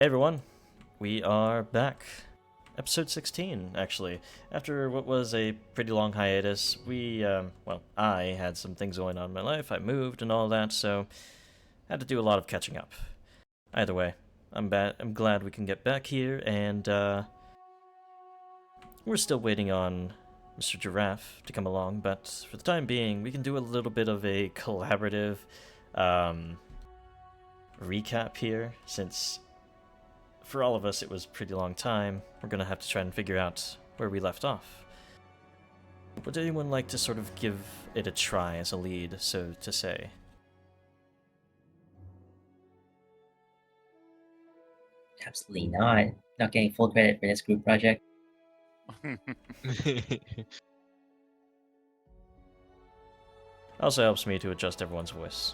Hey everyone, we are back. Episode 16, actually. After what was a pretty long hiatus, I had some things going on in my life. I moved and all that, so had to do a lot of catching up. Either way, I'm glad we can get back here, and we're still waiting on Mr. Giraffe to come along, but for the time being, we can do a little bit of a collaborative recap here, since for all of us, it was a pretty long time. We're gonna have to try and figure out where we left off. Would anyone like to sort of give it a try as a lead, so to say? Absolutely not. Not getting full credit for this group project. Also helps me to adjust everyone's voice.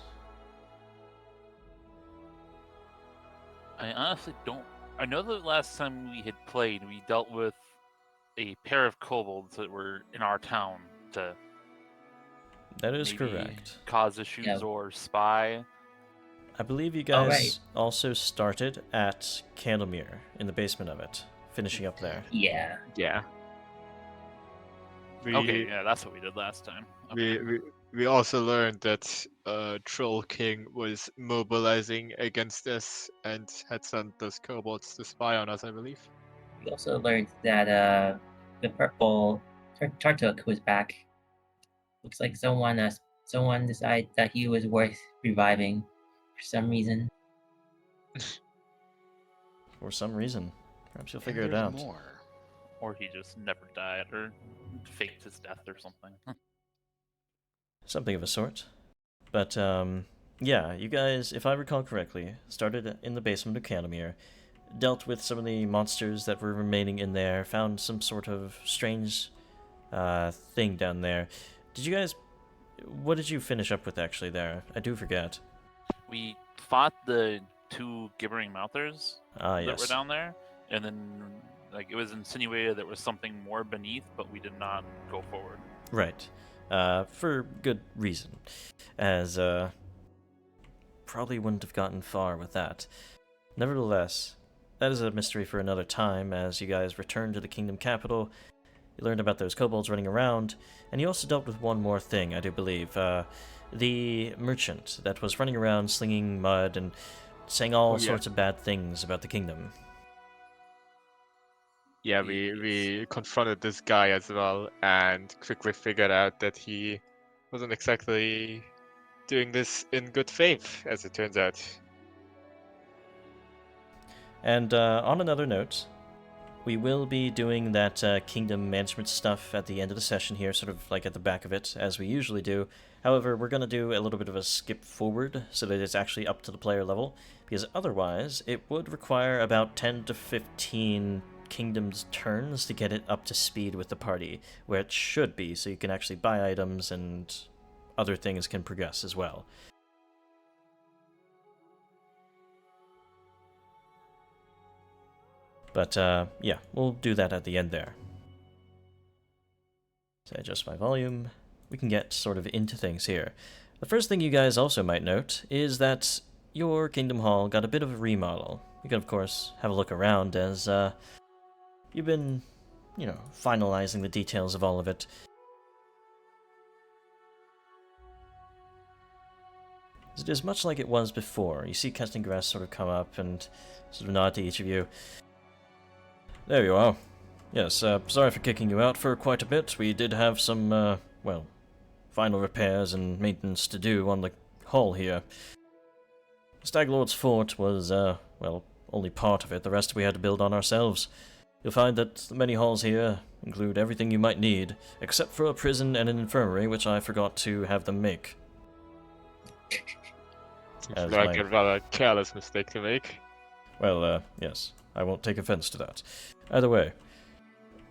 I honestly don't. I know that last time we had played, we dealt with a pair of kobolds that were in our town to That is maybe correct. cause issues or spy. I believe you Oh, guys right. also started at Candlemere, in the basement of it, finishing up there. Yeah. Yeah. Okay, yeah, that's what we did last time. Okay. We also learned that Troll King was mobilizing against us and had sent those kobolds to spy on us, I believe. We also learned that the purple Tartuk was back. Looks like someone decided that he was worth reviving for some reason. For some reason. Perhaps you'll figure And it there's out. more. Or he just never died or faked his death or something. Something of a sort. But, yeah, you guys, if I recall correctly, started in the basement of Candlemere, dealt with some of the monsters that were remaining in there, found some sort of strange thing down there. What did you finish up with actually there? I do forget. We fought the two gibbering mouthers Ah, that yes. were down there, and then it was insinuated there was something more beneath, but we did not go forward. Right. For good reason. As, probably wouldn't have gotten far with that. Nevertheless, that is a mystery for another time, as you guys return to the kingdom capital. You learned about those kobolds running around, and you also dealt with one more thing, I do believe. The merchant that was running around slinging mud and saying all sorts of bad things about the kingdom. Yeah, we confronted this guy as well and quickly figured out that he wasn't exactly doing this in good faith, as it turns out. And on another note, we will be doing that kingdom management stuff at the end of the session here, sort of like at the back of it, as we usually do. However, we're going to do a little bit of a skip forward so that it's actually up to the player level, because otherwise it would require about 10 to 15 kingdom's turns to get it up to speed with the party, where it should be, so you can actually buy items and other things can progress as well. But, yeah, we'll do that at the end there. So I adjust my volume. We can get sort of into things here. The first thing you guys also might note is that your Kingdom Hall got a bit of a remodel. You can, of course, have a look around as, you've been, finalizing the details of all of it. It is much like it was before. You see Captain Grass sort of come up and sort of nod to each of you. There you are. Yes, sorry for kicking you out for quite a bit. We did have some, final repairs and maintenance to do on the hall here. Staglord's fort was, only part of it. The rest we had to build on ourselves. You'll find that the many halls here include everything you might need, except for a prison and an infirmary, which I forgot to have them make. Seems like a rather careless mistake to make. Well, yes. I won't take offense to that. Either way,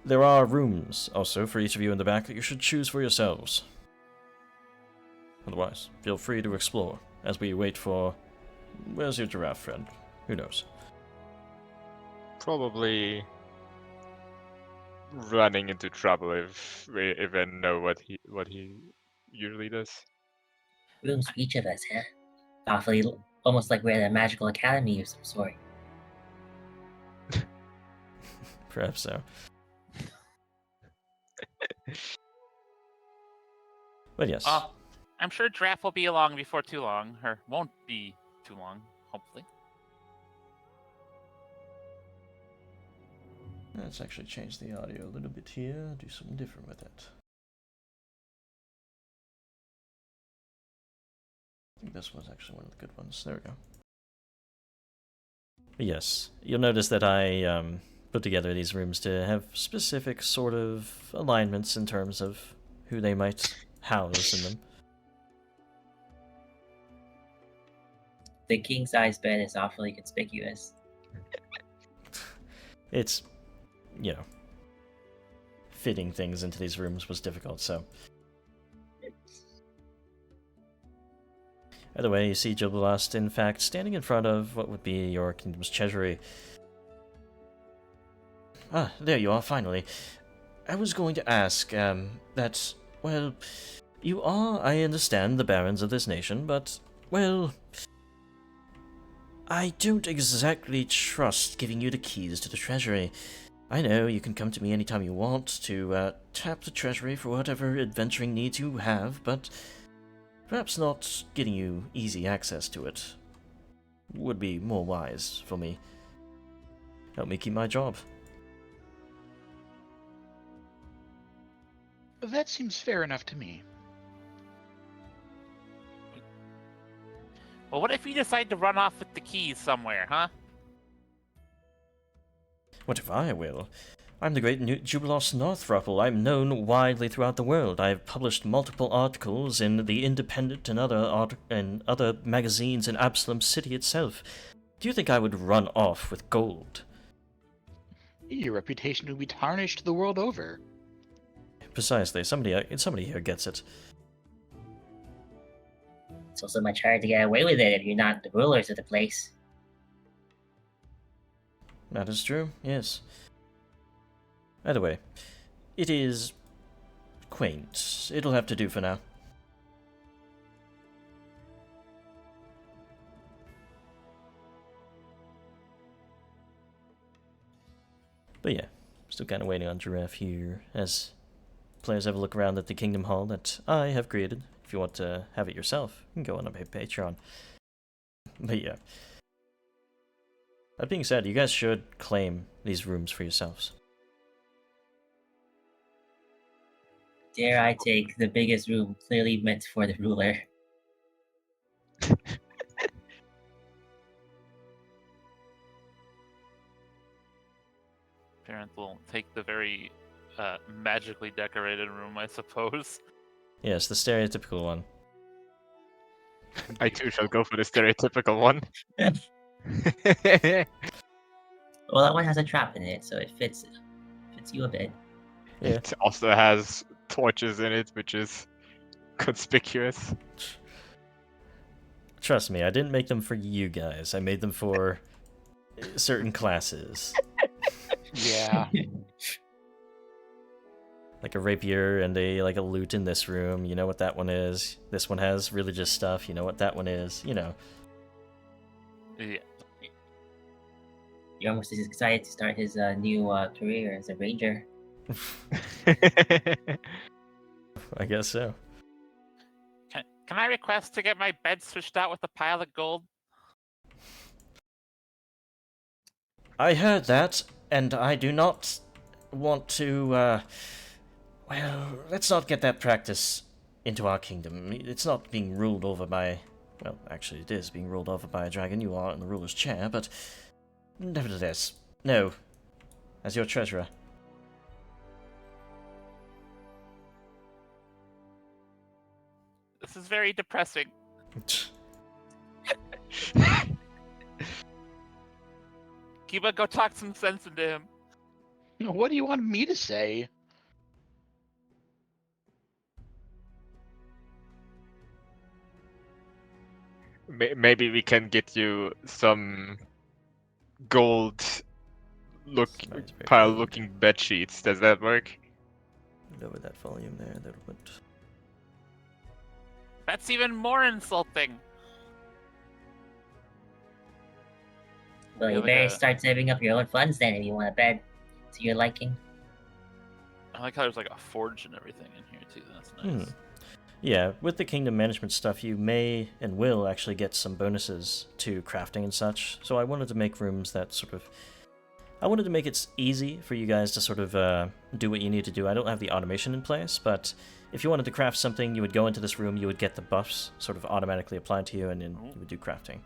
there are rooms also for each of you in the back that you should choose for yourselves. Otherwise, feel free to explore as we wait for... Where's your giraffe friend? Who knows? Probably running into trouble if we even know what he usually does. Rooms for each of us, huh? Awfully, almost like we're at a magical academy of some sort. Perhaps so. But yes. I'm sure Draft will be along before too long, or won't be too long, hopefully. Let's actually change the audio a little bit here, do something different with it. I think this was actually one of the good ones. There we go. But yes, you'll notice that I put together these rooms to have specific sort of alignments in terms of who they might house in them. The king size bed is awfully conspicuous. It's, you know, fitting things into these rooms was difficult, so. Either way, you see Jubilast, in fact, standing in front of what would be your kingdom's treasury. Ah, there you are, finally. I was going to ask, that, well, you are, I understand, the barons of this nation, but, well, I don't exactly trust giving you the keys to the treasury. I know you can come to me anytime you want to, tap the treasury for whatever adventuring needs you have, but perhaps not getting you easy access to it would be more wise for me. Help me keep my job. That seems fair enough to me. Well, what if you decide to run off with the keys somewhere, huh? What if I will? I'm the great Jubilos Northruffle. I'm known widely throughout the world. I've published multiple articles in The Independent and other magazines in Absalom City itself. Do you think I would run off with gold? Your reputation would be tarnished the world over. Precisely. Somebody here gets it. It's also much harder to get away with it if you're not the rulers of the place. That is true, yes. Either way, it is quaint. It'll have to do for now. But yeah, still kind of waiting on Giraffe here, as players have a look around at the Kingdom Hall that I have created. If you want to have it yourself, you can go on my Patreon. But yeah. That being said, you guys should claim these rooms for yourselves. Dare I take the biggest room clearly meant for the ruler? Parent will take the very magically decorated room, I suppose. Yes, the stereotypical one. I too shall go for the stereotypical one. Well, that one has a trap in it, so it fits you a bit. Yeah. It also has torches in it, which is conspicuous. Trust me, I didn't make them for you guys. I made them for certain classes. Yeah. Like a rapier and a loot in this room. You know what that one is. This one has religious stuff. You know what that one is. You know. Yeah. You're almost as excited to start his new career as a ranger. I guess so. Can I request to get my bed switched out with a pile of gold? I heard that, and I do not want to, well, let's not get that practice into our kingdom. It's not being ruled over by, well, actually it is being ruled over by a dragon. You are in the ruler's chair, but nevertheless, no. As your treasurer. This is very depressing. Kiba, go talk some sense into him. What do you want me to say? Maybe we can get you some gold looking bed sheets. Does that work? Lower that volume there a little bit. That's even more insulting. Well, Yeah, you like better a- start saving up your own funds then if you want a bed to your liking. I like how there's like a forge and everything in here too. That's nice. Yeah, with the kingdom management stuff, you may and will actually get some bonuses to crafting and such. So I wanted to make rooms that sort of... I wanted to make it easy for you guys to sort of do what you need to do. I don't have the automation in place, but if you wanted to craft something, you would go into this room, you would get the buffs sort of automatically applied to you, and then you would do crafting.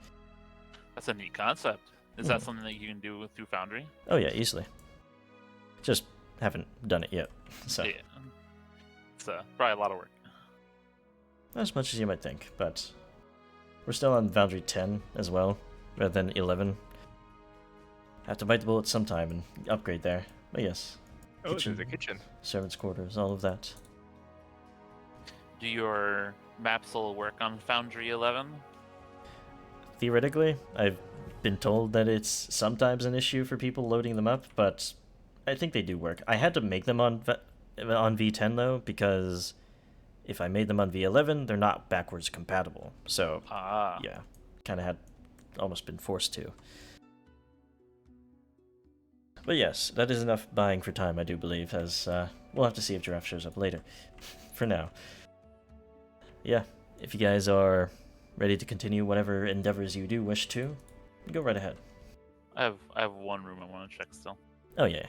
That's a neat concept. Is that something that you can do through Foundry? Oh yeah, easily. Just haven't done it yet, so... Yeah. It's probably a lot of work. Not as much as you might think, but we're still on Foundry 10 as well, rather than 11. Have to bite the bullet sometime and upgrade there. But yes. Oh, there's a kitchen. Servants' quarters, all of that. Do your maps still work on Foundry 11? Theoretically, I've been told that it's sometimes an issue for people loading them up, but I think they do work. I had to make them on V10 though, because if I made them on V11, they're not backwards compatible. So, yeah, kind of had almost been forced to. But yes, that is enough buying for time, I do believe, as we'll have to see if Giraffe shows up later. For now. Yeah, if you guys are ready to continue whatever endeavors you do wish to, go right ahead. I have one room I want to check still. Oh yeah.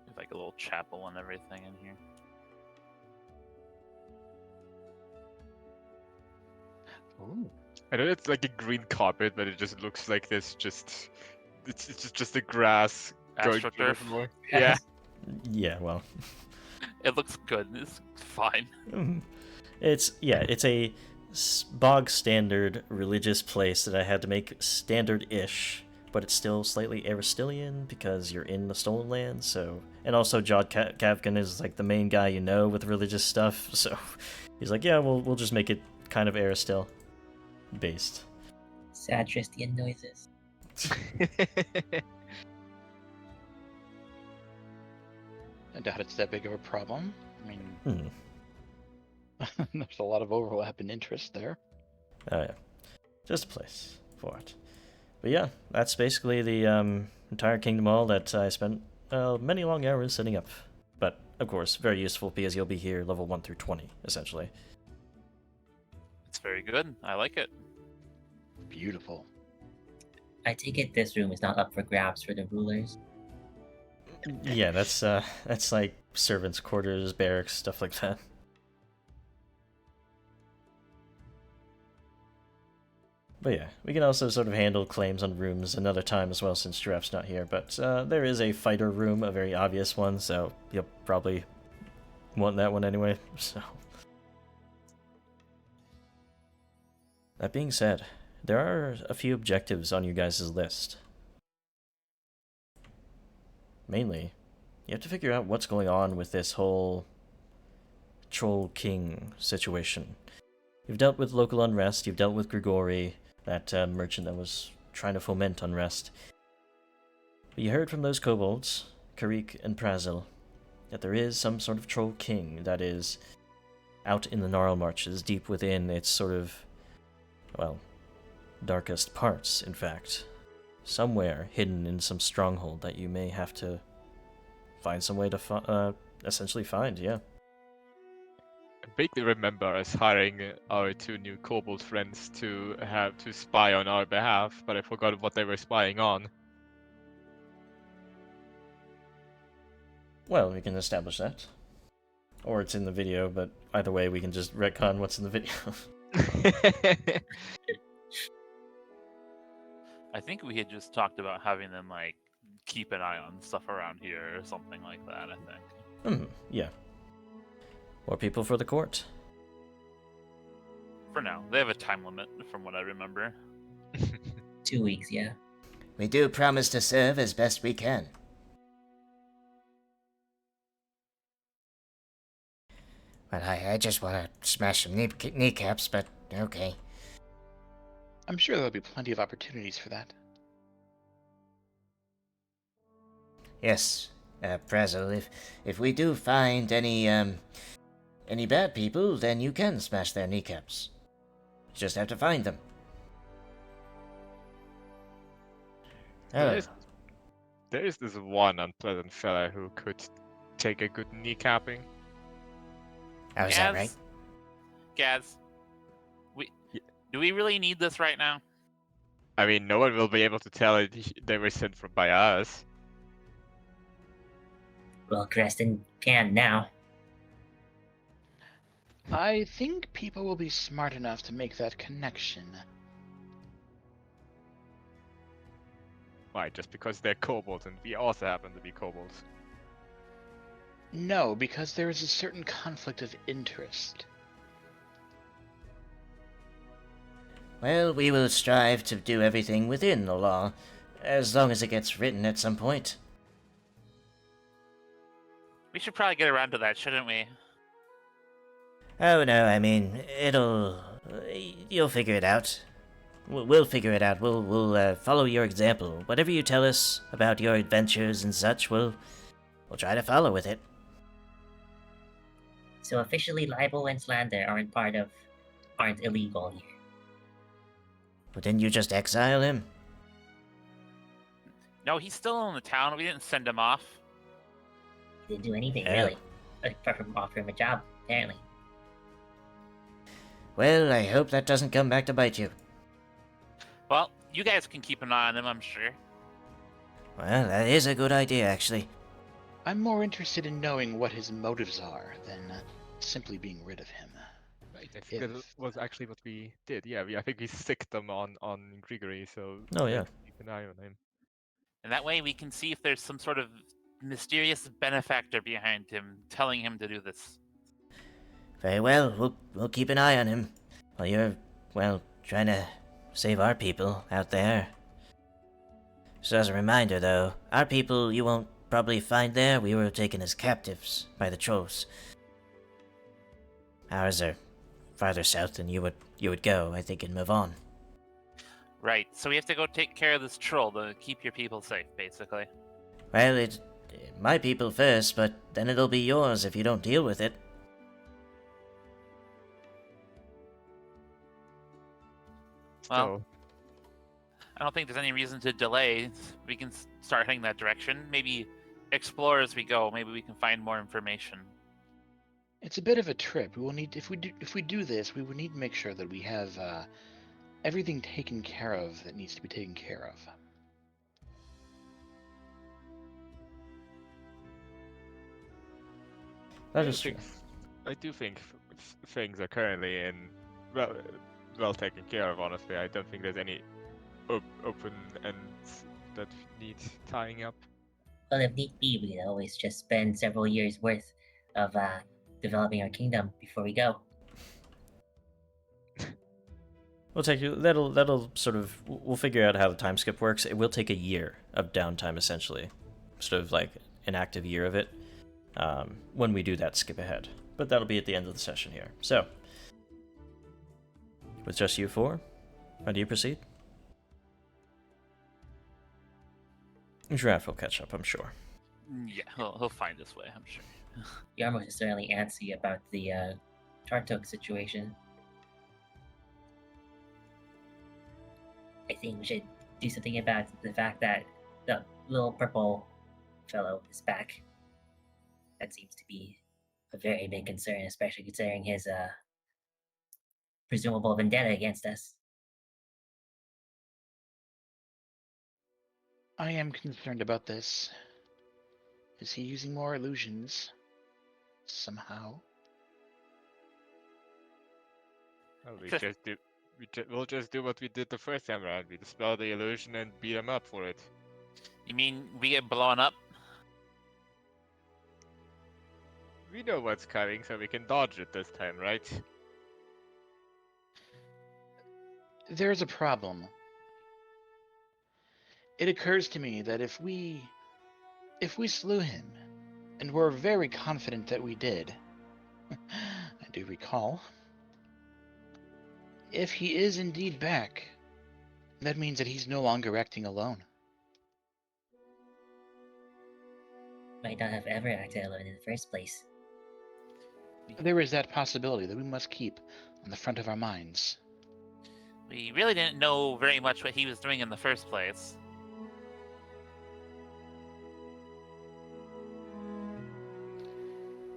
With like a little chapel and everything in here. Ooh. I know it's like a green carpet, but it just looks like this. It's just the grass going through AstroTurf? everywhere. Yeah. Yeah, well. It looks good. It's fine. It's a bog standard religious place that I had to make standard-ish, but it's still slightly Aristotelian because you're in the Stolen Land, so... And also Jod Kavkin is like the main guy you know with religious stuff, so he's like, yeah, we'll just make it kind of Aristil based. Satristian noises. I doubt it's that big of a problem. I mean, there's a lot of overlap in interest there. Oh yeah, just a place for it. But yeah, that's basically the entire Kingdom Hall that I spent many long hours setting up. But of course, very useful because you'll be here level 1 through 20, essentially. It's very good. I like it. Beautiful. I take it this room is not up for grabs for the rulers. Yeah, that's like servants' quarters, barracks, stuff like that. But yeah, we can also sort of handle claims on rooms another time as well since Giraffe's not here. But there is a fighter room, a very obvious one, so you'll probably want that one anyway. So that being said, there are a few objectives on you guys' list. Mainly, you have to figure out what's going on with this whole Troll King situation. You've dealt with local unrest, you've dealt with Grigori, that merchant that was trying to foment unrest. But you heard from those kobolds, Karik and Prazil, that there is some sort of Troll King that is out in the Narlmarches, deep within its sort of, well, darkest parts, in fact. Somewhere hidden in some stronghold that you may have to find some way to essentially find, yeah. I vaguely remember us hiring our 2 new kobold friends to spy on our behalf, but I forgot what they were spying on. Well, we can establish that. Or it's in the video, but either way we can just retcon what's in the video. I think we had just talked about having them like keep an eye on stuff around here or something like that. I think. Yeah. More people for the court. For now, they have a time limit, from what I remember. 2 weeks, yeah. We do promise to serve as best we can. But I just want to smash some kneecaps, but okay. I'm sure there'll be plenty of opportunities for that. Yes, Prazil, if we do find any bad people, then you can smash their kneecaps. You just have to find them. Yes. There is this one unpleasant fella who could take a good kneecapping. Oh, is that right? Gaz, do we really need this right now? I mean, no one will be able to tell they were sent from by us. Well, Creston can now. I think people will be smart enough to make that connection. Why? Just because they're kobolds and we also happen to be kobolds. No, because there is a certain conflict of interest. Well, we will strive to do everything within the law, as long as it gets written at some point. We should probably get around to that, shouldn't we? Oh no, I mean, you'll figure it out. We'll figure it out. We'll follow your example. Whatever you tell us about your adventures and such, we'll try to follow with it. So officially, libel and slander aren't illegal here. But didn't you just exile him? No, he's still in the town. We didn't send him off. He didn't do anything Yeah. really, apart from offer him a job. Apparently. Well, I hope that doesn't come back to bite you. Well, you guys can keep an eye on him, I'm sure. Well, that is a good idea, actually. I'm more interested in knowing what his motives are than simply being rid of him. Right, I think that was actually what we did. Yeah, I think we sicked them on Grigory, so Oh, yeah. keep an eye on him. And that way we can see if there's some sort of mysterious benefactor behind him telling him to do this. Very well, we'll keep an eye on him. While you're, trying to save our people out there. So as a reminder, though, our people you won't probably find there. We were taken as captives by the trolls. Ours are farther south than you would go, I think, and move on. Right, so we have to go take care of this troll to keep your people safe, basically. Well, it's my people first, but then it'll be yours if you don't deal with it. Well, I don't think there's any reason to delay. We can start heading that direction. Maybe explore as we go. Maybe we can find more information. It's a bit of a trip. We will need, if we do this, we will need to make sure that we have everything taken care of that needs to be taken care of. That is true. I do think things are currently in well taken care of. Honestly, I don't think there's any open ends that need tying up. Well, if need be, we could always just spend several years worth of developing our kingdom before we go. We'll take you. That'll sort of. We'll figure out how the time skip works. It will take a year of downtime, essentially, sort of like an active year of it, when we do that skip ahead. But that'll be at the end of the session here. So, with just you four, how do you proceed? Giraffe will catch up, I'm sure. Yeah, he'll find his way, I'm sure. Yarmouth is certainly antsy about the Tartuk situation. I think we should do something about the fact that the little purple fellow is back. That seems to be a very big concern, especially considering his presumable vendetta against us. I am concerned about this. Is he using more illusions? Somehow? Well, we'll just do what we did the first time around. We dispel the illusion and beat them up for it. You mean we get blown up? We know what's coming, so we can dodge it this time, right? There's a problem. It occurs to me that if we slew him, and we're very confident that we did, I do recall, if he is indeed back, that means that he's no longer acting alone. Might not have ever acted alone in the first place. There is that possibility that we must keep on the front of our minds. We really didn't know very much what he was doing in the first place.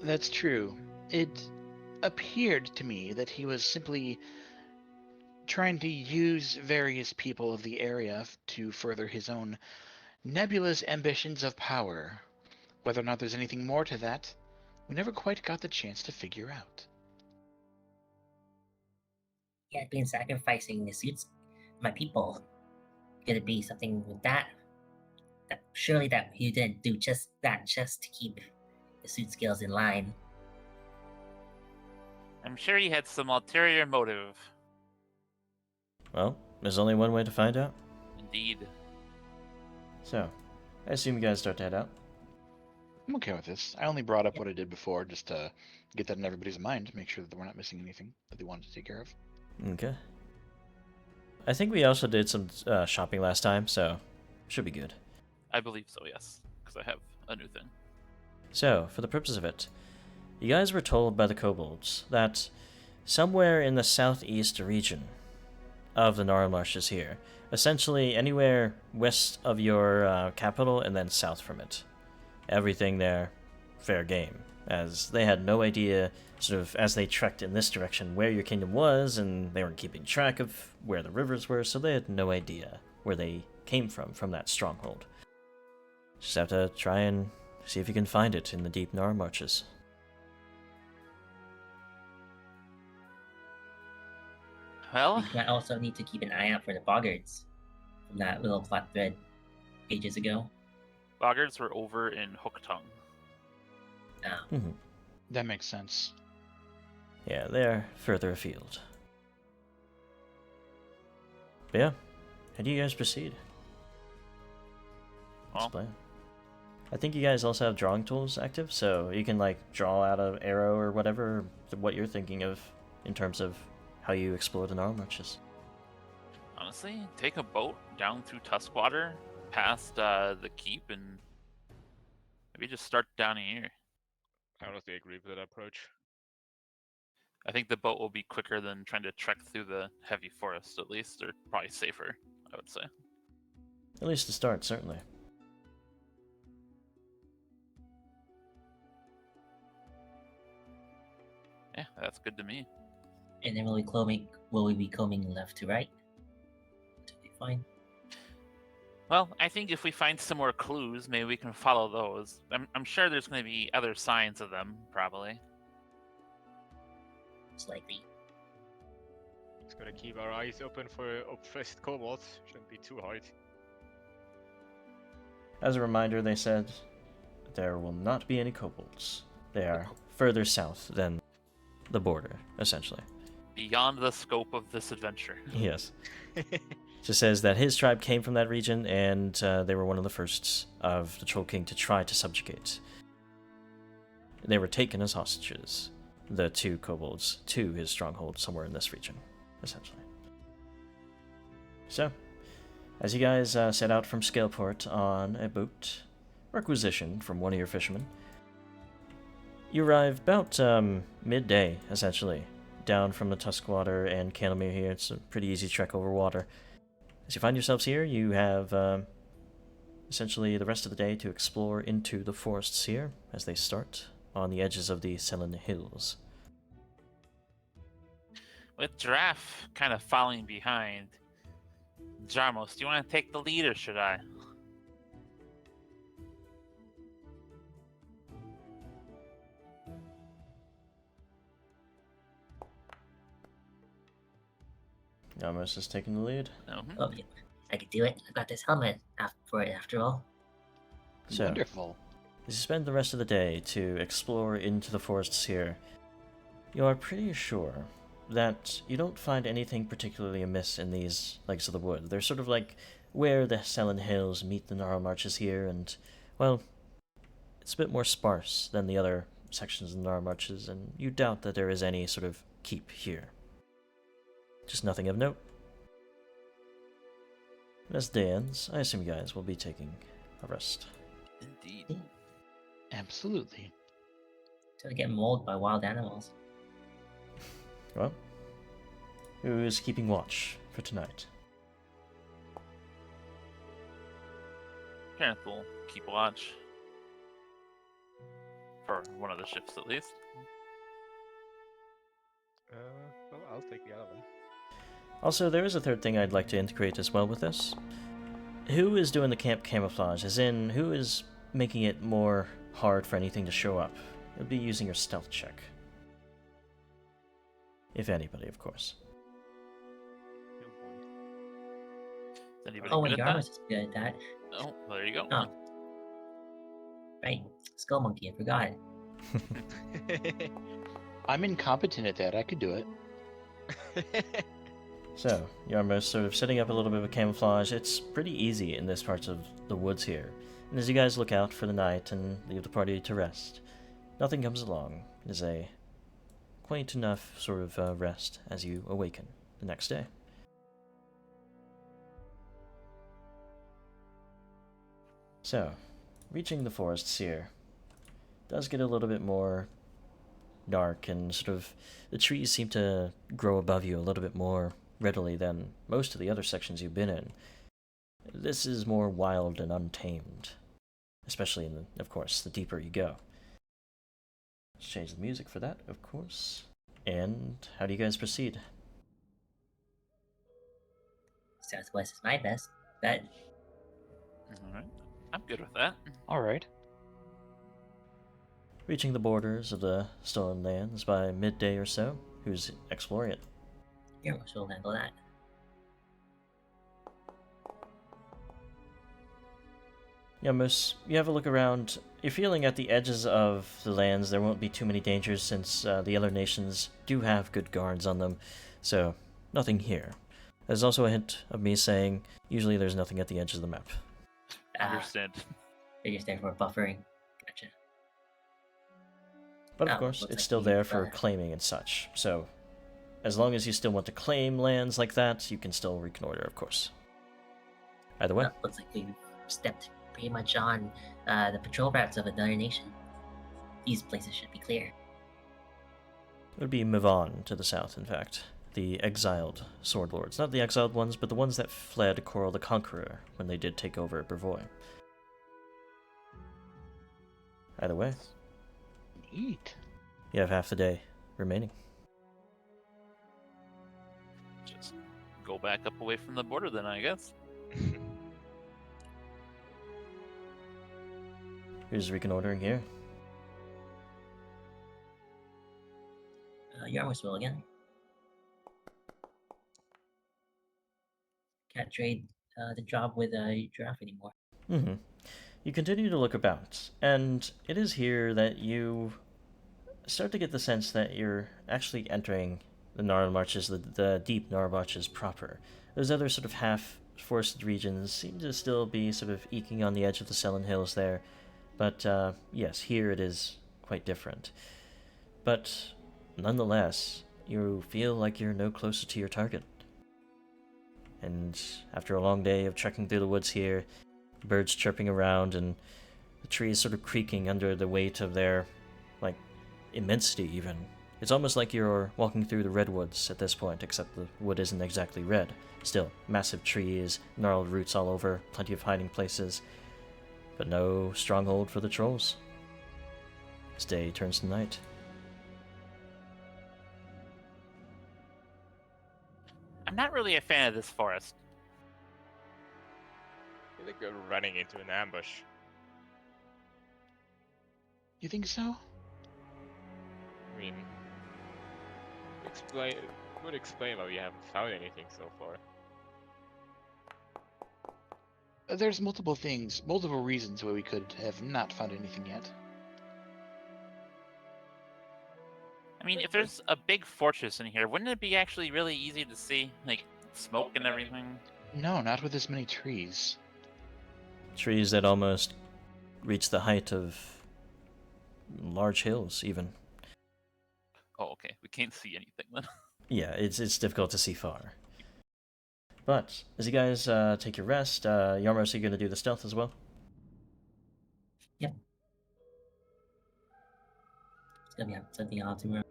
That's true. It appeared to me that he was simply trying to use various people of the area to further his own nebulous ambitions of power. Whether or not there's anything more to that, we never quite got the chance to figure out. He had been sacrificing the suits, my people. Could it be something with that? That surely that he didn't do just that just to keep the suit skills in line. I'm sure he had some ulterior motive. Well, there's only one way to find out. Indeed. So, I assume you guys start to head out. I'm okay with this. I only brought up what I did before just to get that in everybody's mind, make sure that we're not missing anything that they wanted to take care of. Okay. I think we also did some shopping last time, so should be good. I believe so, yes. Because I have a new thing. So, for the purpose of it, you guys were told by the kobolds that somewhere in the southeast region of the Narlmarches here, essentially anywhere west of your capital and then south from it, everything there fair game, as they had no idea, sort of, as they trekked in this direction, where your kingdom was, and they weren't keeping track of where the rivers were, so they had no idea where they came from that stronghold. Just have to try and see if you can find it in the deep Narlmarches. Well, We might also need to keep an eye out for the boggards from that little plot thread ages ago. boggards were over in Hooktongue. Mm-hmm. That makes sense. Yeah, they're further afield. But yeah, how do you guys proceed? What's the Well, plan? I think you guys also have drawing tools active, so you can like draw out an arrow or whatever, what you're thinking of in terms of how you explore the Narlmarches. honestly, take a boat down through Tuskwater, past the keep, and maybe just start down here. I honestly agree with that approach. I think the boat will be quicker than trying to trek through the heavy forest, at least, or probably safer, I would say. At least to start, certainly. Yeah, that's good to me. And then will we be combing left to right? Totally fine. Well, I think if we find some more clues, maybe we can follow those. I'm sure there's going to be other signs of them, probably. Slightly. Just gotta keep our eyes open for oppressed kobolds. Shouldn't be too hard. As a reminder, they said there will not be any kobolds. They are further south than the border, essentially. Beyond the scope of this adventure. Yes. Just says that his tribe came from that region, and they were one of the first of the Troll King to try to subjugate. They were taken as hostages, the two kobolds, to his stronghold somewhere in this region, essentially. So, as you guys set out from Scaleport on a boat, requisitioned from one of your fishermen, you arrive about midday, essentially, down from the Tuskwater and Candlemere here. It's a pretty easy trek over water. As you find yourselves here, you have essentially the rest of the day to explore into the forests here, as they start on the edges of the Selen Hills. With Giraffe kind of following behind, Jarmos, do you want to take the lead or should I? Almost is taking the lead. Mhm. Oh, yeah. I could do it. I've got this helmet for it after all. So, Wonderful. as you spend the rest of the day to explore into the forests here, you are pretty sure that you don't find anything particularly amiss in these legs of the wood. They're sort of like where the Selen Hills meet the Narlmarches here, and, well, it's a bit more sparse than the other sections of the Narlmarches, and you doubt that there is any sort of keep here. Just nothing of note. As the day ends, I assume you guys will be taking a rest. Indeed. Absolutely. Till I get mauled by wild animals. Well, who is keeping watch for tonight? Kenneth will keep watch. for one of the shifts at least. Well, I'll take the other one. Also, there is a third thing I'd like to integrate as well with this. Who is doing the camp camouflage? As in, who is making it more hard for anything to show up? It would be using your stealth check. If anybody, of course. Is anybody Oh, good wait, at Yarmus that? is good at that. Oh, well, there you go. Oh. Right. Skull Monkey, I forgot. I'm incompetent at that. I could do it. So, Yarmos sort of setting up a little bit of camouflage. It's pretty easy in this part of the woods here. And as you guys look out for the night and leave the party to rest, nothing comes along. It is a quaint enough sort of rest as you awaken the next day. So, reaching the forests here does get a little bit more dark, and sort of the trees seem to grow above you a little bit more readily than most of the other sections you've been in. This is more wild and untamed, especially in the, of course, the deeper you go. Let's change the music for that, of course. And how do you guys proceed? Southwest is my best bet. Alright. I'm good with that. All right. Reaching the borders of the Stolen Lands by midday or so, who's exploring it? Yarmus will handle that. Yamus, you have a look around. You're feeling at the edges of the lands there won't be too many dangers since the other nations do have good guards on them, so nothing here. There's also a hint of me saying usually there's nothing at the edge of the map. Understand. They're just there for buffering. Gotcha. But of Oh, course, looks it's like still you've, there for claiming and such, so as long as you still want to claim lands like that, you can still reconnoiter, of course. Either way. Looks like we've stepped pretty much on the patrol routes of another nation. These places should be clear. It would be Mivon to the south, in fact. The exiled sword lords. Not the exiled ones, but the ones that fled Coral the Conqueror when they did take over Brevoy. Either way, Neat. you have half the day remaining. Just go back up away from the border then, I guess. Who's reconnoitering here? Yarmus will again. Can't trade the job with a giraffe anymore. Mm-hmm. You continue to look about, and it is here that you start to get the sense that you're actually entering the Narlmarches, the deep Narlmarches proper. Those other sort of half-forested regions seem to still be sort of eking on the edge of the Selen Hills there, but yes, here it is quite different. But nonetheless, you feel like you're no closer to your target. And after a long day of trekking through the woods here, birds chirping around and the trees sort of creaking under the weight of their, like, immensity even. It's almost like you're walking through the redwoods at this point, except the wood isn't exactly red. Still, massive trees, gnarled roots all over, plenty of hiding places, but no stronghold for the trolls. As day turns to night. I'm not really a fan of this forest. I feel like we're running into an ambush. You think so? I mean, would explain why we haven't found anything so far. There's multiple reasons why we could have not found anything yet. I mean, if there's a big fortress in here, wouldn't it be actually really easy to see? Like, smoke and everything? No, not with this many trees. Trees that almost reach the height of large hills, even. Oh, okay. We can't see anything then. Yeah, it's difficult to see far. But, as you guys take your rest, Yarmos, are you going to do the stealth as well? Yep. It's gonna be something I'll have to remember.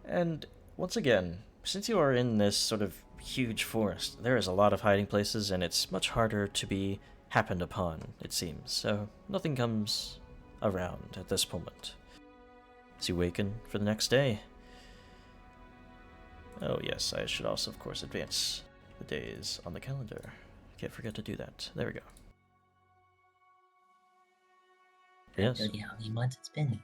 And, once again, since you are in this sort of huge forest, there is a lot of hiding places, and it's much harder to be happened upon, it seems, so nothing comes around at this moment. As you waken for the next day. Oh yes, I should also, of course, advance the days on the calendar. Can't forget to do that. There we go. Yes. No idea how many months it's been.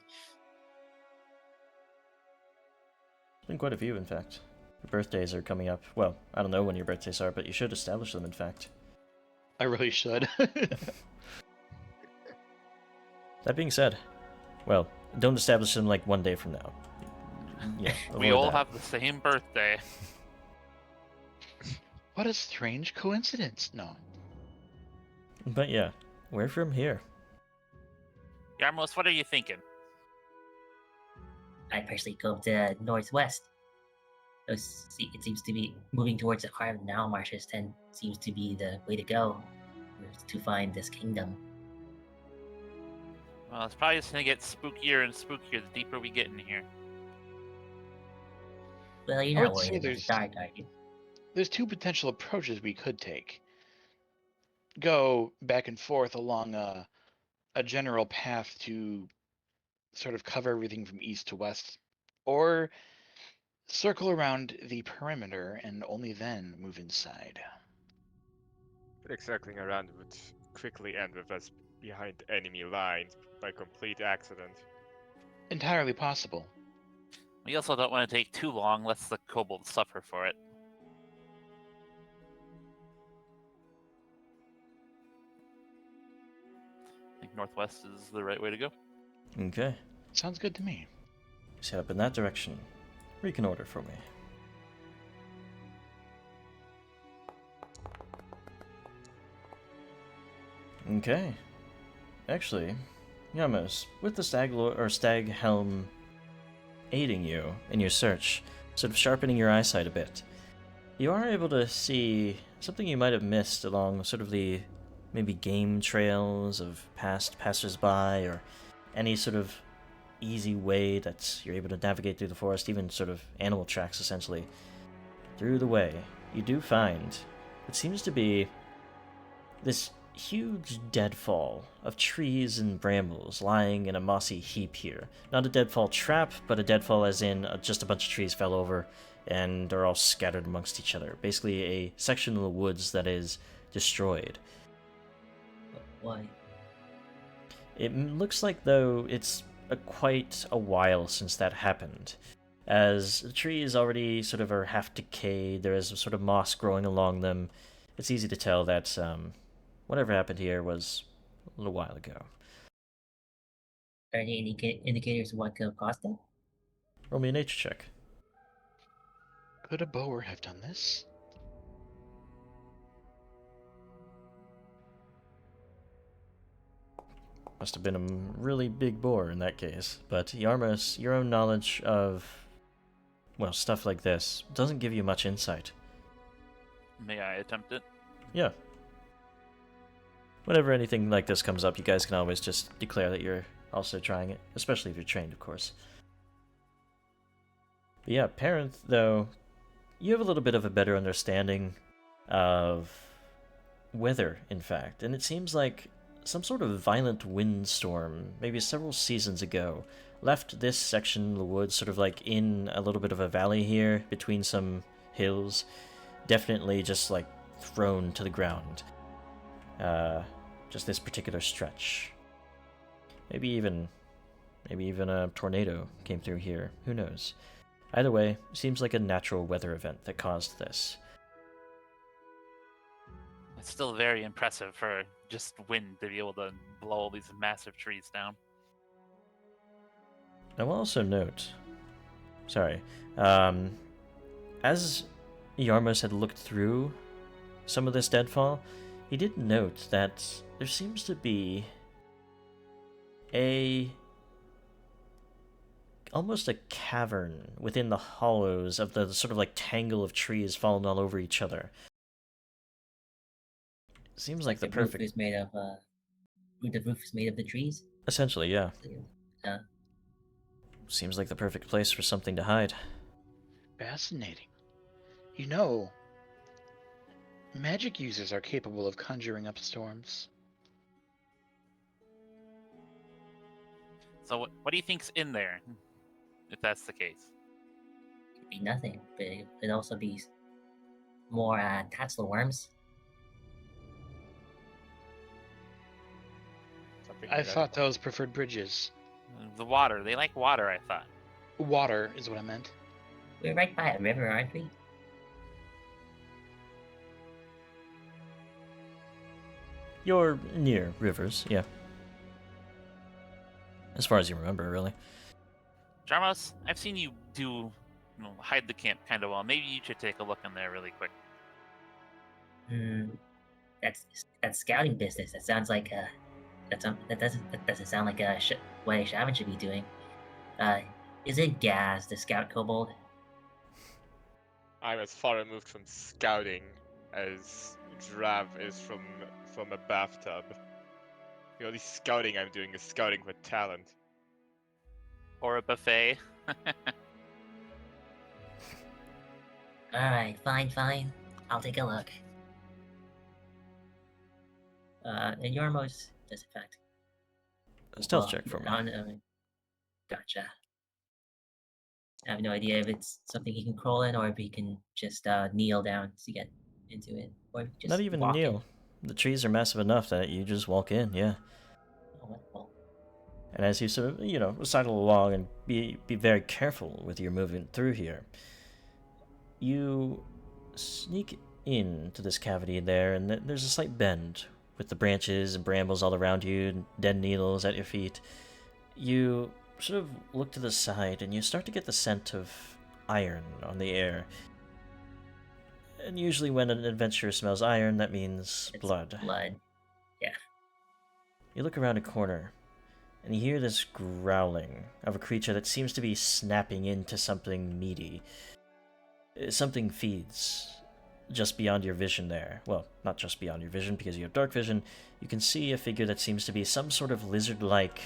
It's been quite a few, in fact. Your birthdays are coming up. Well, I don't know when your birthdays are, but you should establish them, in fact. I really should. That being said, well, don't establish them like one day from now. Yeah, We avoid all that. have the same birthday. What a strange coincidence. No. But yeah, where from here? Yarmos, what are you thinking? I personally go to northwest. It seems to be moving towards the heart of the Narlmarches. Then seems to be the way to go to find this kingdom. Well, it's probably just gonna get spookier and spookier the deeper we get in here. Well, you're I not would say worried about the there's- dark, are you? There's two potential approaches we could take. Go back and forth along a general path to sort of cover everything from east to west, or circle around the perimeter and only then move inside. But circling around would quickly end with us behind enemy lines by complete accident. Entirely possible. We also don't want to take too long, lest the kobolds suffer for it. I think northwest is the right way to go. Okay, Sounds good to me. set up in that direction. Reconnoiter for me. Okay. Actually, Yamas, with the stag helm aiding you in your search, sort of sharpening your eyesight a bit, you are able to see something you might have missed along sort of the maybe game trails of past passers-by, or any sort of easy way that you're able to navigate through the forest, even sort of animal tracks essentially. Through the way, you do find it seems to be this huge deadfall of trees and brambles lying in a mossy heap here. Not a deadfall trap, but a deadfall as in just a bunch of trees fell over and are all scattered amongst each other. Basically a section of the woods that is destroyed. Why? It looks like, though, it's quite a while since that happened, as the trees already sort of are half decayed. There is sort of moss growing along them. It's easy to tell that whatever happened here was a little while ago. Are there any indicators of what could have caused it? Roll me a nature check. Could a bower have done this? Must have been a really big boar in that case. But Yarmus, your own knowledge of, well, stuff like this doesn't give you much insight. May I attempt it? Yeah. Whenever anything like this comes up, you guys can always just declare that you're also trying it, especially if you're trained, of course. But yeah, Parent, though, you have a little bit of a better understanding of weather, in fact, and it seems like some sort of violent windstorm, maybe several seasons ago, left this section of the woods sort of like in a little bit of a valley here between some hills, definitely just like thrown to the ground. Just this particular stretch. Maybe even a tornado came through here. Who knows? Either way, seems like a natural weather event that caused this. It's still very impressive for just wind to be able to blow all these massive trees down. I will also note, as Yarmos had looked through some of this deadfall, he did note that there seems to be almost a cavern within the hollows of the sort of like tangle of trees falling all over each other. Seems like the roof perfect... is made of the roof is made of the trees. Essentially, yeah. Uh, Seems like the perfect place for something to hide. Fascinating. You know, magic users are capable of conjuring up storms. So what do you think's in there? If that's the case. Could be nothing, but it could also be more tassel worms. Something I like that. thought those preferred bridges. The water. They like water, I thought. Water is what I meant. We're right by a river, aren't we? You're near rivers, yeah. As far as you remember, really. Jarmos, I've seen you do hide the camp kind of well. Maybe you should take a look in there really quick. That's scouting business. That sounds like that doesn't sound like what a shaman should be doing. Is it Gaz, the scout kobold? I'm as far removed from scouting as Drav is from a bathtub. The only scouting I'm doing is scouting for talent. Or a buffet. Alright, fine. I'll take a look. And Yormos does in fact. A stealth check for me. Gotcha. I have no idea if it's something he can crawl in or if he can just kneel down to get into it. Or just Not even walk kneel. The trees are massive enough that you just walk in, yeah. In. Oh, well. And as you sort of, sidle along and be very careful with your movement through here, you sneak into this cavity there, and there's a slight bend with the branches and brambles all around you, and dead needles at your feet. You sort of look to the side, and you start to get the scent of iron on the air. And usually when an adventurer smells iron, that means It's blood. Blood. Yeah. You look around a corner, and you hear this growling of a creature that seems to be snapping into something meaty. Something feeds just beyond your vision there. Well, not just beyond your vision, because you have dark vision. You can see a figure that seems to be some sort of lizard-like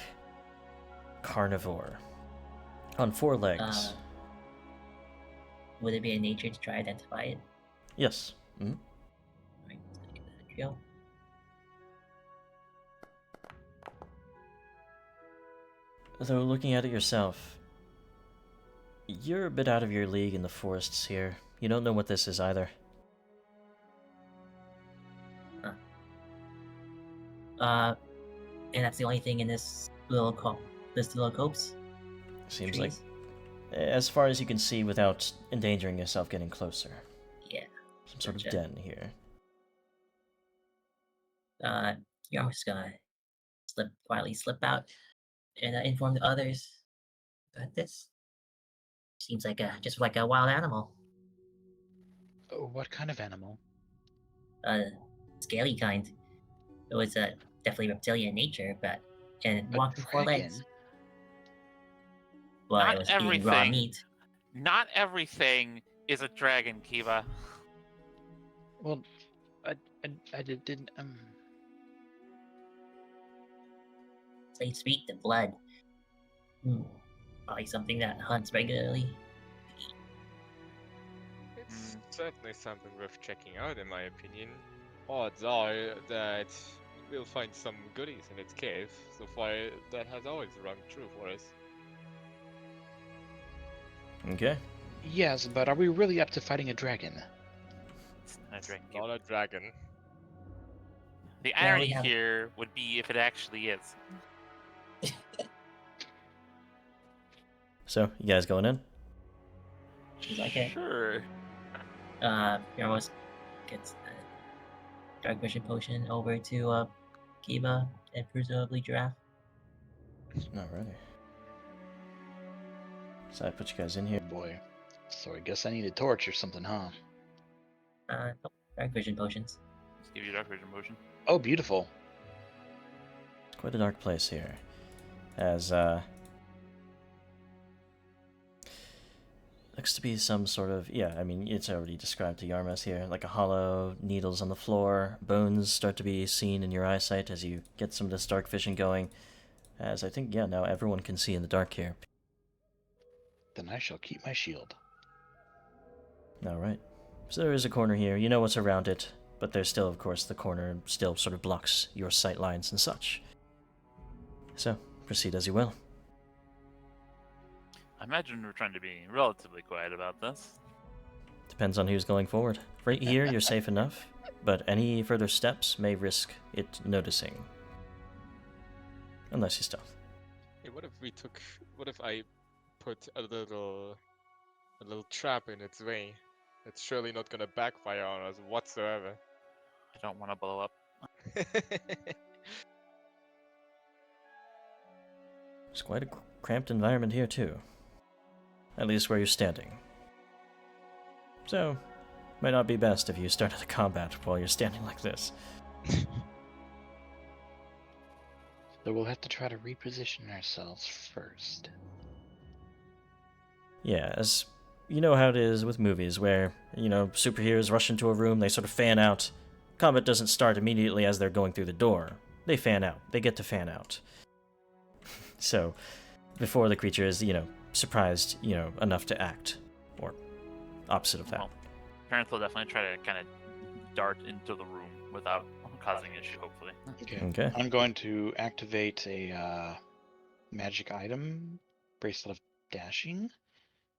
carnivore on 4 legs. Would it be in nature to try to identify it? Yes. Mm-hmm. Alright, let's go get that drill. Though looking at it yourself, you're a bit out of your league in the forests here. You don't know what this is either. And that's the only thing in this little copse? Seems like, Trees? as far as you can see without endangering yourself getting closer. Yeah. Some sort of Gotcha. den here. You're just gonna quietly slip out and inform the others about this. Seems like just like a wild animal. What kind of animal? Scaly kind. It was definitely reptilian in nature, and A walking 4 legs. dragon? Well, Not it was eating raw everything. meat. Not everything is a dragon, Kiva. Well, I didn't. They speak the blood. Probably something that hunts regularly. It's certainly something worth checking out, in my opinion. Odds are that we'll find some goodies in its cave. So far, that has always rung true for us. Okay. Yes, but are we really up to fighting a dragon? It's not a dragon. Not a dragon. The Well, we irony have- here would be if it actually is. So, you guys going in? She's like it. Sure. Yarmos gets a dark vision potion over to Kiba and presumably Giraffe. Alrighty. So I put you guys in here. Oh boy. So I guess I need a torch or something, huh? Nope, dark vision potions. Let's give you dark vision motion. Oh, beautiful. It's quite a dark place here. As, looks to be some sort of, yeah, I mean, it's already described to Yarmos here, like a hollow, needles on the floor, bones start to be seen in your eyesight as you get some of this dark vision going. As I think, yeah, now everyone can see in the dark here. Then I shall keep my shield. Alright. So there is a corner here, you know what's around it, but there's still, of course, the corner still sort of blocks your sight lines and such. So, proceed as you will. imagine we're trying to be relatively quiet about this. Depends on who's going forward. Right here, you're safe enough, but any further steps may risk it noticing. Unless you stealth. Hey, what if I put a little trap in its way? It's surely not gonna backfire on us whatsoever. I don't want to blow up. It's quite a cramped environment here, too. At least where you're standing. So, might not be best if you started the combat while you're standing like this. So we'll have to try to reposition ourselves first. Yeah, as you know how it is with movies where, superheroes rush into a room, they sort of fan out. Combat doesn't start immediately as they're going through the door. They fan out. They get to fan out. So, before the creature is, surprised, enough to act. Or opposite of that. Well, parents will definitely try to kind of dart into the room without causing issue, hopefully. Okay. I'm going to activate a magic item, Bracelet of Dashing,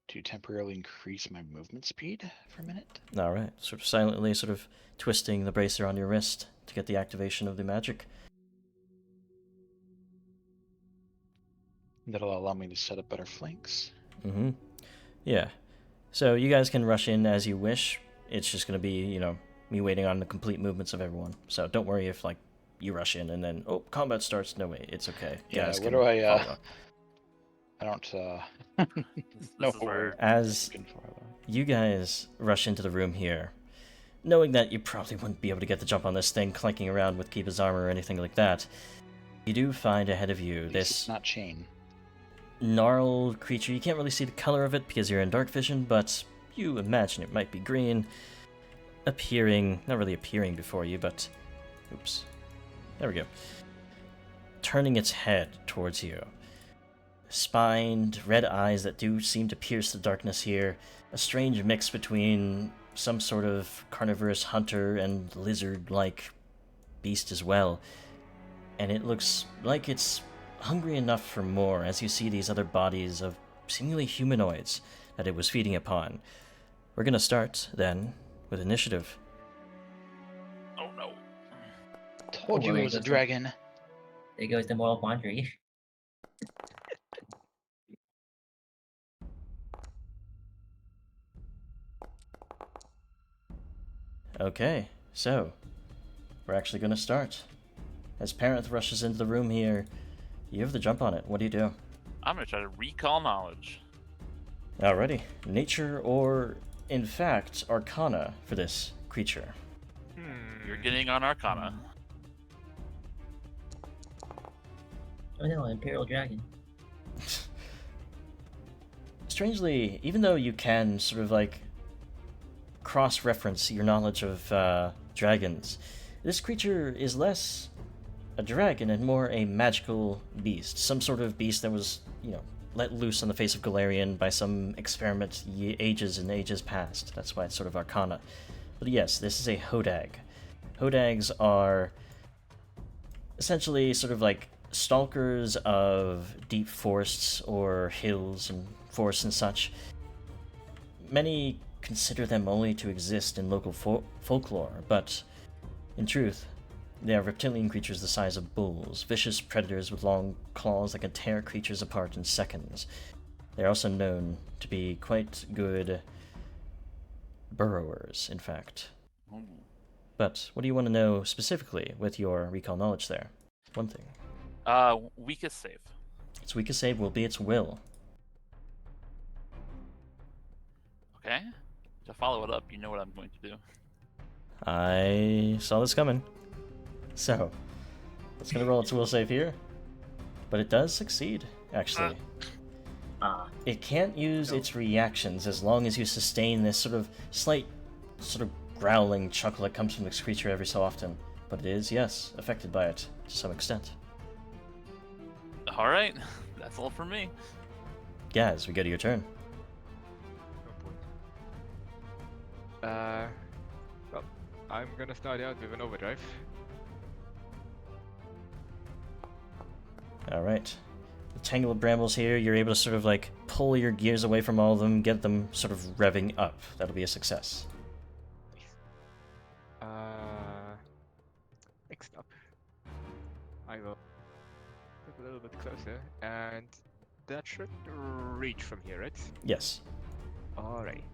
to temporarily increase my movement speed for a minute. Alright, sort of silently twisting the bracer on your wrist to get the activation of the magic. That'll allow me to set up better flanks. Mm-hmm. Yeah. So you guys can rush in as you wish. It's just going to be, me waiting on the complete movements of everyone. So don't worry if, you rush in and then, combat starts. No, wait, it's okay. You Yeah, guys what can do I, follow. I don't, This know is what where we're As looking for, though. you guys rush into the room here, knowing that you probably wouldn't be able to get the jump on this thing clanking around with Kiba's armor or anything like that, you do find ahead of you At least this it's not chain. gnarled creature. You can't really see the color of it because you're in dark vision, but you imagine it might be green, not really appearing before you, but oops, there we go, turning its head towards you. Spined, red eyes that do seem to pierce the darkness here, a strange mix between some sort of carnivorous hunter and lizard-like beast as well, and it looks like it's hungry enough for more as you see these other bodies of seemingly humanoids that it was feeding upon. We're gonna start, then, with initiative. Oh no. Told you Well, it was a dragon. There goes the moral quandary. Okay, so, we're actually gonna start. As Parenth rushes into the room here, you have the jump on it. What do you do? I'm gonna try to recall knowledge. Alrighty. Nature or, in fact, Arcana for this creature. You're getting on Arcana. Oh no, Imperial Dragon. Strangely, even though you can cross-reference your knowledge of dragons, this creature is less a dragon and more a magical beast. Some sort of beast that was, let loose on the face of Galarian by some experiment ages and ages past. That's why it's sort of Arcana. But yes, this is a Hodag. Hodags are essentially stalkers of deep forests or hills and forests and such. Many consider them only to exist in local folklore, but in truth, they are reptilian creatures the size of bulls, vicious predators with long claws that can tear creatures apart in seconds. They are also known to be quite good burrowers, in fact. But what do you want to know specifically with your recall knowledge there? One thing. Weakest save. Its weakest save will be its will. Okay. To follow it up, you know what I'm going to do. I saw this coming. So, it's going to roll its will save here. But it does succeed, actually. It can't use its reactions as long as you sustain this slight growling chuckle that comes from this creature every so often. But it is, yes, affected by it to some extent. Alright, that's all for me. Gaz, we go to your turn. Well, I'm gonna start out with an overdrive. Alright. The tangle of brambles here, you're able to pull your gears away from all of them, get them sort of revving up. That'll be a success. Next up, I will look a little bit closer, and that should reach from here, right? Yes. Alright.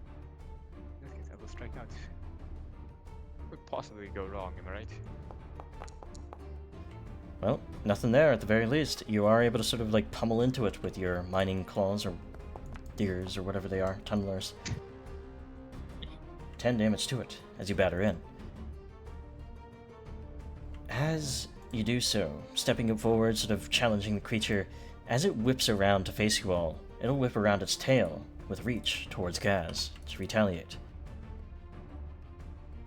In this case, I will strike out. Could possibly go wrong, am I right? Well, nothing there at the very least. You are able to sort of like pummel into it with your mining claws or diggers or whatever they are, tunnelers. 10 damage to it as you batter in. As you do so, stepping forward, sort of challenging the creature, as it whips around to face you all, it'll whip around its tail with reach towards Gaz to retaliate.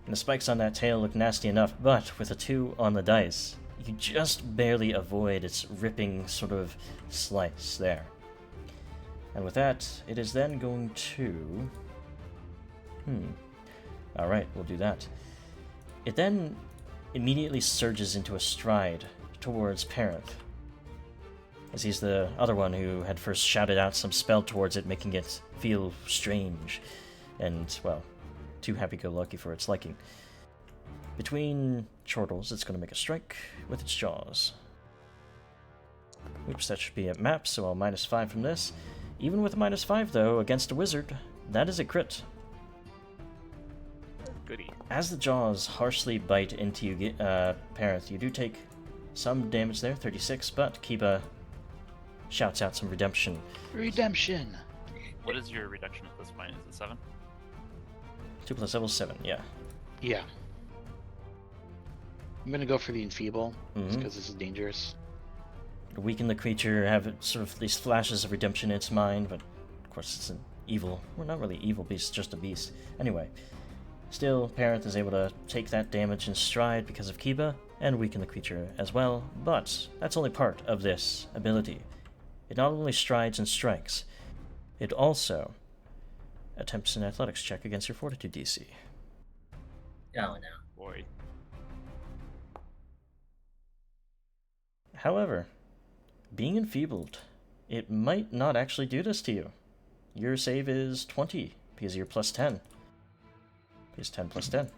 And the spikes on that tail look nasty enough, but with a 2 on the dice, you just barely avoid its ripping sort of slice there. And with that, it is then going to... Alright, we'll do that. It then immediately surges into a stride towards Parent, as he's the other one who had first shouted out some spell towards it, making it feel strange, and, well, too happy-go-lucky for its liking. Between chortles, it's going to make a strike with its jaws. Oops, that should be at map, so I'll -5 from this. Even with a -5, though, against a wizard, that is a crit. Goody. As the jaws harshly bite into you, Parent, you do take some damage there, 36, but Kiba shouts out some redemption. Redemption! What is your reduction at this point? Is it 7? 2 plus level 7, yeah. Yeah. I'm gonna go for the enfeeble, Mhm. because this is dangerous. Weaken the creature, have it sort of these flashes of redemption in its mind, but of course it's an evil, well, not really evil beast, just a beast. Anyway, still, Parent is able to take that damage in stride because of Kiba, and weaken the creature as well, but that's only part of this ability. It not only strides and strikes, it also attempts an athletics check against your fortitude DC. Oh no. Boy. However, being enfeebled, it might not actually do this to you. Your save is 20, because you're plus 10. Because 10 plus 10.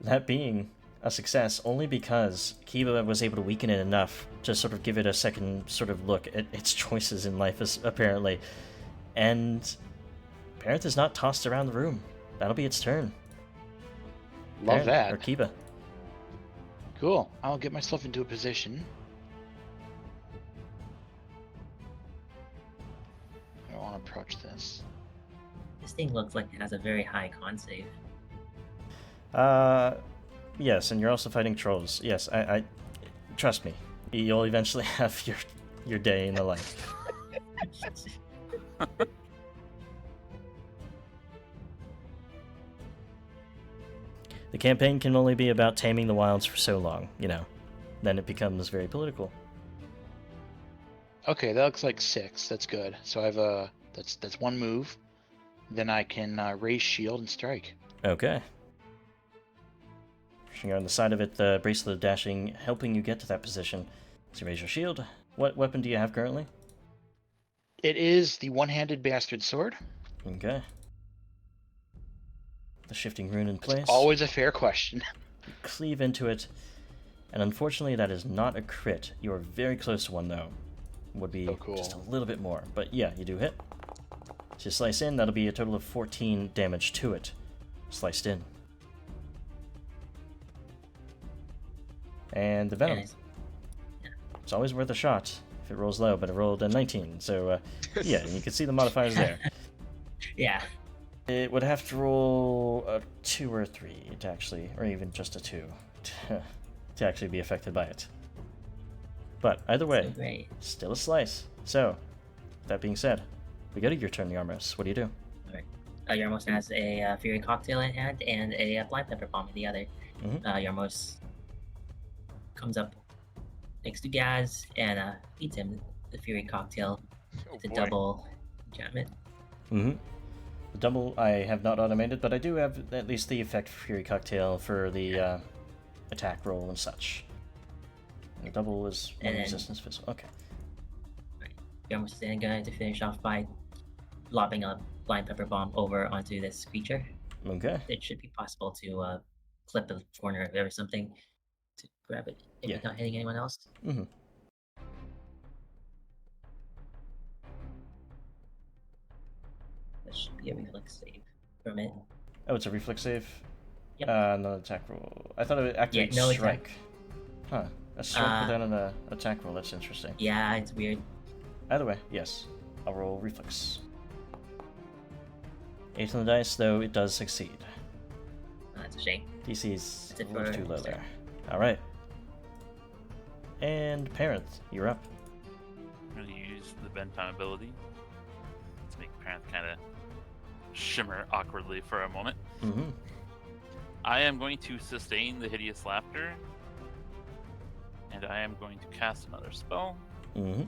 That being a success only because Kiba was able to weaken it enough to sort of give it a second sort of look at its choices in life, apparently. And Parent is not tossed around the room. That'll be its turn. Love Parent, that. Or Kiba. Cool. I'll get myself into a position. I don't want to approach this. This thing looks like it has a very high con save. Yes, and you're also fighting trolls. Yes, I trust me. You'll eventually have your day in the life. The campaign can only be about taming the wilds for so long, you know. Then it becomes very political. Okay, that looks like 6. That's good. So I have that's one move. Then I can raise shield and strike. Okay. Pushing on the side of it, the bracelet of dashing, helping you get to that position. So raise your shield. What weapon do you have currently? It is the one-handed bastard sword. Okay. The shifting rune in place. It's always a fair question. You cleave into it, and unfortunately that is not a crit. You are very close to one, though. Would be Oh, cool. just a little bit more. But yeah, you do hit. So you slice in, that'll be a total of 14 damage to it. Sliced in. And the venom. Nice. It's always worth a shot if it rolls low, but it rolled a 19. So yeah, you can see the modifiers there. Yeah. It would have to roll a 2 or a 3 to actually, or even just a 2 to actually be affected by it. But either way, So great. still a slice. So, that being said, we go to your turn, Yarmos. What do you do? Yarmos has a Fury Cocktail in hand and a Blind Pepper Bomb in the other. Mhm. Yarmos comes up next to Gaz and feeds him the Fury Cocktail. Oh It's a boy. double enchantment. Mm-hmm. The double I have not automated, but I do have at least the effect for Fury Cocktail for the attack roll and such. And the double is one And then- resistance physical. Okay. Yarmos is then going to finish off by lobbing a blind pepper bomb over onto this creature. Okay. It should be possible to clip the corner of it or something to grab it if Yeah. it's not hitting anyone else. Mm-hmm. That should be a reflex save from it. Oh, it's a reflex save? Yep. Not an attack roll. I thought it would activate no strike. Huh. A strike Uh, without an attack roll. That's interesting. Yeah, it's weird. Either way, yes. I'll roll reflex. 8 on the dice, though it does succeed. That's a shame. DC's That's a it little for too low Star. there. Alright. And Parent, you're up. I'm going to use the bend time ability to make Parent kind of shimmer awkwardly for a moment. Mm-hmm. I am going to sustain the hideous laughter, and I am going to cast another spell. Mm-hmm.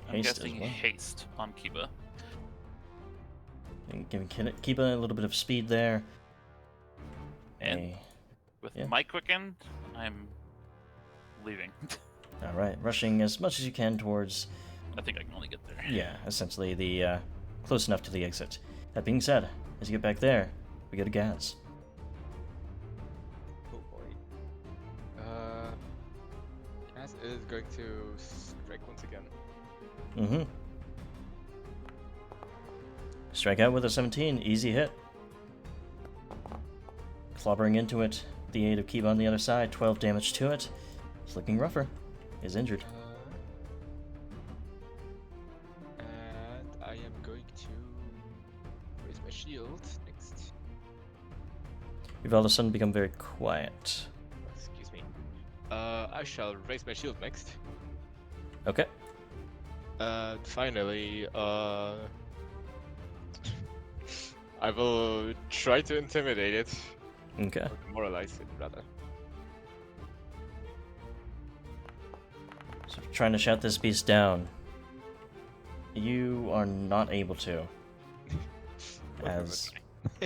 I'm Haste as guessing well. haste on Kiba. And giving Kiba a little bit of speed there. And Hey. with Yeah. my quicken, I'm leaving. Alright, rushing as much as you can towards, I think I can only get there. yeah, essentially the, close enough to the exit. That being said, as you get back there, we go to Gaz. Oh boy. Kaz is going to strike once again. Mm-hmm. Strike out with a 17, easy hit. Clobbering into it, the aid of Kiba on the other side, 12 damage to it. It's looking rougher. Is injured. And I am going to raise my shield next. You've all of a sudden become very quiet. Excuse me. I shall raise my shield next. Okay. And finally, I will try to intimidate it. Okay. Or demoralize it, rather. So trying to shout this beast down. You are not able to. As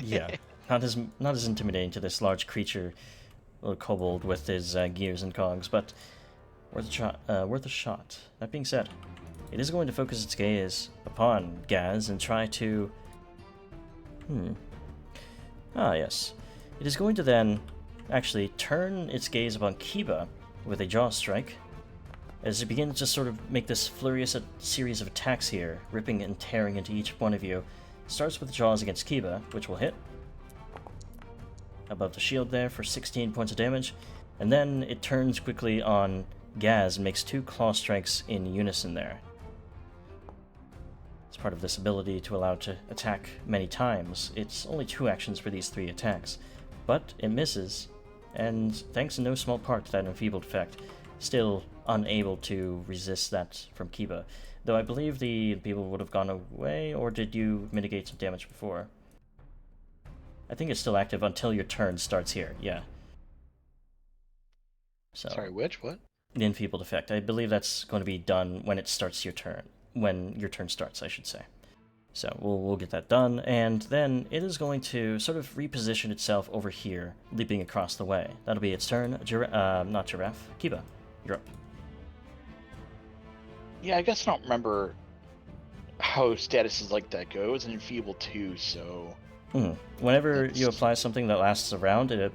yeah, not as intimidating to this large creature, little kobold with his gears and cogs, but worth a shot. Worth a shot. That being said, it is going to focus its gaze upon Gaz and try to. Ah, yes. It is going to then actually turn its gaze upon Kiba with a jaw strike. As it begins to sort of make this furious series of attacks here, ripping and tearing into each one of you. Starts with jaws against Kiba, which will hit. Above the shield there for 16 points of damage. And then it turns quickly on Gaz and makes 2 claw strikes in unison there. As part of this ability to allow it to attack many times, it's only 2 actions for these 3 attacks. But it misses, and thanks in no small part to that enfeebled effect, still unable to resist that from Kiba. Though I believe the people would have gone away, or did you mitigate some damage before? I think it's still active until your turn starts here, yeah. So, Sorry, which? What? the enfeebled effect. I believe that's going to be done when it starts your turn. When your turn starts, I should say. So we'll get that done, and then it is going to sort of reposition itself over here, leaping across the way. That'll be its turn. Not Giraffe. Kiba, you're up. Yeah, I guess I don't remember how statuses like that go. It was an enfeebled 2, so... Whenever That's- you apply something that lasts a round, it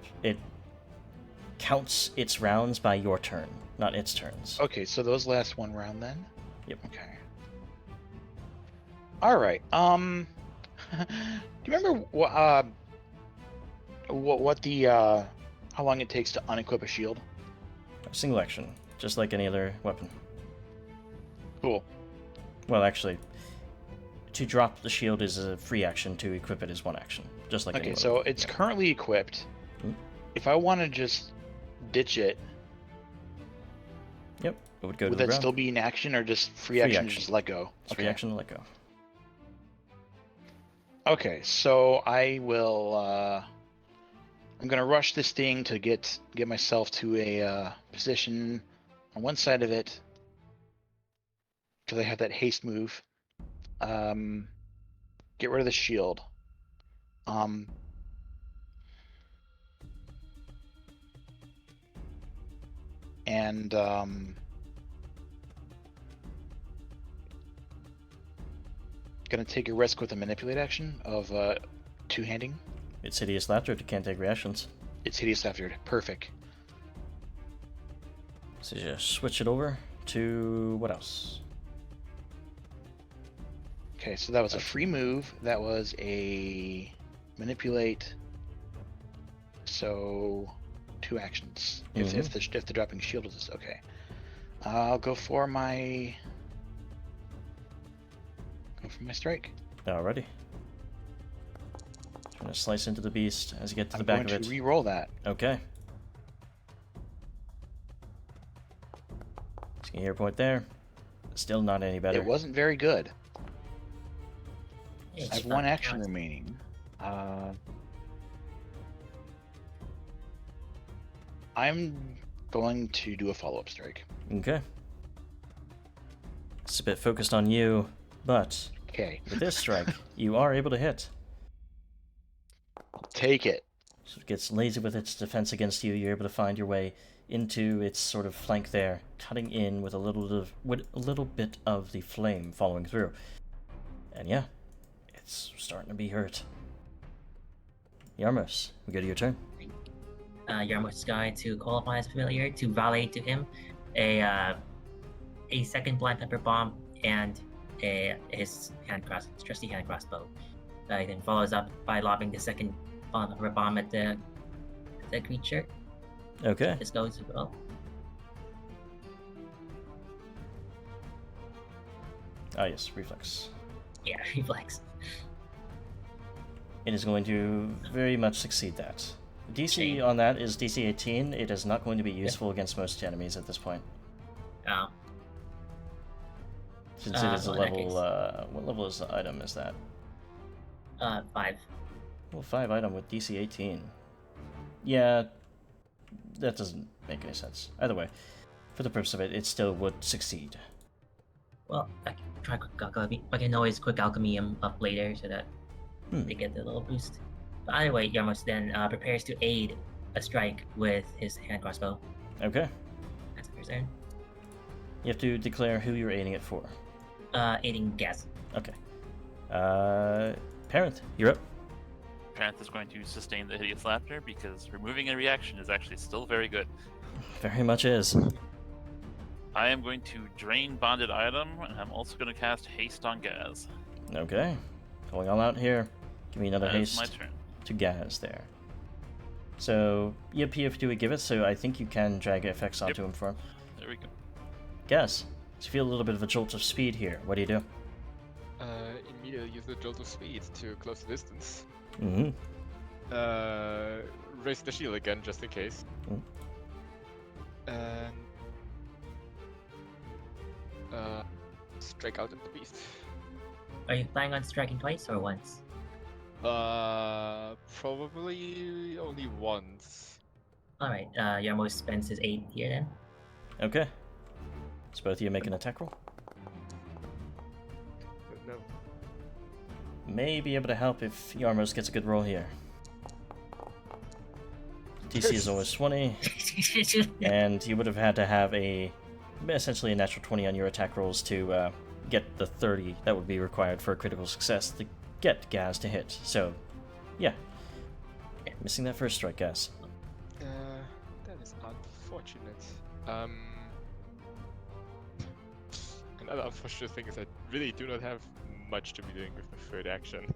counts its rounds by your turn, not its turns. Okay, so those last 1 round then? Yep. Okay. Alright, do you remember what the, how long it takes to unequip a shield? A single action, just like any other weapon. Cool. Well, actually, to drop the shield is a free action, to equip it is 1 action, just like any Okay, other so weapon. it's Yeah. currently equipped. Hmm? If I want to just ditch it, Yep, it would go to would the that ground. still be an action or just free Free action, to action. just let go? It's free action to let go. Okay, so I will. I'm gonna rush this thing to get myself to a position on one side of it because I have that haste move. Get rid of the shield. And Gonna take a risk with a manipulate action of two-handing. It's hideous laughter. It can't take reactions. It's hideous laughter. Perfect. So just switch it over to what else? Okay, so that was a free move. That was a manipulate. So 2 actions. If the dropping shield is okay. I'll go for my strike. Alrighty. Trying to slice into the beast as you get to the I'm back going of to it. re-roll that. Okay. Just a hero point there. Still not any better. It wasn't very good. Yeah, I have it's 1 fine. action remaining. I'm going to do a follow-up strike. Okay. It's a bit focused on you, but Okay. with this strike, you are able to hit. Take it. So it gets lazy with its defense against you. You're able to find your way into its sort of flank there, cutting in with a little bit of the flame following through. And yeah, it's starting to be hurt. Yarmos, we go to your turn. Yarmouth is going to call upon his familiar to valet to him a second blind pepper bomb and his trusty hand crossbow. He then follows up by lobbing the second blind pepper bomb at the creature. Okay. This goes well. Ah yes, reflex. Yeah, reflex. It is going to very much succeed that. DC on that is DC 18. It is not going to be useful against most enemies at this point. Oh. Since it is a well, in that level, case- what level is the item? Is that? 5. Well, 5 item with DC 18. Yeah, that doesn't make any sense. Either way, for the purpose of it, it still would succeed. Well, I can try quick alchemy. I can always quick alchemy him up later so that they get the little boost. But either way, Yarmos then prepares to aid a strike with his hand crossbow. Okay. That's his turn. You have to declare who you're aiding it for. Aiding Gaz. Okay. Parent, you're up. Parent is going to sustain the hideous laughter because removing a reaction is actually still very good. Very much is. I am going to drain bonded item, and I'm also going to cast haste on Gaz. Okay. Going all out here. Give me another That is haste my turn. to Gaz there. So, yep, you have to do a give it, so I think you can drag effects onto him for him. There we go. Gaz, so you feel a little bit of a jolt of speed here. What do you do? Immediately use the jolt of speed to close the distance. Mm-hmm. Raise the shield again, just in case. Mm. And strike out at the beast. Are you planning on striking twice or once? Probably only once. Alright, Yarmos spends his aid here then. Okay. So both of you make an attack roll. No. May be able to help if Yarmos gets a good roll here. DC is always 20, and you would have had to have essentially a natural 20 on your attack rolls to get the 30 that would be required for a critical success to get Gaz to hit. So, yeah. Missing that first strike, Gaz. That is unfortunate. Another unfortunate thing is I really do not have much to be doing with my third action.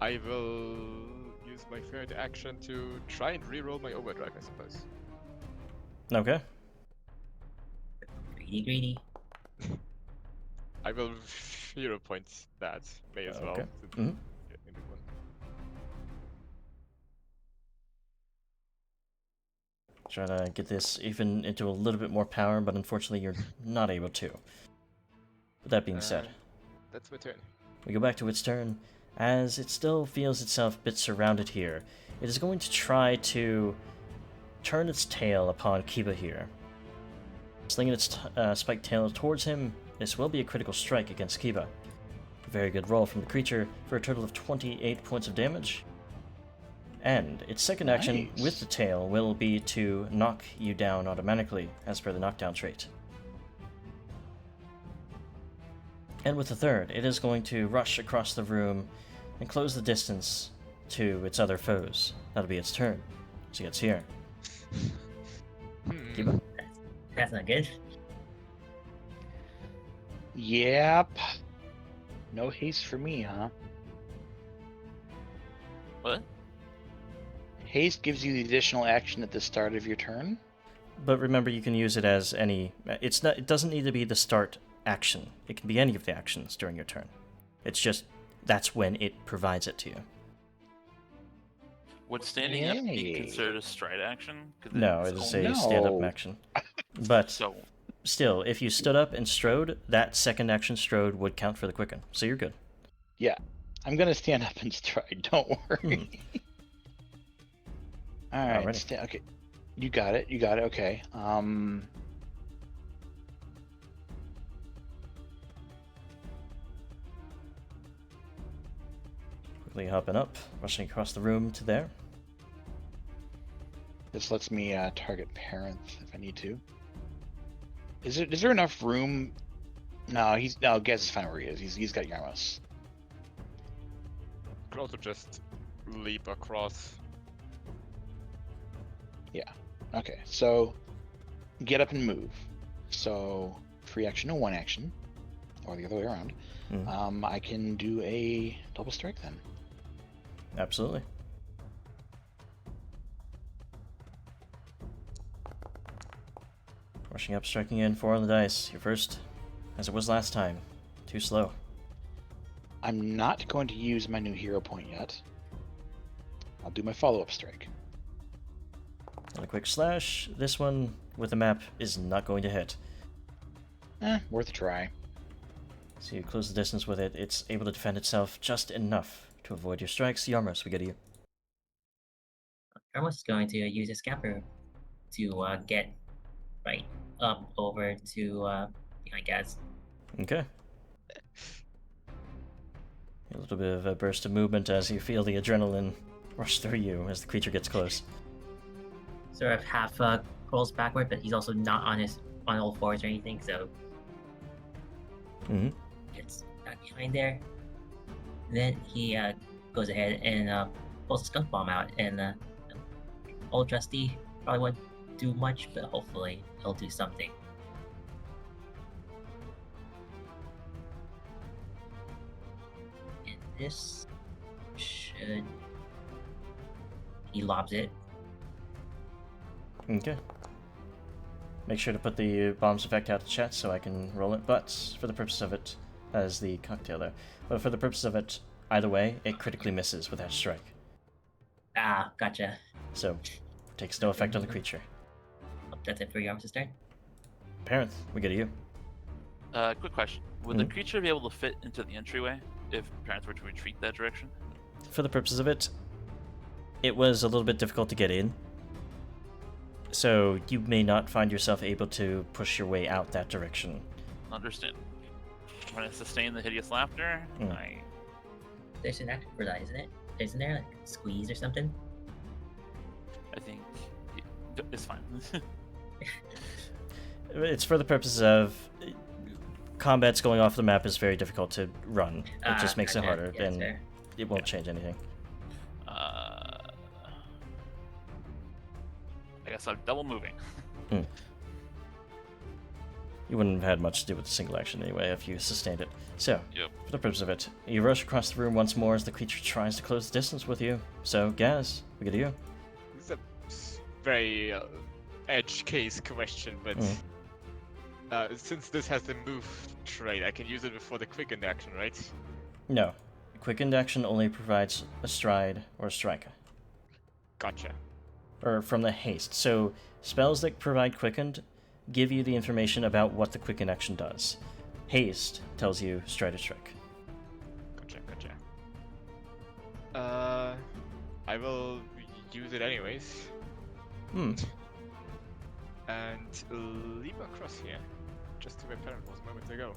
I will use my third action to try and reroll my overdrive, I suppose. Okay. Greedy. I will 0 points that, may as well. Okay. since Mhm. yeah, in the one. Try to get this even into a little bit more power, but unfortunately you're not able to. With that being said, That's my turn. we go back to its turn. As it still feels itself a bit surrounded here, it is going to try to turn its tail upon Kiba here. Slinging its spiked tail towards him, this will be a critical strike against Kiba. A very good roll from the creature for a total of 28 points of damage. And its second action Nice. with the tail will be to knock you down automatically, as per the knockdown trait. And with the third, it is going to rush across the room and close the distance to its other foes. That'll be its turn. So it gets here. Keep up. That's not good. Yep. No haste for me, huh? What? Haste gives you the additional action at the start of your turn. But remember, you can use it as any... It's not. It doesn't need to be the start action. It can be any of the actions during your turn. It's just that's when it provides it to you. Would standing up be Yay. considered a stride action? 'Cause No, it's it is only- a stand-up No. action. But So, still, if you stood up and strode, that second action strode would count for the quicken. So you're good. I'm gonna stand up and stride. Don't worry. All right. Alrighty. Okay. You got it. You got it. Okay. Quickly hopping up, rushing across the room to there. This lets me target Parenth if I need to. Is there enough room? No, Gaz is fine where he is. He's got Yarmos. Could also just leap across. Okay, so get up and move. So free action and one action, or the other way around. Mhm. I can do a double strike then. Absolutely. Rushing up, striking in, 4 on the dice. Your first, as it was last time. Too slow. I'm not going to use my new hero point yet. I'll do my follow-up strike. And a quick slash. This one, with the map, is not going to hit. Worth a try. So you close the distance with it. It's able to defend itself just enough to avoid your strikes. Yarmos, we get to you. Armos is going to use a scamper to get right up over to behind Gaz. Okay. A little bit of a burst of movement as you feel the adrenaline rush through you as the creature gets close. Sort of half rolls backward, but he's also not on all fours or anything, so Mm-hmm. gets back behind there. Then he goes ahead and pulls a skunk bomb out, and old Trusty probably won't do much, but hopefully he'll do something. And this should... He lobs it. Okay. Make sure to put the bomb's effect out to chat so I can roll it, but for the purpose of it, as the cocktail there, but for the purpose of it, either way, it critically misses with that strike. Ah, gotcha. So, takes no effect on the creature. That's it for your arm's turn. Parenth, we get to you. quick question. Would the creature be able to fit into the entryway if parents were to retreat that direction? For the purposes of it, it was a little bit difficult to get in. So you may not find yourself able to push your way out that direction. Understand. I'm going to sustain the hideous laughter. I There's an action for that, isn't it? Isn't there like squeeze or something? think it's fine. It's for the purposes of combat's going off the map is very difficult to run. It just makes it Gotcha. harder, Yeah, that's and fair. it won't change anything. I guess I'm double moving. You wouldn't have had much to do with the single action anyway if you sustained it. So, Yep. for the purpose of it, you rush across the room once more as the creature tries to close the distance with you. So, Gaz, we get to you. It's a very edge case question, but since this has the move trait, I can use it before the quickened action, right? No. Quickened action only provides a stride or a strike. Gotcha. Or from the haste. So, spells that provide quickened give you the information about what the quicken action does. Haste tells you stride or strike. Gotcha. I will use it anyways. And leap across here, just to where Parent was a moment ago.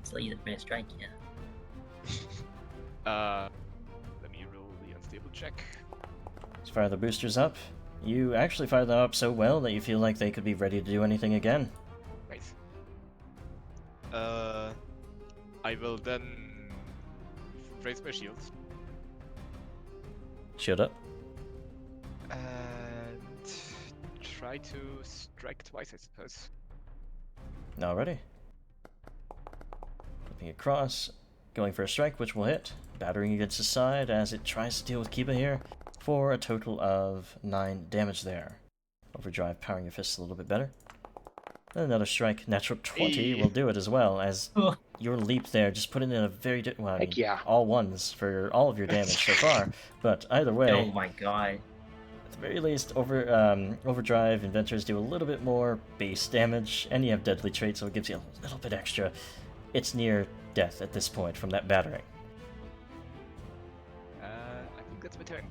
So you the strike, yeah. Let me roll the unstable check. Let's fire the boosters up. You actually fire them up so well that you feel like they could be ready to do anything again. Nice. I will then raise my shield. Shield up. And try to strike twice, I suppose. Alrighty. Flipping across, going for a strike, which will hit. Battering against the side as it tries to deal with Kiba here for a total of 9 damage there. Overdrive powering your fists a little bit better. And another strike, natural 20 will do it as well, as your leap there just put it in a very well, I mean, yeah. all ones for all of your damage so far. But either way, Oh my god. at the very least, overdrive inventors do a little bit more base damage, and you have deadly trait, so it gives you a little bit extra. It's near death at this point from that battering. I think that's my turn.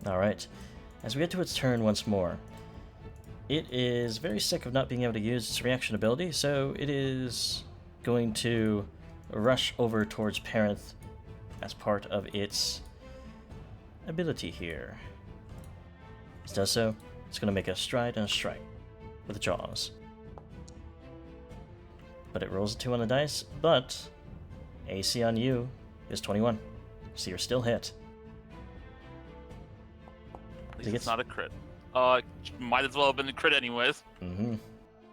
Alright, as we get to its turn once more, it is very sick of not being able to use its reaction ability, so it is going to rush over towards Parenth as part of its ability here. As it does so, it's going to make a stride and a strike with the jaws. But it rolls a 2 on the dice, but AC on you is 21, so you're still hit. At least it's not a crit. Might as well have been a crit anyways. Mm-hmm.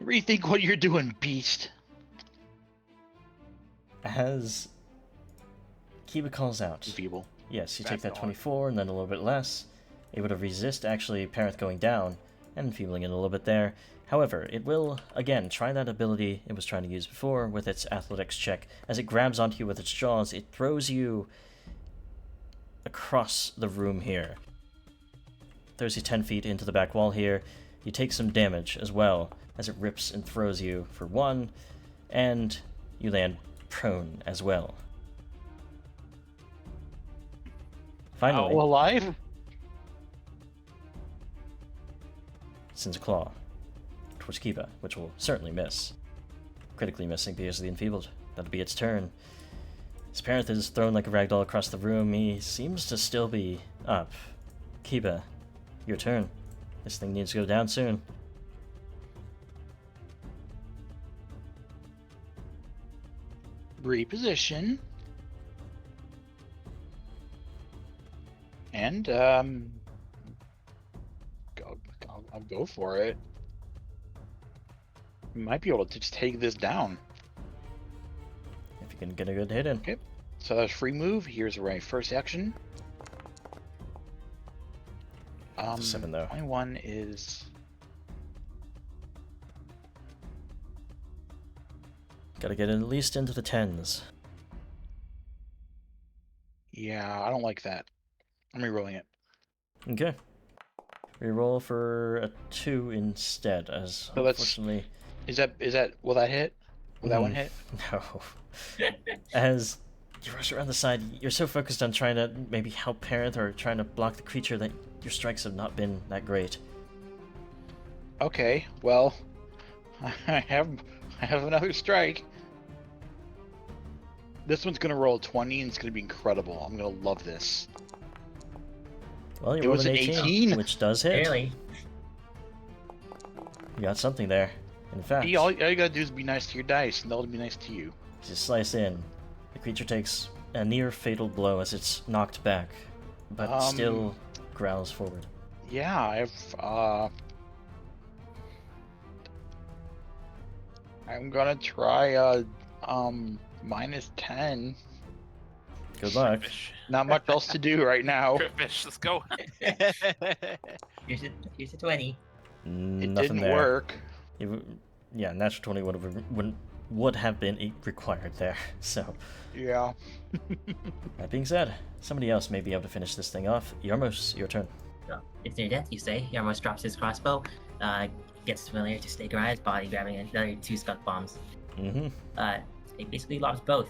Rethink what you're doing, beast. As Kiba calls out. Feeble. Yes, you That's take that odd. 24 and then a little bit less. Able to resist actually Parenth going down and enfeebling it a little bit there. However, it will, again, try that ability it was trying to use before with its athletics check. As it grabs onto you with its jaws, it throws you across the room here. Throws you 10 feet into the back wall here. You take some damage as well as it rips and throws you for 1, and you land prone as well. Finally, Oh, alive? sends a claw towards Kiba, which will certainly miss. Critically missing because of the enfeebled. That'll be its turn. As Parenth is thrown like a ragdoll across the room, he seems to still be up. Kiba, your turn. This thing needs to go down soon. Reposition. And, I'll go for it. We might be able to just take this down. If you can get a good hit in. Okay. So that's free move. Here's my first action. 7 though. 21 is... Gotta get at least into the 10s. Yeah, I don't like that. I'm re-rolling it. Okay. Reroll for a 2 instead, as So that's- unfortunately... Is that will that hit? Will that one hit? No. As you rush around the side, you're so focused on trying to maybe help Parenth or trying to block the creature that your strikes have not been that great. Okay, well, I have another strike. This one's gonna roll 20 and it's gonna be incredible. I'm gonna love this. Well, you It rolled was an an 18. which does hit. Barely. You got something there. In fact, Hey, all you gotta do is be nice to your dice, and they'll be nice to you. just slice in. The creature takes a near fatal blow as it's knocked back, but still growls forward. Yeah, I'm gonna try minus 10. Good luck. Fish. Not much else to do right now. Crit fish, let's go. Here's a 20. It Nothing didn't there. work. Yeah, natural 20 would have been required there. So, Yeah. that being said, somebody else may be able to finish this thing off. Yarmos, your turn. So, it's near death, you say. Yarmos drops his crossbow, gets familiar to stake around his body, grabbing another 2 skunk bombs. Mm-hmm. He basically lobs both.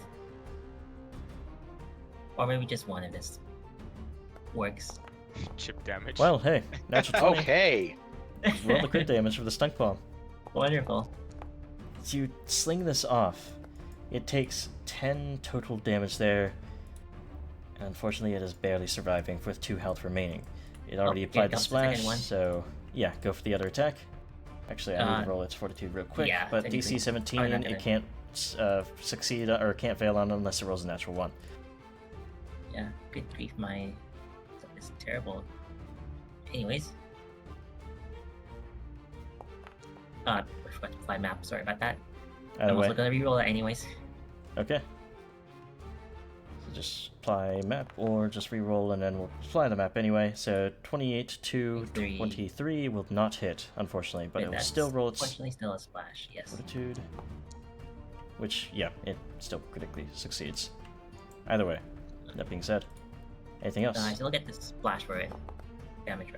Or maybe just one of this works. Chip damage. Well, hey, natural 20. Okay. Roll the crit damage for the stunk bomb. Wonderful. As you sling this off, it takes 10 total damage there. And unfortunately, it is barely surviving with 2 health remaining. It already here applied the comes the second splash, one. so yeah, go for the other attack. Actually, I need to roll its fortitude real quick, yeah, but technically. DC 17, I'm not gonna- it can't succeed or can't fail on unless it rolls a natural 1. Yeah, good grief, my stuff is terrible. Anyways. I forgot to fly map, sorry about that. Either I'm way. also gonna reroll that anyways. Okay. So just apply map or just re-roll and then we'll apply the map anyway. So 28 to 23 will not hit, unfortunately, but it will still roll its Unfortunately, still a splash, yes. fortitude. Which, yeah, it still critically succeeds. Either way. That being said, anything else? I still get this splash for it. Damage.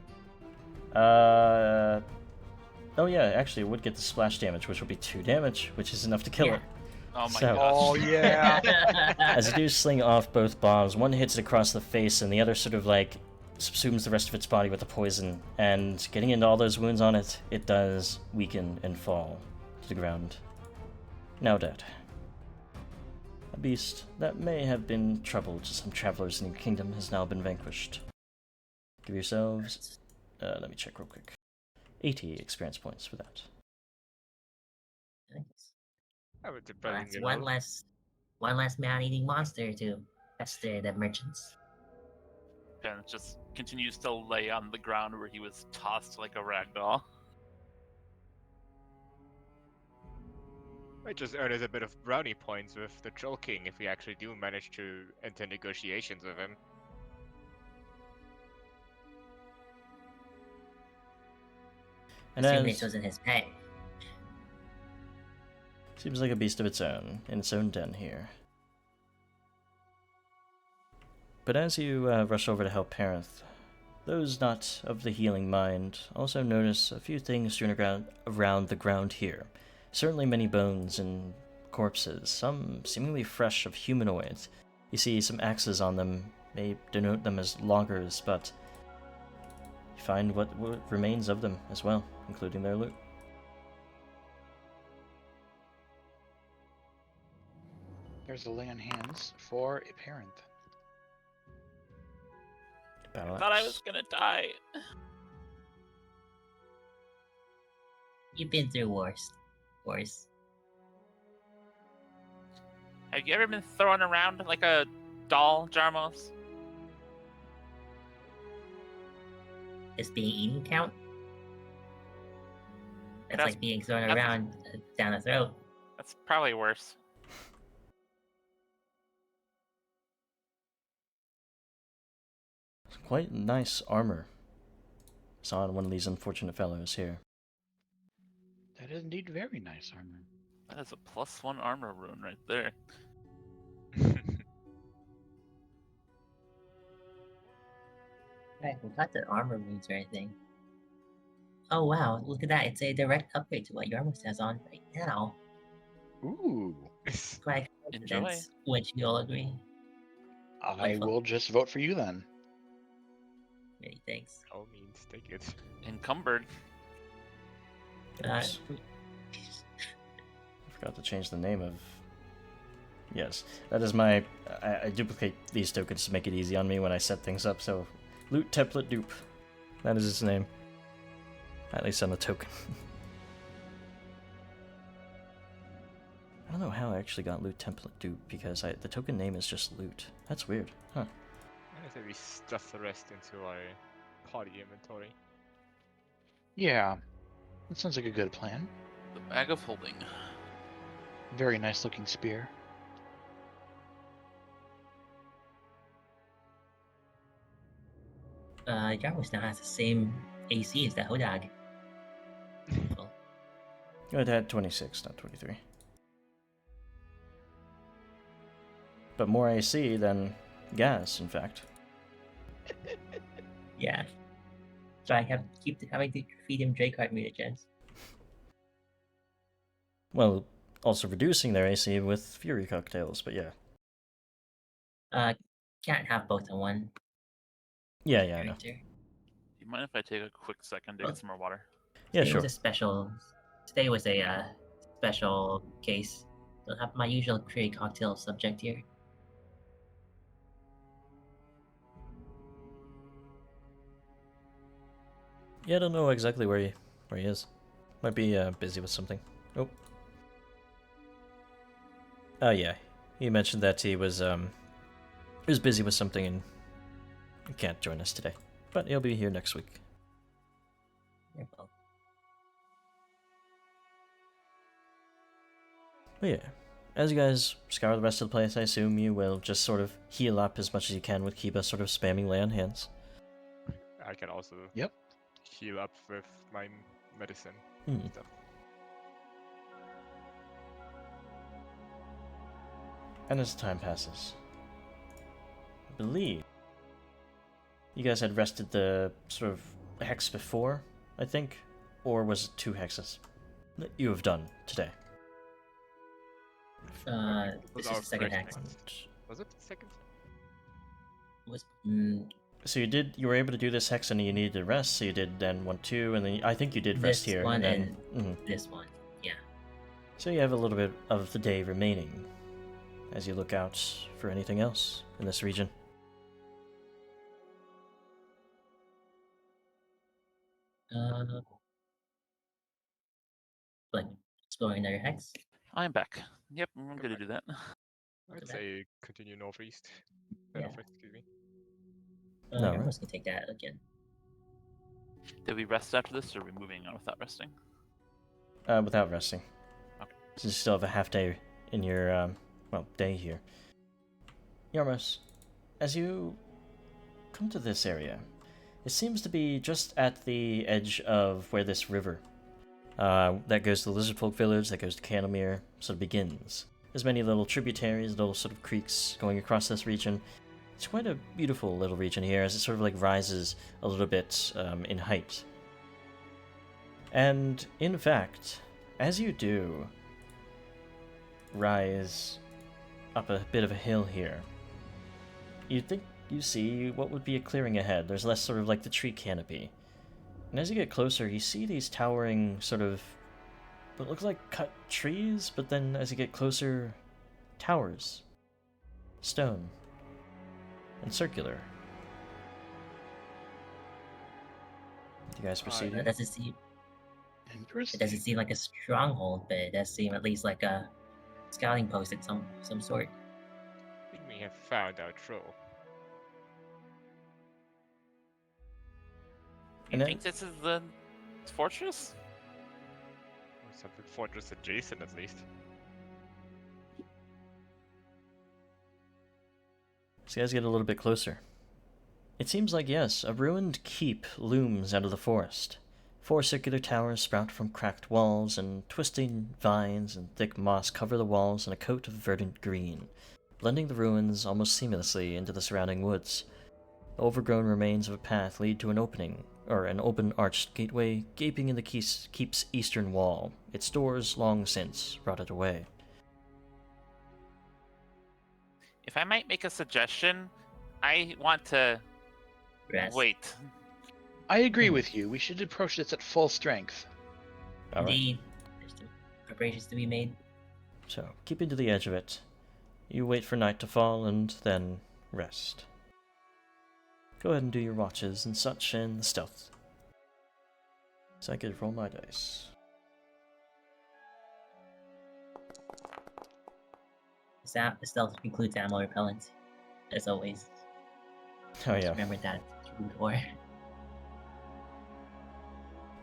Oh yeah, actually it would get the splash damage, which will be 2 damage, which is enough to kill it. Oh my So- gosh. Oh yeah. As you do sling off both bombs, one hits it across the face and the other sort of like subsumes the rest of its body with the poison, and getting into all those wounds on it, it does weaken and fall to the ground. Now dead. A beast that may have been trouble to some travelers in your kingdom has now been vanquished. Give yourselves, let me check real quick, 80 experience points for that. Nice. I would Well, depend, that's one less man-eating monster to pester the merchants. And it just continues to lay on the ground where he was tossed like a rag doll. Might just earn us a bit of brownie points with the Troll King if we actually do manage to enter negotiations with him. And Assume as this was in his pay. seems like a beast of its own, in its own den here. But as you rush over to help Parenth, those not of the healing mind also notice a few things strewn around the ground here. Certainly many bones and corpses, some seemingly fresh of humanoids. You see some axes on them, may denote them as loggers, but you find what remains of them as well, including their loot. There's a lay on hands for a parent. Battle I thought I axe. was gonna die. You've been through worse. Worse. Have you ever been thrown around like a doll, Jarmos? Is being eaten count? That's That's- like being thrown that's- around down the throat. That's probably worse. Quite nice armor. Saw on one of these unfortunate fellows here. That is indeed very nice armor. That is a +1 armor rune right there. I forgot the armor runes or anything. Oh wow, look at that. It's a direct upgrade to what your almost has on right now. Ooh. Quite Enjoy. coincidence, which you'll agree. I Wonderful. will just vote for you then. Many thanks. All means, take it. Encumbered. Oops. I forgot to change the name of... Yes, that is my... I duplicate these tokens to make it easy on me when I set things up, so... Loot Template Dupe. That is its name. At least on the token. I don't know how I actually got Loot Template Dupe, because the token name is just Loot. That's weird. Huh. I say we stuff the rest into our party inventory. Yeah. That sounds like a good plan. The bag of holding. Very nice looking spear. Jarvis now has the same AC as the Hodag. Cool. It had 26, not 23. But more AC than gas, in fact. Yeah. So I keep having to feed him Dracard mutagens. Well, also reducing their AC with Fury cocktails, but yeah. Can't have both in one Yeah, I know. character. Do you mind if I take a quick second to get some more water? Yeah, Today sure. was a special. Today was a special case. Don't have my usual create cocktail subject here. Yeah, I don't know exactly where he is. Might be busy with something. Oh. Oh yeah, he mentioned that he was busy with something and he can't join us today, but he'll be here next week. Very well. But yeah, as you guys scour the rest of the place, I assume you will just sort of heal up as much as you can with Kiba sort of spamming lay on hands. I can also Yep. heal up with my medicine Hmm. stuff. And as time passes, I believe you guys had rested the sort of hex before, I think, or was it 2 hexes that you have done today? This is the second hex. Was it the second? Was You were able to do this hex and you needed to rest, so you did then 1, 2, and then I think you did rest this here. one and then, and this one? Yeah. So you have a little bit of the day remaining as you look out for anything else in this region. Like exploring another hex. I'm back. Yep, I'm gonna do that. I'd Okay. say continue northeast. Yeah. Northwest, excuse me. No, right? Everyone's gonna take that again. Did we rest after this, or are we moving on without resting? Without resting. Okay. So you still have a half day in your, day here. Yarmos, as you come to this area, it seems to be just at the edge of where this river that goes to the Lizardfolk village, that goes to Candlemere, sort of begins. There's many little tributaries, little sort of creeks going across this region. It's quite a beautiful little region here as it sort of like rises a little bit in height. And in fact, as you do rise up a bit of a hill here, you'd think you see what would be a clearing ahead. There's less sort of like the tree canopy. And as you get closer, you see these towering sort of what looks like cut trees, but then as you get closer, towers. Stone. And circular. Do you guys proceed? That doesn't seem. It Interesting. doesn't seem like a stronghold, but it does seem at least like a scouting post of some sort. I think we have found our troll. You And think this is the fortress? Or something fortress adjacent at least. So you guys get a little bit closer. It seems like, yes, a ruined keep looms out of the forest. 4 circular towers sprout from cracked walls, and twisting vines and thick moss cover the walls in a coat of verdant green, blending the ruins almost seamlessly into the surrounding woods. The overgrown remains of a path lead to an opening, or an open arched gateway gaping in the keep's eastern wall, its doors long since rotted away. If I might make a suggestion, I want to Rest. wait. I agree with you. We should approach this at full strength. All right. Indeed, there's still preparations to be made. So, keeping to the edge of it, you wait for night to fall and then rest. Go ahead and do your watches and such in stealth. So I could roll my dice. The stealth includes animal repellent, as always. Oh Just yeah. remember that before.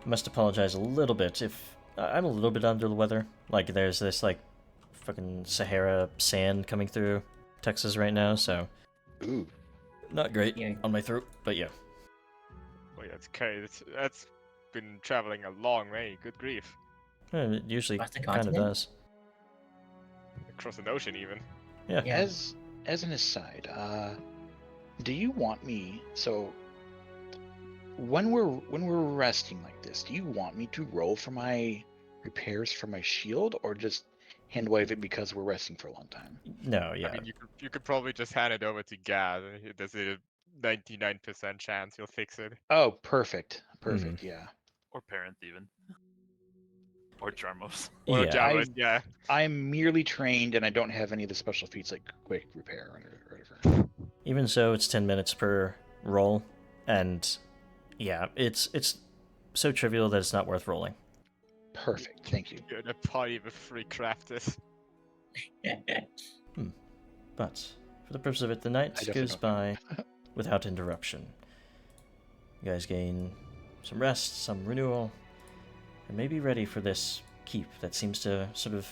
Must apologize a little bit if I'm a little bit under the weather. Like there's this like fucking Sahara sand coming through Texas right now, so Ooh. not great Yeah. on my throat, but yeah. Oh yeah, that's okay. That's been traveling a long way. Good grief. It usually Across the kind of continent? does. Across an ocean even. Yeah. Yeah. As an aside, do you want me when we're resting like this, do you want me to roll for my repairs for my shield or just hand wave it because we're resting for a long time? No, yeah. I mean, you could probably just hand it over to Gaz. There's a 99% chance he'll fix it. Oh, perfect. Perfect, yeah. Or parent, even. Or Jarmos. Or Yeah. Javelin, yeah. I'm merely trained and I don't have any of the special feats like quick repair or whatever. Even so, it's 10 minutes per roll, and yeah, it's so trivial that it's not worth rolling. Perfect, thank you. You're in a party with 3 crafters. But for the purpose of it, the night definitely goes don't by without interruption. You guys gain some rest, some renewal, and may be ready for this keep that seems to sort of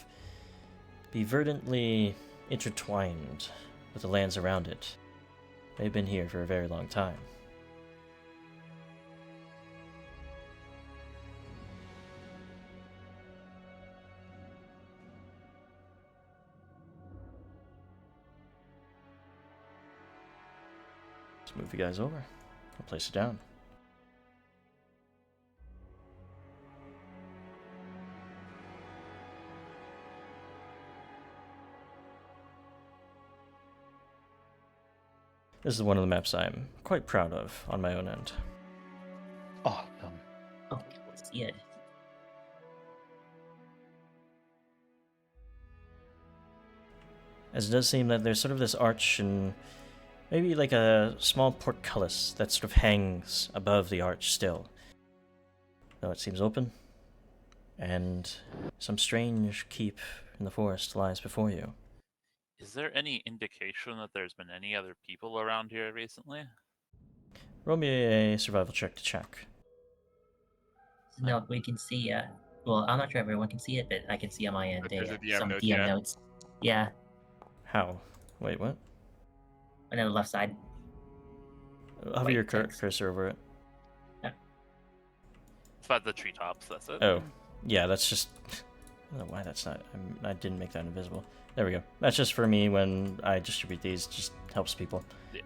be verdantly intertwined with the lands around it. They've been here for a very long time. Let's move you guys over. I'll place it down. This is one of the maps I'm quite proud of on my own end. Awesome. Oh, let's see it. As it does seem that there's sort of this arch and maybe like a small portcullis that sort of hangs above the arch still. Though it seems open, and some strange keep in the forest lies before you. Is there any indication that there's been any other people around here recently? Roll me a survival check to check. No, we can see. Well, I'm not sure if everyone can see it, but I can see on my end. But there's a DM some note, DM yeah. notes. Yeah, How? Wait, what? on the left side. Hover Wait, your text. cursor over it. It's about the treetops, that's it. Oh, yeah, that's just... I don't know why that's not... I didn't make that invisible. There we go. That's just for me when I distribute these. Just helps people. Yeah.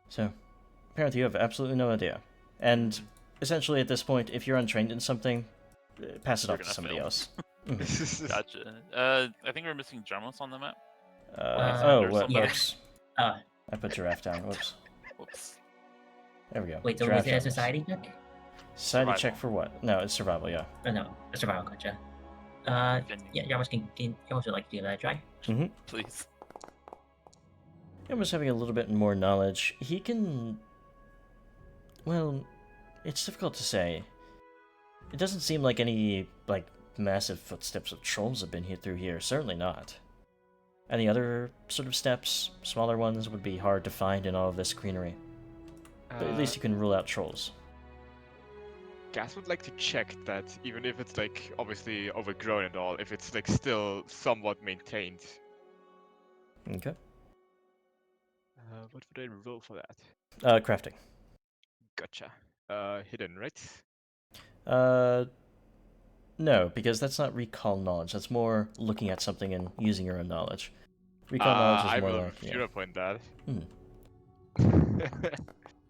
So, apparently you have absolutely no idea. And essentially at this point, if you're untrained in something, pass it You're off to gonna somebody fail. else. Mhm. Gotcha. I think we're missing Jamos on the map. Oh, there's what? somebody. Whoops. Oh, I put giraffe down. Whoops. Whoops. There we go. wait, so Giraffe was it a down. society check? Society Survival. check for what? No, it's survival, yeah. Oh no, a survival, gotcha. Can- Yeah, Yarmus Yarmus would like to give that a try. Mm-hmm. Please. Almost having a little bit more knowledge. He can... Well, it's difficult to say. It doesn't seem like any, massive footsteps of trolls have been here through here. Certainly not. Any other sort of steps, smaller ones, would be hard to find in all of this greenery. But at least you can rule out trolls. Gas would like to check that, even if it's obviously overgrown and all, if it's still somewhat maintained. Okay. What would I roll for that? Crafting. Gotcha. Hidden, right? No, because that's not recall knowledge. That's more looking at something and using your own knowledge. Recall knowledge is I more will like... yeah. 0 point that. Hmm.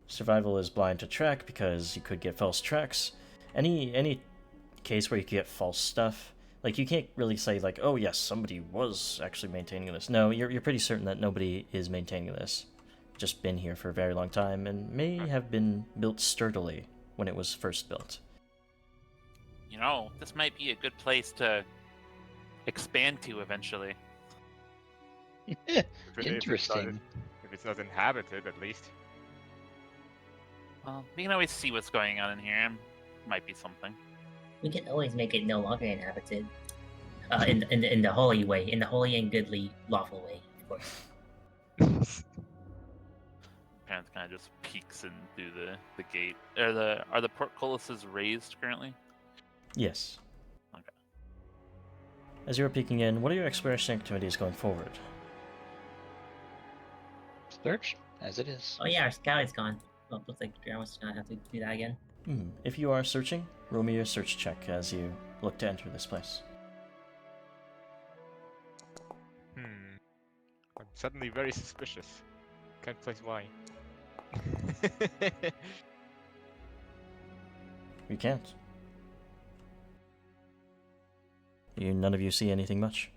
Survival is blind to track because you could get false tracks. Any case where you could get false stuff, you can't really say oh yes, somebody was actually maintaining this. No, you're pretty certain that nobody is maintaining this. Just been here for a very long time and may have been built sturdily when it was first built. You know, this might be a good place to expand to eventually. Interesting. If it's not inhabited, at least. Well, we can always see what's going on in here. Might be something. We can always make it no longer inhabited. In the holy way, in the holy and goodly, lawful way, of course. Parents kind of just peeks in through the gate. Are the portcullises raised currently? Yes. Okay. As you're peeking in, what are your exploration activities going forward? Search, as it is. Oh yeah, our scout is gone. Well, looks like Yarmus gonna have to do that again. If you are searching, roll me your search check as you look to enter this place. I'm suddenly very suspicious. Can't place why. You can't. None of you see anything much.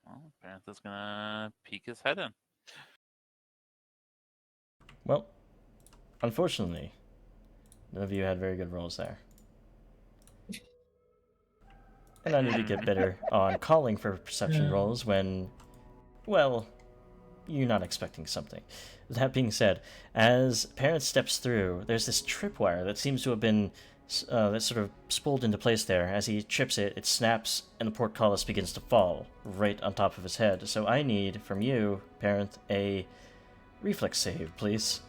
Well, Panther's gonna peek his head in. Well, unfortunately, none of you had very good rolls there. And I need to get better on calling for perception rolls when, well, you're not expecting something. That being said, as Parent steps through, there's this tripwire that seems to have been that's sort of spooled into place there. As he trips it, it snaps, and the portcullis begins to fall right on top of his head. So I need from you, Parent, a reflex save, please.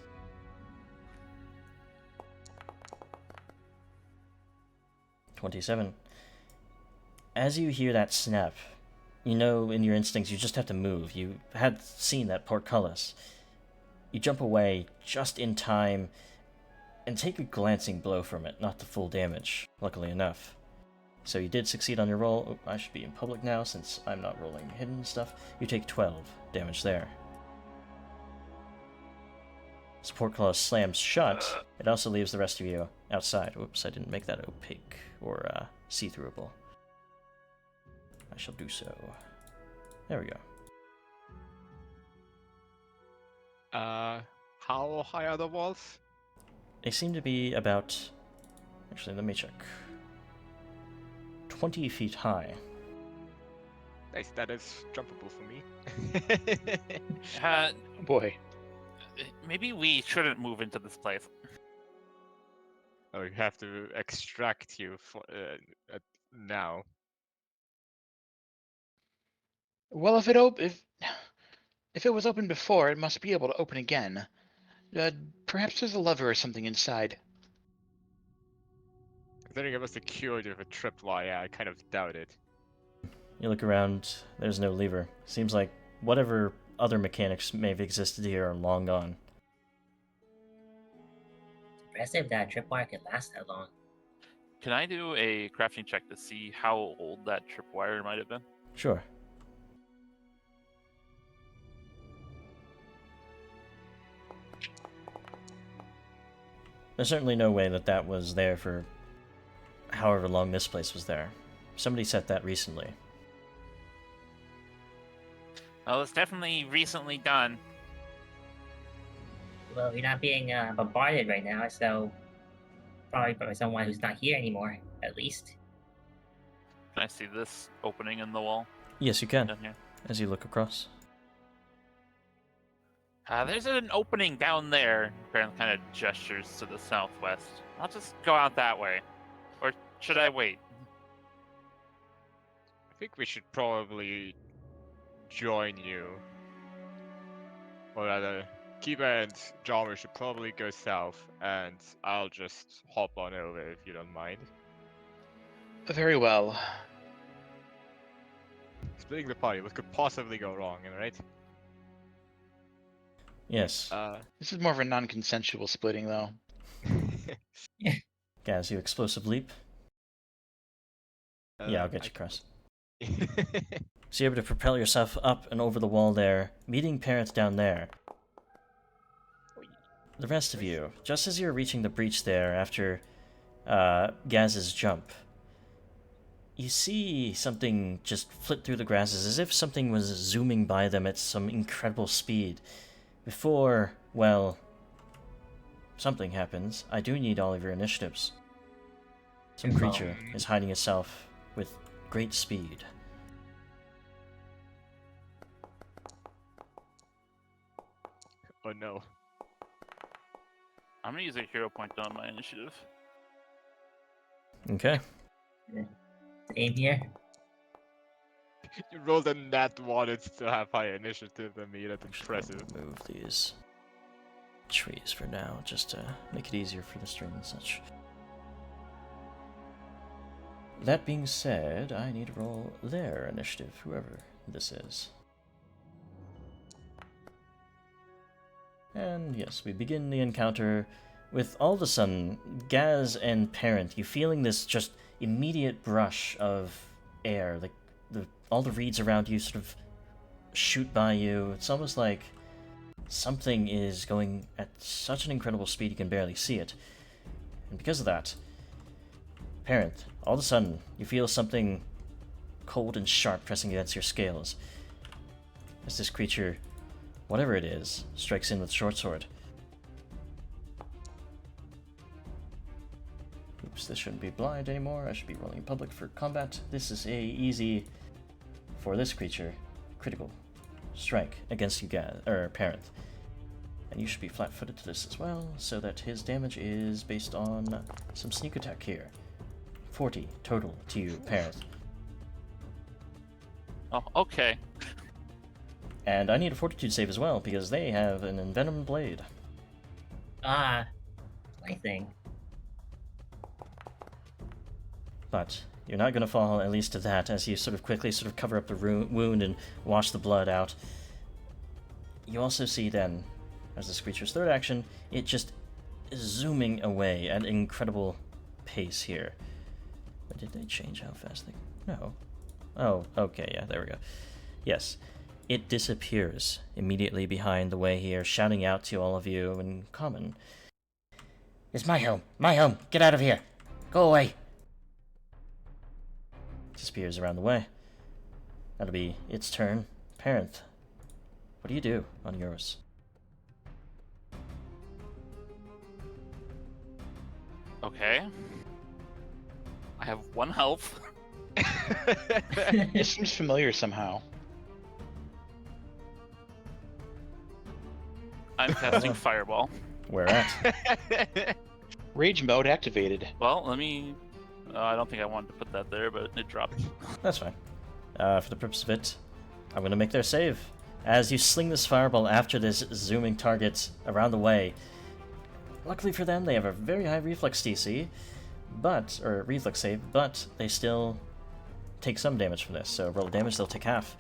(27). As you hear that snap, you know in your instincts you just have to move. You had seen that portcullis. You jump away just in time and take a glancing blow from it, not the full damage, luckily enough. So you did succeed on your roll. Oh, I should be in public now since I'm not rolling hidden stuff. You take 12 damage there. As the portcullis slams shut, it also leaves the rest of you outside. Whoops, I didn't make that opaque or see-throughable. I shall do so. There we go. How high are the walls? They seem to be about... Actually, let me check. 20 feet high. Nice, that is jumpable for me. Boy. Maybe we shouldn't move into this place. Oh, you have to extract you for, now. Well, if it was open before, it must be able to open again. Perhaps there's a lever or something inside. Considering it was secured with a tripwire, I kind of doubt it. You look around, there's no lever. Seems like whatever other mechanics may have existed here are long gone. Impressive that tripwire could last that long. Can I do a crafting check to see how old that tripwire might have been? Sure. There's certainly no way that that was there for however long this place was there. Somebody set that recently. Well, it's definitely recently done. Well, you're not being bombarded right now, so probably by someone who's not here anymore, at least. Can I see this opening in the wall Yes, you can, down here? as you look across. There's an opening down there. Baron kind of gestures to the southwest. I'll just go out that way. Or should I wait? I think we should probably join you. Or rather, Kiba and Jarmer should probably go south, and I'll just hop on over if you don't mind. Very well. Splitting the party, what could possibly go wrong, right? Yes. This is more of a non-consensual splitting, though. Gaz, you explosive leap? Yeah, I'll get you across. So you're able to propel yourself up and over the wall there, meeting Parent down there. The rest of you, just as you're reaching the breach there after Gaz's jump, you see something just flit through the grasses as if something was zooming by them at some incredible speed. Before, well, something happens, I do need all of your initiatives. Some creature is hiding itself with great speed. Oh no. I'm gonna use a hero point on my initiative. Okay. Aim here. You rolled a nat 1 and still have higher initiative than me, that's impressive. Move these trees for now, just to make it easier for the stream and such. That being said, I need to roll their initiative, whoever this is. And yes, we begin the encounter with all of a sudden, Gaz and Parent, you feeling this just immediate brush of air, like all the reeds around you sort of shoot by you. It's almost like something is going at such an incredible speed you can barely see it. And because of that, Parent, all of a sudden, you feel something cold and sharp pressing against your scales. As this creature, whatever it is, strikes in with short sword. Oops, this shouldn't be blind anymore. I should be rolling in public for combat. This is a easy, for this creature, critical strike against you guys, or Parent. And you should be flat-footed to this as well, so that his damage is based on some sneak attack here. 40 total to you, Parent. Oh, okay. And I need a fortitude save as well, because they have an envenomed blade. Ah, my thing. But you're not going to fall, at least to that, as you sort of quickly cover up the wound and wash the blood out. You also see then, as this creature's third action, it just is zooming away at an incredible pace here. But did they change how fast they... No. Oh, okay, yeah, there we go. Yes. It disappears immediately behind the way here, shouting out to all of you in common. It's my home. My home. Get out of here. Go away. Disappears around the way. That'll be its turn. Parent, what do you do on yours? Okay. I have 1 health. It seems familiar somehow. I'm casting Fireball. Where at? Rage mode activated. Well, let me... I don't think I wanted to put that there, but it dropped. That's fine. For the purpose of it, I'm going to make their save. As you sling this fireball after this zooming target around the way. Luckily for them, they have a very high reflex DC, or reflex save, but they still take some damage from this. So roll damage, they'll take half.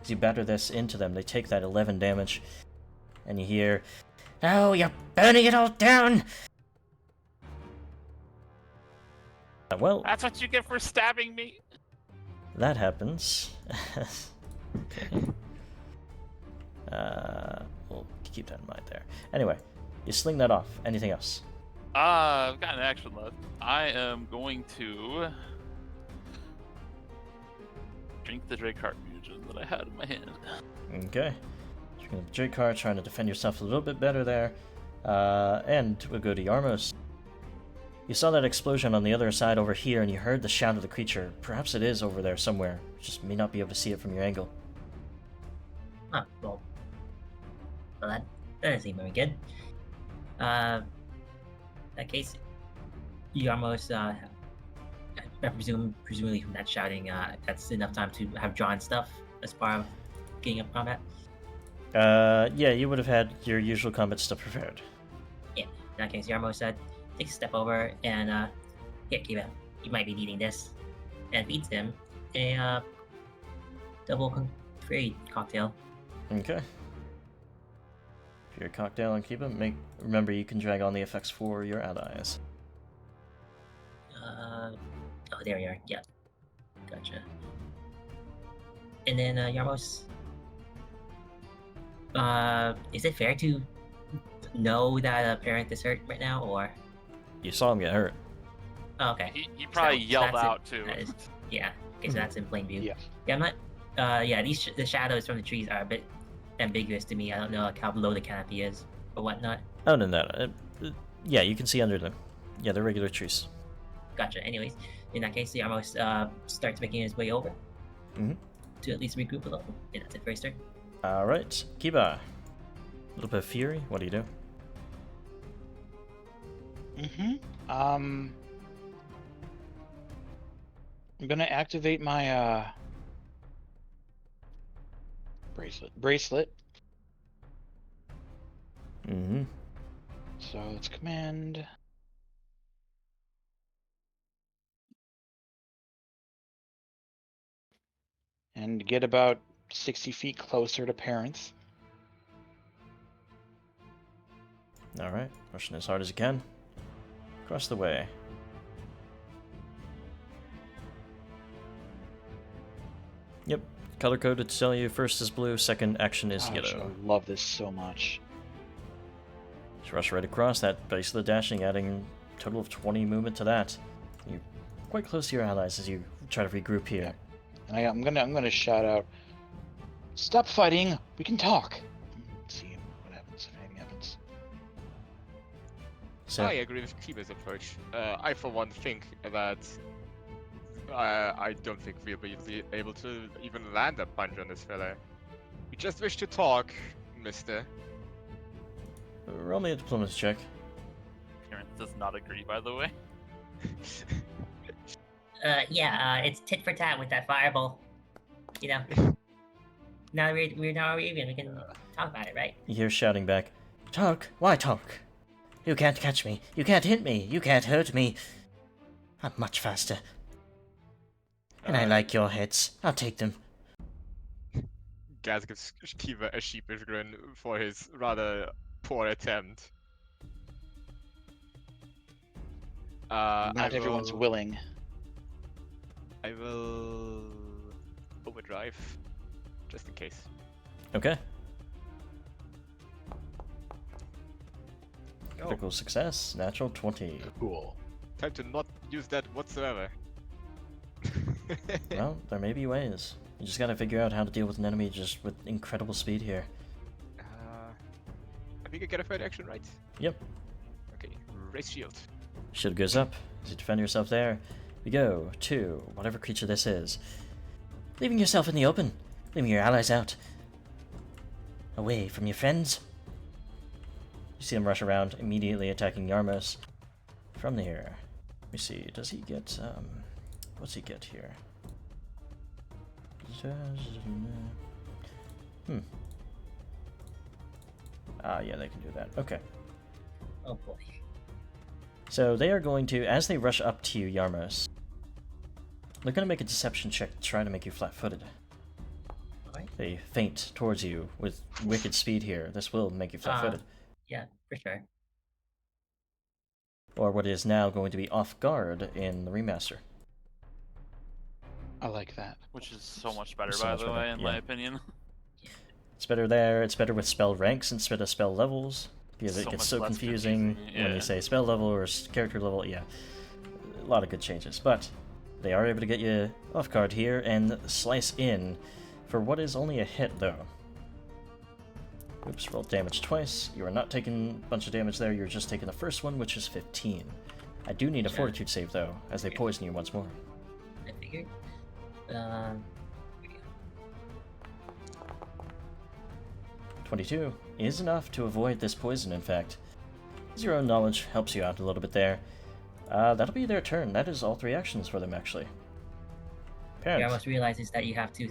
As you batter this into them, they take that 11 damage. And you hear, "Oh, you're burning it all down!" well, That's what you get for stabbing me! that happens. Okay. We'll keep that in mind there. Anyway, you sling that off. Anything else? I've got an action left. I am going to drink the Drakeheart Fusion that I had in my hand. Okay. Drinking the Drakeheart, trying to defend yourself a little bit better there. And we'll go to Yarmos. You saw that explosion on the other side over here, and you heard the shout of the creature. Perhaps it is over there somewhere. You just may not be able to see it from your angle. Huh, well, that doesn't seem very good. In that case, you almost, I presumably from that shouting, that's enough time to have drawn stuff as part of getting up combat? Yeah, you would have had your usual combat stuff prepared. Yeah, in that case, Yarmo said, takes a step over and, here, Kiva, you might be needing this, and feeds him a, double trade cocktail. Okay. If you're a cocktail and keep it, remember you can drag on the effects for your allies. Oh, there we are. Yep. Gotcha. And then, Yarmos, is it fair to know that a parent is hurt right now, or? You saw him get hurt. Oh, okay. He probably yelled that's out too. Yeah. Okay, so that's in plain view. Yeah. Yeah, I'm not. Yeah, the shadows from the trees are a bit ambiguous to me. I don't know like how low the canopy is or whatnot. Oh, no. Yeah, you can see under them. Yeah, they're regular trees. Gotcha. Anyways, in that case, Yarmos starts making his way over to at least regroup a little. Yeah, that's it for his turn. Alright, Kiba. A little bit of fury. What do you do? I'm gonna activate my bracelet. So let's command. And get about 60 feet closer to parents. Alright, pushing as hard as you can. Across the way. Yep, color coded to tell you first is blue, second action is yellow. I love this so much. Just rush right across that base of the dashing, adding a total of 20 movement to that. You're quite close to your allies as you try to regroup here. And I'm gonna shout out, "Stop fighting! We can talk." Let's see what happens if anything happens. So, I agree with Kiba's approach. I, for one, think that I don't think we'll be able to even land a punch on this fella. We just wish to talk, mister. Roll me a diplomacy check. Terrence does not agree, by the way. It's tit for tat with that fireball. You know. Now we're now even. We can talk about it, right? You hear shouting back. Talk? Why talk? You can't catch me. You can't hit me. You can't hurt me. I'm much faster. And I like your hits. I'll take them. Gaz gives Kiva a sheepish grin for his rather poor attempt. Not everyone's willing. I will overdrive, just in case. Okay. Oh, Critical success. Natural 20. Cool. time to not use that whatsoever. Well, there may be ways. You just gotta figure out how to deal with an enemy just with incredible speed here. I think I get a third action, right? Yep. Okay, raise shield. Shield goes up. As you defend yourself there, we go to whatever creature this is. Leaving yourself in the open. Leaving your allies out. Away from your friends. You see him rush around, immediately attacking Yarmos. From there, let me see, does he get, what's he get here? Ah, yeah, they can do that. Okay. Oh boy. So they are going to, as they rush up to you, Yarmos, they're going to make a deception check to try to make you flat-footed. Alright. They feint towards you with wicked speed here. This will make you flat-footed. Yeah, for sure. Or what is now going to be off guard in the remaster. I like that. Which is so much better, So by much the better, way, in my yeah. opinion. It's better there, it's better with spell ranks instead of spell levels, because it So gets much so less confusing confusing, when yeah. you say spell level or character level, yeah. A lot of good changes, but they are able to get you off guard here and slice in for what is only a hit, though. Oops, rolled damage twice. You are not taking a bunch of damage there, you're just taking the first one, which is 15. I do need a Sure. fortitude save, though, as they Okay. poison you once more. I figured. 22 is enough to avoid this poison, in fact. As your own knowledge helps you out a little bit there. That'll be their turn. That is all 3 actions for them, actually. I Parents. almost realizes that you have to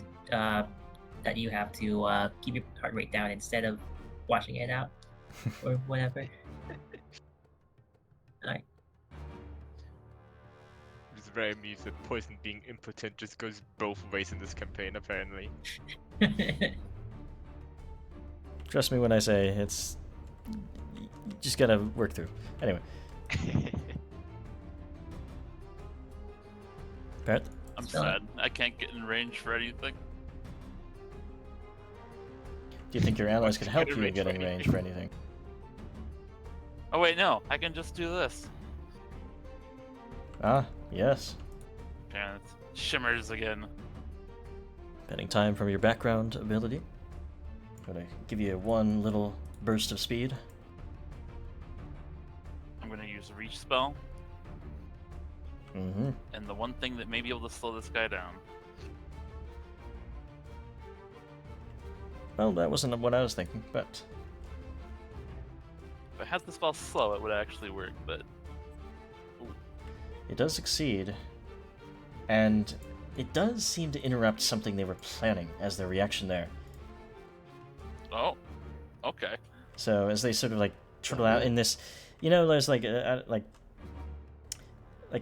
keep your heart rate down instead of washing it out or whatever. Alright. It's very amused that poison being impotent just goes both ways in this campaign, apparently. Trust me when I say it's... You just gotta work through. Anyway, Parrot? I'm Still- sad. I can't get in range for anything. Do you think your allies could help Get in you in range for getting range anything. for anything? Oh wait, no. I can just do this. Ah, yes. And it shimmers again. Betting time from your background ability. Gonna give you one little burst of speed. I'm gonna use a reach spell, Mm-hmm. and the one thing that may be able to slow this guy down. Well, that wasn't what I was thinking, but... If I had the spell slow, it would actually work, but It does succeed, and it does seem to interrupt something they were planning as their reaction there. oh, okay. So as they sort of like turtle out in this, you know, there's like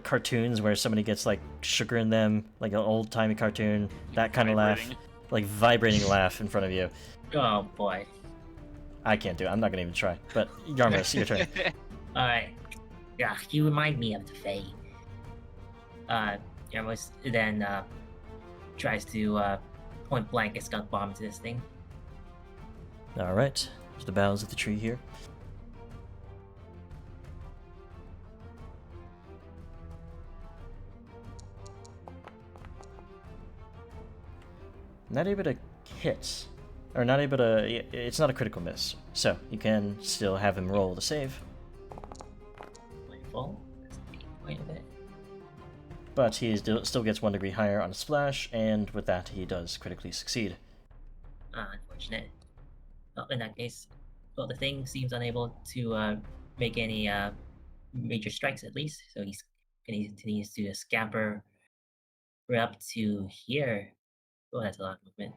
cartoons where somebody gets like sugar in them, like an old timey cartoon, that kind of laugh, Vibrating. like vibrating laugh in front of you. Oh boy. I can't do it. I'm not gonna even try. But Yarmos, your turn. Alright. Yeah, you remind me of the Fae. Yarmos then tries to point blank a skunk bomb to this thing. All right, to the boughs of the tree here. Not able to hit, or not able to. It's not a critical miss, so you can still have him roll the save. Full. That's the point of it. But he still gets 1 degree higher on a splash, and with that, he does critically succeed. Unfortunate. Well, in that case, well, the thing seems unable to make any major strikes at least. So he continues to scamper up to here. Oh, that's a lot of movement.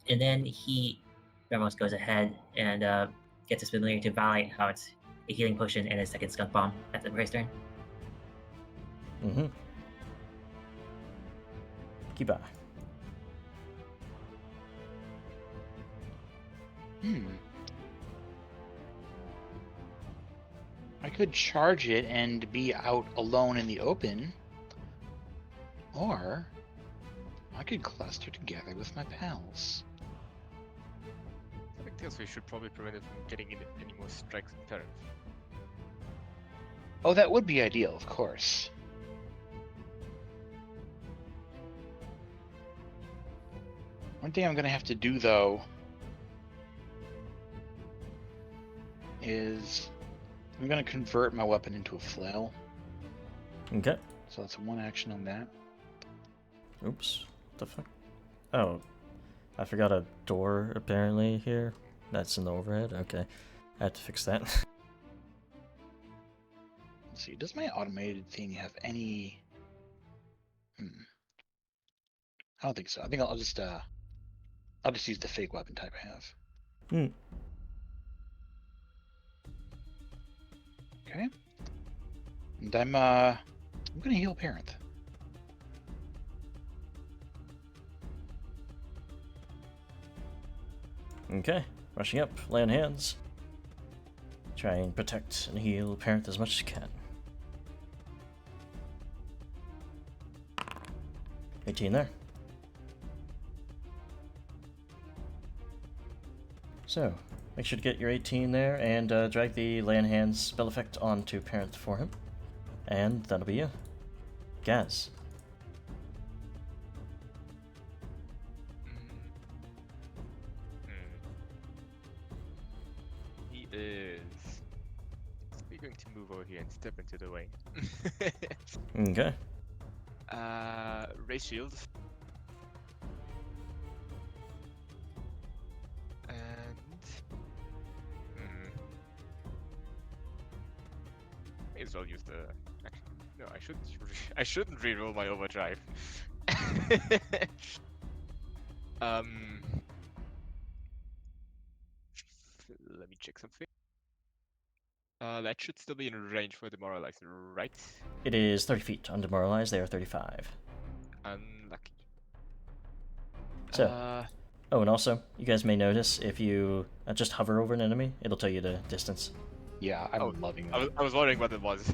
And then he, Ramos goes ahead and gets his familiar to validate how it's a healing potion and a second skunk bomb at the first turn. Mm-hmm. Kiba. I could charge it and be out alone in the open, or I could cluster together with my pals. I think we should probably prevent it from getting in any more strikes in turn. Oh, that would be ideal, of course. One thing I'm going to have to do, though, is I'm going to convert my weapon into a flail. Okay. So that's one action on that. Oops. What the fuck? Oh. I forgot a door, apparently, here. That's in the overhead? Okay. I have to fix that. Let's see, does my automated thing have any... I don't think so. I think I'll just use the fake weapon type I have. Okay. And I'm gonna heal Parent. Okay. Rushing up. Lay on hands. Try and protect and heal Parent as much as you can. 18 there. So, make sure to get your 18 there and drag the Lay on Hands spell effect onto Parent for him. And that'll be you. Gaz. He is simply going to move over here and step into the way. Okay. Raise shield. And may as well use the. No, I shouldn't. I shouldn't reroll my overdrive. Let me check something. That should still be in range for demoralizer, right? It is 30 feet. Undemoralized, they are 35. Unlucky. So, oh, and also, you guys may notice if you just hover over an enemy, it'll tell you the distance. Yeah, I'm loving I that. was wondering what it was.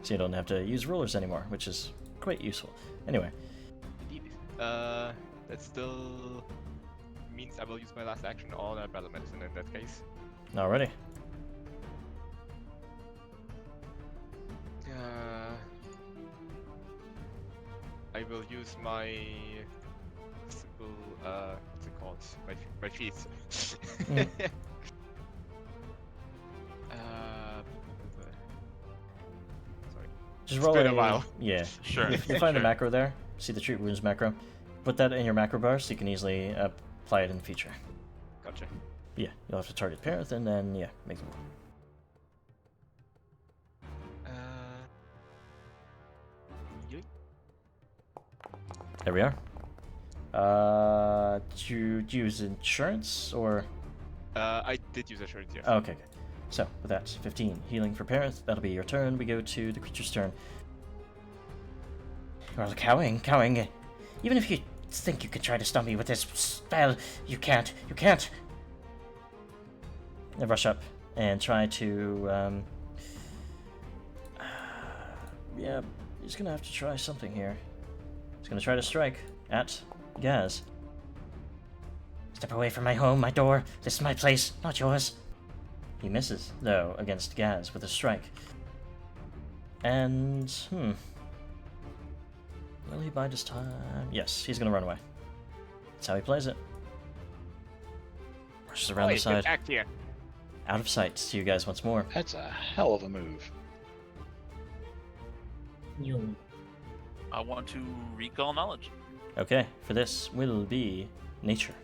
So you don't have to use rulers anymore, which is quite useful. Anyway. Indeed. That still means I will use my last action on a battle medicine in that case. Alrighty. I will use my simple, what's it called? My feet. Mm. Sorry. Just It's roll been a while. Yeah. Sure. You find Sure. the macro there. See the treat wounds macro. Put that in your macro bar so you can easily apply it in the future. Gotcha. Yeah, you'll have to target Parent and then, yeah, make the roll. Yoink. There we are. Did you use insurance or? I did use assurance, yes. Oh, okay, good. So, with that, 15 healing for Parent. That'll be your turn. We go to the creature's turn. Well, cowing. Even if you think you can try to stun me with this spell, you can't. And rush up and try to, yeah, he's gonna have to try something here. He's gonna try to strike at Gaz. Step away from my home, my door. This is my place, not yours. He misses, though, against Gaz with a strike. And, will he bide his time? Yes, he's gonna run away. That's how he plays it. Rushes around the side. Act here. Out of sight. See you guys once more. That's a hell of a move. You. I want to recall knowledge. Okay, for this will be nature.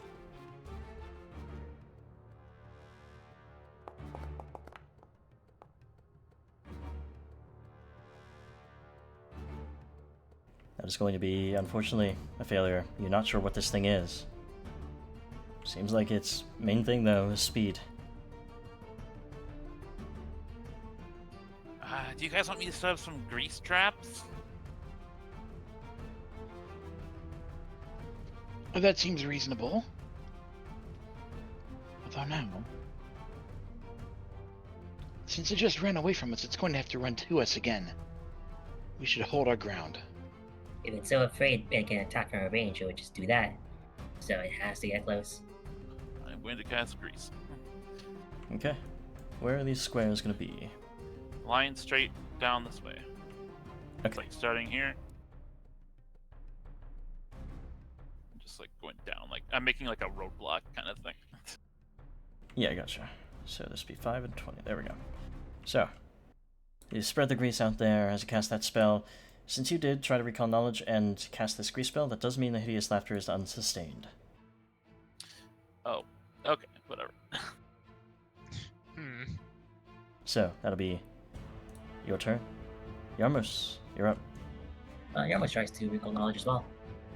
That is going to be, unfortunately, a failure. You're not sure what this thing is. Seems like its main thing, though, is speed. Do you guys want me to set up some grease traps? Well, that seems reasonable. Although now, since it just ran away from us, it's going to have to run to us again. We should hold our ground. If it's so afraid it can attack from a range, it would just do that. So it has to get close. I'm going to cast grease. Okay. Where are these squares going to be? Line straight down this way. It's Okay. like starting here. Just like going down, like I'm making like a roadblock kind of thing. Yeah, gotcha. So this would be 5 and 20. There we go. So, you spread the grease out there as you cast that spell. Since you did try to recall knowledge and cast this grease spell, that does mean the hideous laughter is unsustained. Oh, okay, whatever. So, that'll be your turn. Yarmus, you're up. Yarmouth tries to recall knowledge as well.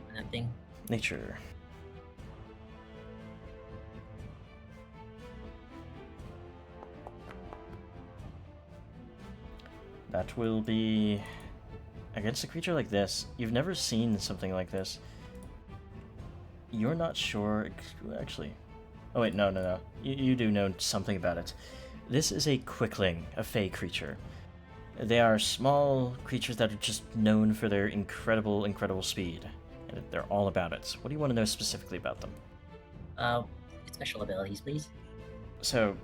And that thing. Nature. That will be against a creature like this. You've never seen something like this. You're not sure, actually. Oh wait, no. You do know something about it. This is a Quickling, a fey creature. They are small creatures that are just known for their incredible speed. And they're all about it. What do you want to know specifically about them? Special abilities, please. So,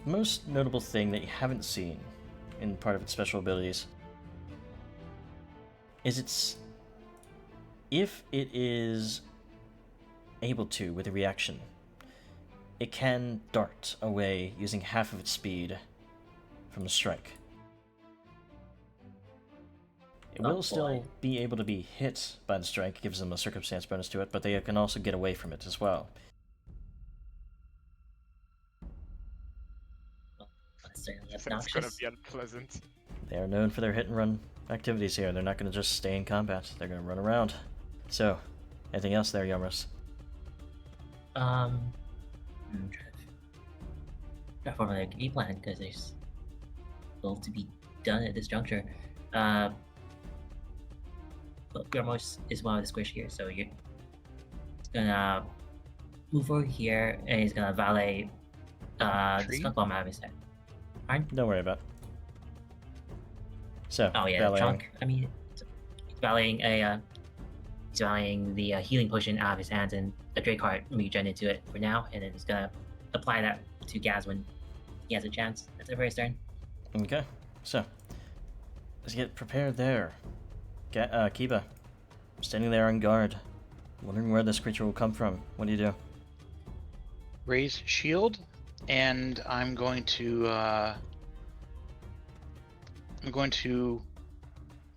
most notable thing that you haven't seen in part of its special abilities is if it is able to, with a reaction, it can dart away using half of its speed from the strike. It will still be able to be hit by the strike, gives them a circumstance bonus to it, but they can also get away from it as well. That's certainly It's gonna obnoxious. be unpleasant. They are known for their hit and run activities here. They're not going to just stay in combat. They're going to run around. So, anything else there, Yarmus? I'm trying to formulate a game plan because there's little to be done at this juncture. But Yarmos is one of the squish here, so you're gonna move over here and he's gonna valet the Tree? skunk bomb out of his head. Pardon? Don't worry about it. So, Oh yeah, the valeting. trunk. I mean, he's valeting the healing potion out of his hands and a Drake heart regen into it for now, and then he's gonna apply that to Gaz when he has a chance. That's it for his turn. Okay, so let's get prepared there. Kiba, standing there on guard, wondering where this creature will come from. What do you do? Raise shield, and I'm going to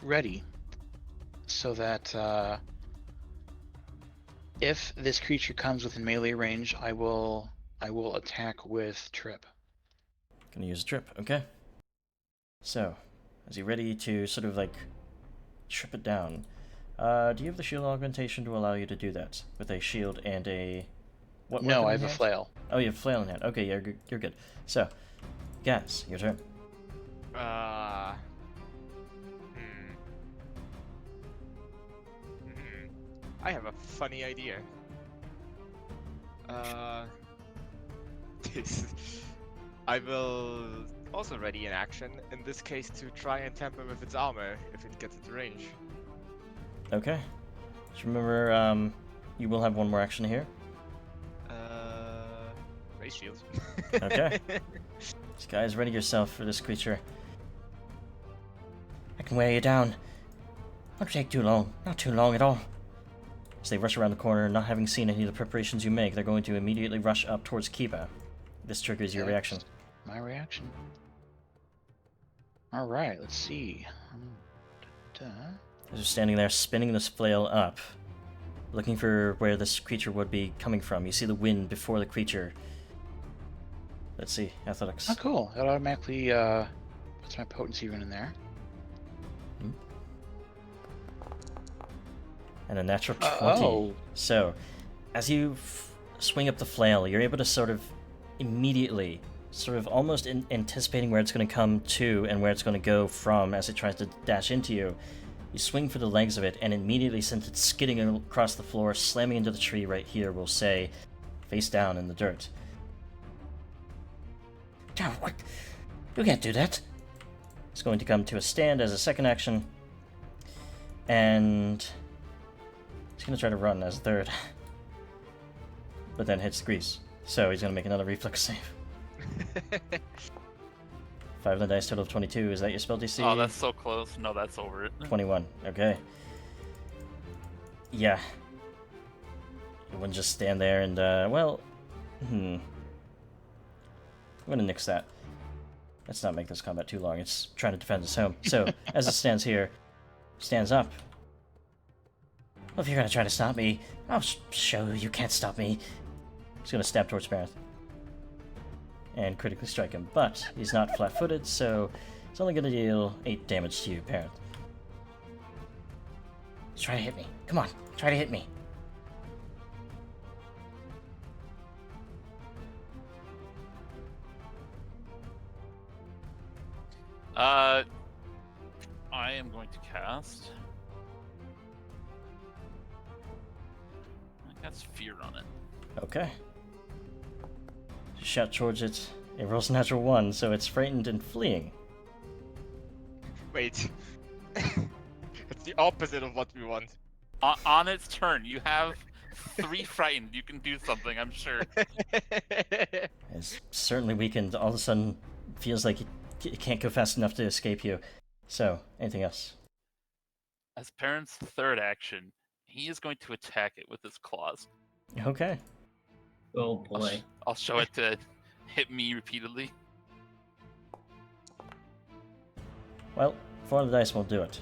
ready so that if this creature comes within melee range, I will attack with trip. Gonna use a trip, okay. So, is he ready to sort of like trip it down? Do you have the shield augmentation to allow you to do that with a shield and a what? No, weapon I in have a hand? flail. Oh, you have flail in hand. Okay, yeah, you're good. So, Gaz, your turn. I have a funny idea. I will also ready an action, in this case to try and tamper with its armor if it gets into range. Okay. Just remember, you will have one more action here. Raise shield. Okay. This guys, ready yourself for this creature. I can wear you down. Won't take too long. Not too long at all. As they rush around the corner, not having seen any of the preparations you make, they're going to immediately rush up towards Kiba. This triggers your reaction. My reaction. All right, let's see. As they're standing there, spinning this flail up, looking for where this creature would be coming from. You see the wind before the creature. Let's see, athletics. Oh, cool. It automatically puts my potency rune in there. and a natural 20. Oh. So, as you swing up the flail, you're able to sort of immediately, sort of almost anticipating where it's going to come to and where it's going to go from as it tries to dash into you. You swing for the legs of it, and immediately send it skidding across the floor, slamming into the tree right here, we'll say, face down in the dirt. Oh, what? You can't do that. It's going to come to a stand as a second action, and he's going to try to run as a third, but then hits the grease. So he's going to make another reflex save. 5 on the dice, total of 22. Is that your spell DC? Oh, that's so close. No, that's over it. 21. Okay. Yeah. You wouldn't just stand there and, well... I'm gonna nix that. Let's not make this combat too long. It's trying to defend its home. So, as it stands here, stands up. Well, if you're gonna try to stop me, I'll show you can't stop me. He's gonna stab towards Bareth. And critically strike him. But he's not flat-footed, so it's only gonna deal 8 damage to you, Bareth. Try to hit me. Come on, try to hit me. I am going to cast. I got Fear on it. Okay. Shout towards it. It rolls a natural 1, so it's frightened and fleeing. Wait. It's the opposite of what we want. On its turn, you have 3 frightened. You can do something, I'm sure. It's certainly weakened. All of a sudden, feels like it can't go fast enough to escape you. So, anything else? As Parent's third action, he is going to attack it with his claws. Okay. Oh boy. I'll show it to hit me repeatedly. Well, 4 on the dice won't do it.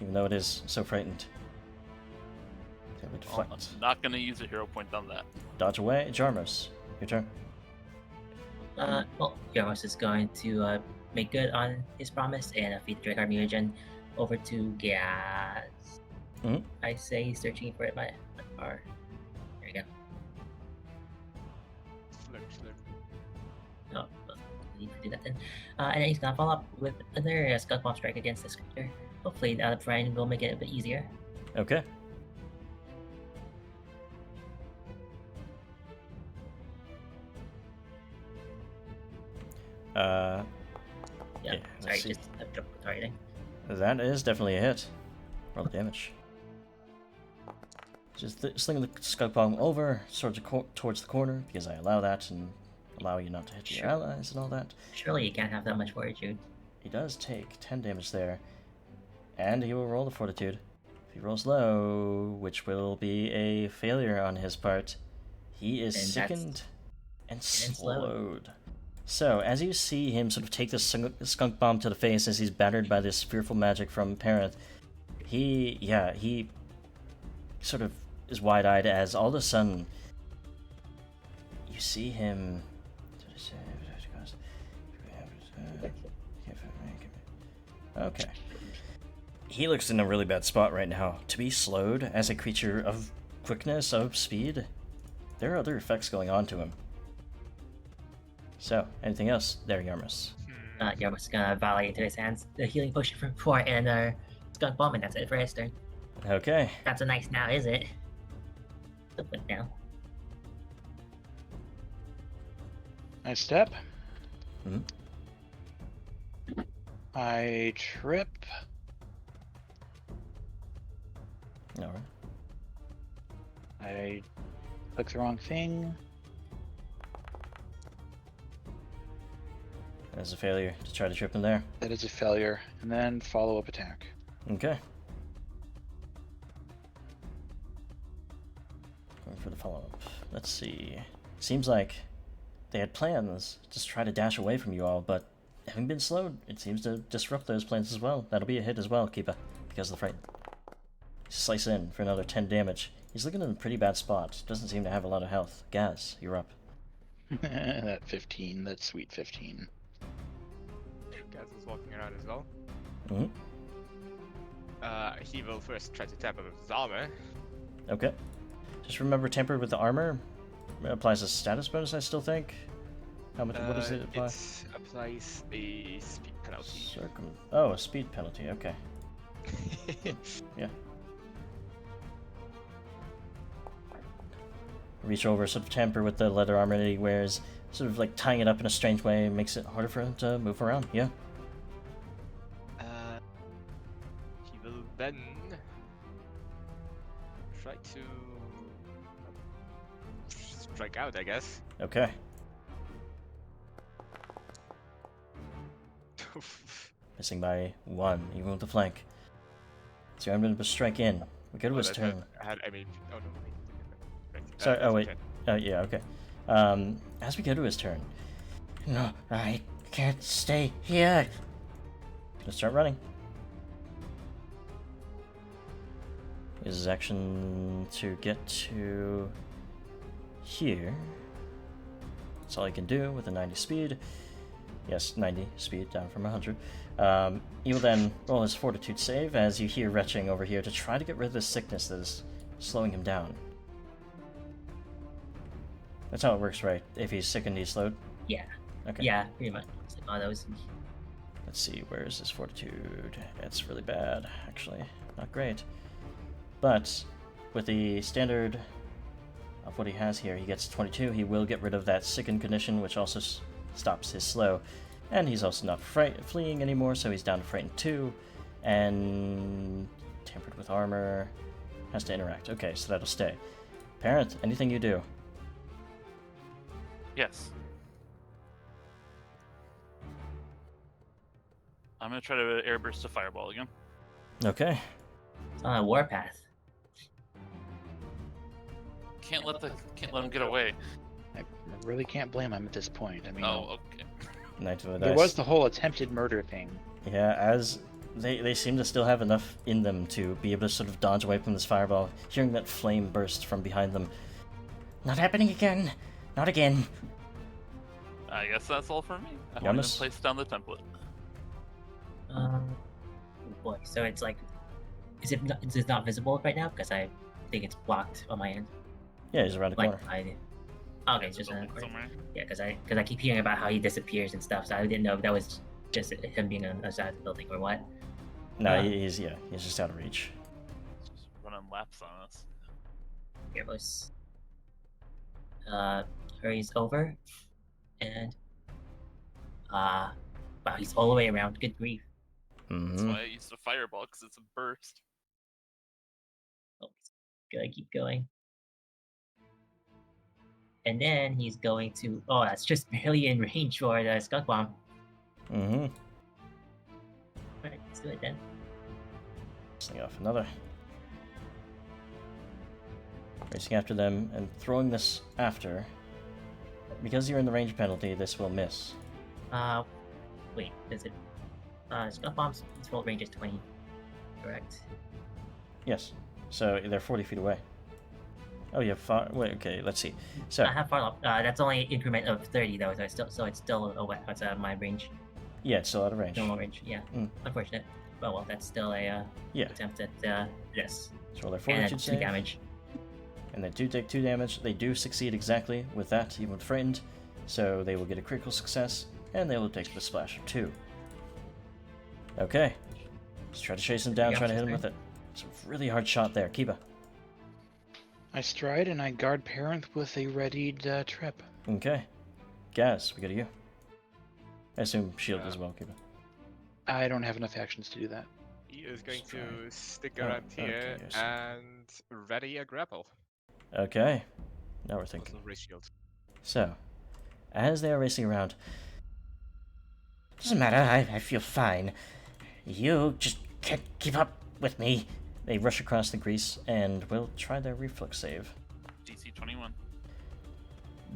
Even though it is so frightened. So we Well, deflect. I'm not going to use a hero point on that. Dodge away. Jarmus, your turn. Well, Yarmos is going to make good on his promise and feed the Dracar mutagen over to Gaz. Mhm. I say he's searching for it, but or there you go. Slip. No, need to do that then. And then he's gonna follow up with another skunk bomb strike against this creature. Hopefully, the Brian will make it a bit easier. Okay. Yeah, let's sorry, see. just double targeting. That is definitely a hit. Roll the damage. Just slinging the skunk bomb over towards the corner, because I allow that and allow you not to hit your Sure. allies and all that. Surely you can't have that much fortitude. He does take 10 damage there, and he will roll the fortitude. If he rolls low, which will be a failure on his part, he is And sickened and slowed. slowed. So, as you see him sort of take this skunk bomb to the face as he's battered by this fearful magic from Parent, he sort of is wide-eyed as all of a sudden you see him. Okay. He looks in a really bad spot right now. To be slowed as a creature of quickness, of speed, there are other effects going on to him. So, anything else there, Yarmus? Yarmos is gonna volley into his hands the healing potion from before and another skunk bomb, and that's it for his turn. Okay. Not so nice now, is it? So quick now. I step. Mhm. I trip. Alright. I click the wrong thing. That's a failure to try to trip him there. That is a failure. And then follow-up attack. Okay. Going for the follow-up. Let's see. Seems like they had plans to try to dash away from you all, but having been slowed, it seems to disrupt those plans as well. That'll be a hit as well, Keepa, because of the fright. Slice in for another 10 damage. He's looking in a pretty bad spot. Doesn't seem to have a lot of health. Gaz, you're up. That 15, that sweet 15. Gaz is walking around as well. Mm-hmm. He will first try to tap him with his armor. Okay. Just remember, tempered with the armor applies a status bonus, I still think. How much? What does it apply? It applies a speed penalty. Oh, a speed penalty. Okay. Yeah. Reach over, sort of tamper with the leather armor that he wears, sort of like tying it up in a strange way, makes it harder for him to move around. Yeah. He will then try to strike out, I guess. Okay. Missing by 1, even with the flank. So I'm going to strike in. We go to his turn. Oh no. Right. Sorry, oh wait. turn. Yeah, okay. As we go to his turn. No, I can't stay here. Gonna start running. Use his action to get to here. That's all he can do with a 90 speed. Yes, 90 speed, down from 100. He will then roll his fortitude save as you hear retching over here to try to get rid of this sickness that is slowing him down. That's how it works, right? If he's sickened, he's slowed? Yeah. Okay. Yeah, pretty much. It's like, oh, that was. Let's see, where is his fortitude? It's really bad, actually. Not great. But with the standard of what he has here, he gets 22. He will get rid of that sickened condition, which also stops his slow. And he's also not fleeing anymore, so he's down to frightened 2. And tampered with armor. Has to interact. Okay, so that'll stay. Parent, anything you do? Yes. I'm gonna try to airburst a fireball again. Okay. It's on a warpath. Can't let him get away. I really can't blame him at this point. I mean, Oh, okay. Knight of the there dice. was the whole attempted murder thing. Yeah, as they seem to still have enough in them to be able to sort of dodge away from this fireball, hearing that flame burst from behind them. Not happening again! Not again! I guess that's all for me. I Yamas? haven't even placed down the template. Oh boy. So it's like, is it not visible right now? Because I think it's blocked on my end. Yeah, he's around the corner. Okay, it's just in the corner. somewhere. Yeah, because I keep hearing about how he disappears and stuff, so I didn't know if that was just him being on the side of the building or what. No, he's just out of reach. Just running laps on us. Fearless. Hurries over, and wow, he's all the way around. Good grief. That's Mm-hmm. why I used a fireball, because it's a burst. Oh, gotta keep going. And then he's going to. Oh, that's just barely in range for the skunk bomb. Mm-hmm. Alright, let's do it then. Sling off another. Racing after them and throwing this after. Because you're in the range penalty, this will miss. Wait, does it? Skunk bomb's full range is 20, correct? Yes. So they're 40 feet away. Oh, you have far. Wait, okay, let's see. So, I have far up. That's only an increment of 30 though, so it's still it's my range. yeah, it's still out of range. Normal range, yeah. Mm. Unfortunate. But well, that's still a Yeah. attempt at this. So roll their And fortitude that's 2 save. damage. And they do take 2 damage. They do succeed exactly with that, even with frightened. So they will get a critical success, and they will take the splash of 2. Okay. Just try to chase him down, Yeah, try to hit him okay. with it. It's a really hard shot there. Kiba. I stride and I guard Parent with a readied trip. Okay. Gaz, we go to you. I assume shield as well, Kiba. I don't have enough actions to do that. He is going to stick Oh, around okay, here yes. and ready a grapple. Okay. Now we're thinking. Also raise shield. So, as they are racing around, Doesn't matter, I feel fine. You just can't keep up with me. they rush across the grease and will try their reflex save. DC 21.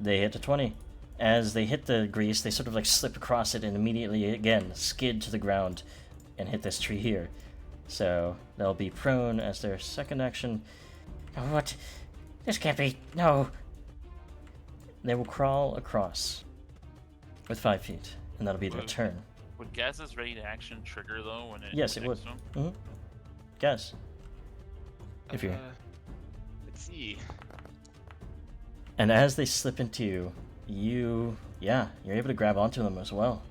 They hit a 20. As they hit the grease, they sort of like slip across it and immediately again skid to the ground and hit this tree here. So they'll be prone as their second action. Oh, what? This can't be. No. They will crawl across with 5 feet, and that'll be their Would- turn. Would Gaz's ready to action trigger though when it Yes, it next would. to him? Guess. If you're- Let's see. And as they slip into you, you're able to grab onto them as well.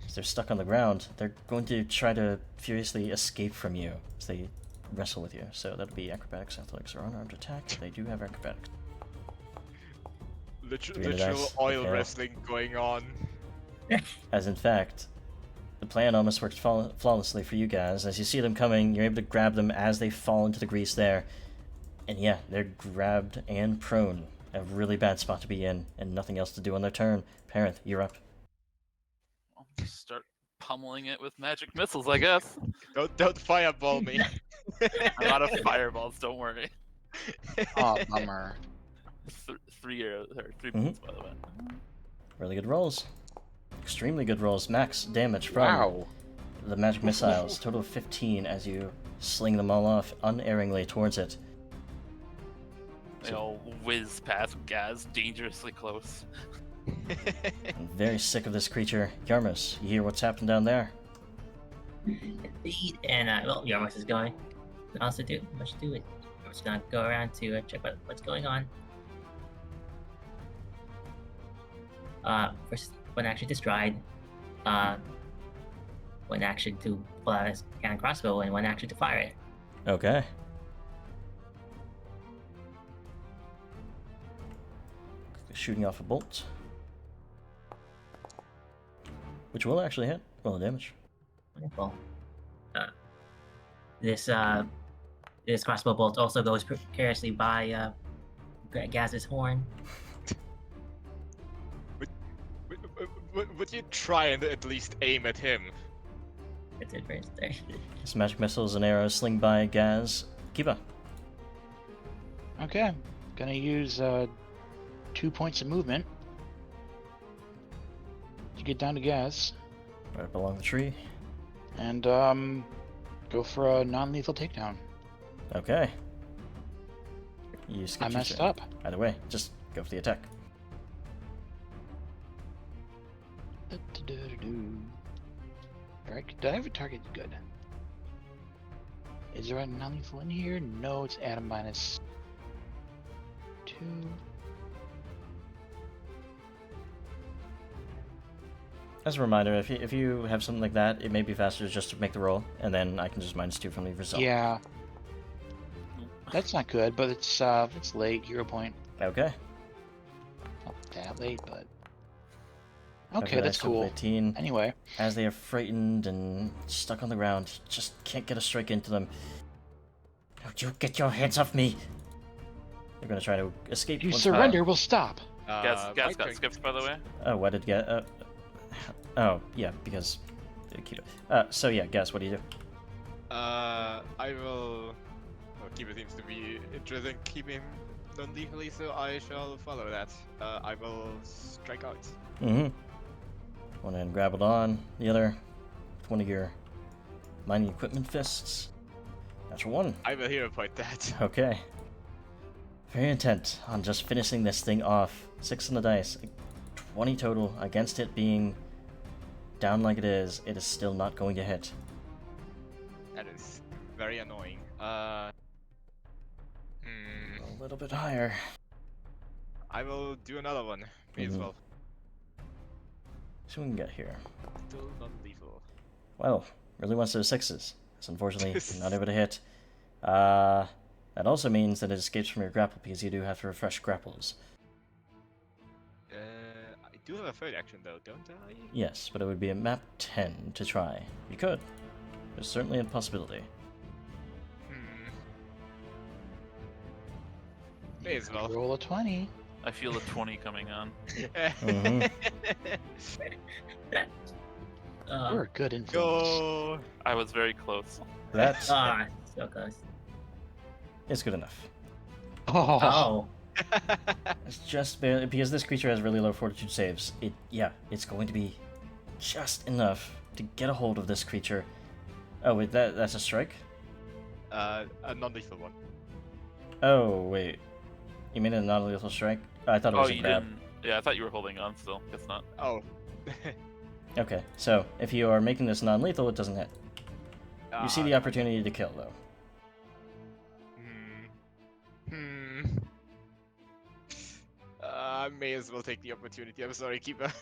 As they're stuck on the ground, they're going to try to furiously escape from you as they wrestle with you. So that'll be acrobatics, athletics, or unarmed attack. They do have acrobatics. Literal dice, oil fail. wrestling going on. As in fact, the plan almost worked flawlessly for you guys. As you see them coming, you're able to grab them as they fall into the grease there. And yeah, they're grabbed and prone. A really bad spot to be in, and nothing else to do on their turn. Parenth, you're up. I'll just start pummeling it with magic missiles, I guess. Don't fireball me. I'm out of fireballs, don't worry. Oh, bummer. 3 arrows, or 3 Mhm. points, by the way. Really good rolls. Extremely good rolls. Max damage from Wow. the magic missiles. Total of 15 as you sling them all off unerringly towards it. They all whiz past Gaz dangerously close. I'm very sick of this creature. Yarmus, you hear what's happened down there? Indeed. And well, Yarmos is going. What else to do? Much to do it. I'm just gonna go around to check what's going on. First one action to stride. One action to pull out his cannon crossbow, and one action to fire it. Okay. Shooting off a bolt. Which will actually hit. Roll the damage. Wonderful. This crossbow bolt also goes precariously by Gaz's horn. Would you try and at least aim at him? It's it first there. His magic missiles and arrows sling by Gaz. Kiba. Okay. Gonna use 2 points of movement to get down to Gaz. Right up along the tree. And go for a non-lethal takedown. Okay. You skip I your messed turn. up. Either way, just go for the attack. Alright, did I have a target? Good. Is there a non-lethal in here? No, it's Adam -2. As a reminder, if you have something like that, it may be faster just to make the roll, and then I can just -2 from the result. Yeah. That's not good, but it's late. Hero point. Okay. Not that late, but Okay, okay, that's cool. 18. Anyway, As they are frightened and stuck on the ground, you just can't get a strike into them. Don't you get your hands off me! They're gonna try to escape. if you once- surrender, we'll stop. Gaz my got turn. skipped, by the way. Oh, why did get? Oh, yeah, because. So yeah, guess what do you do? I will. Well, Keeper seems to be interested in keeping him non-lethally, so I shall follow that. I will strike out. Mm-hmm. One hand grappled on, the other with one of your mining equipment fists. Natural 1. I will hero point that. Okay. Very intent on just finishing this thing off. 6 on the dice. 20 total against it being down like it is still not going to hit. That is very annoying. A little bit higher. I will do another one. Me as Mhm. well. See what we can get here. Still non-lethal. Well, really wants those 6s. It's unfortunately not able to hit. That also means that it escapes from your grapple because you do have to refresh grapples. I do have a third action though, don't I? Yes, but it would be a map 10 to try. You could. There's certainly a possibility. May as well. Roll a 20. I feel the 20 coming on. Mhm. You're a good influence. Go. I was very close. That's So close. it's good enough. Oh, Oh, It's just barely because this creature has really low fortitude saves. It's going to be just enough to get a hold of this creature. Oh wait, that's a strike? A non-lethal one. Oh wait. You mean a non-lethal strike? I thought it was a you grab. didn't. Yeah, I thought you were holding on still. Guess not. Oh. Okay, so if you are making this non-lethal, it doesn't hit. You see the opportunity to kill though. I may as well take the opportunity. I'm sorry, Keeper.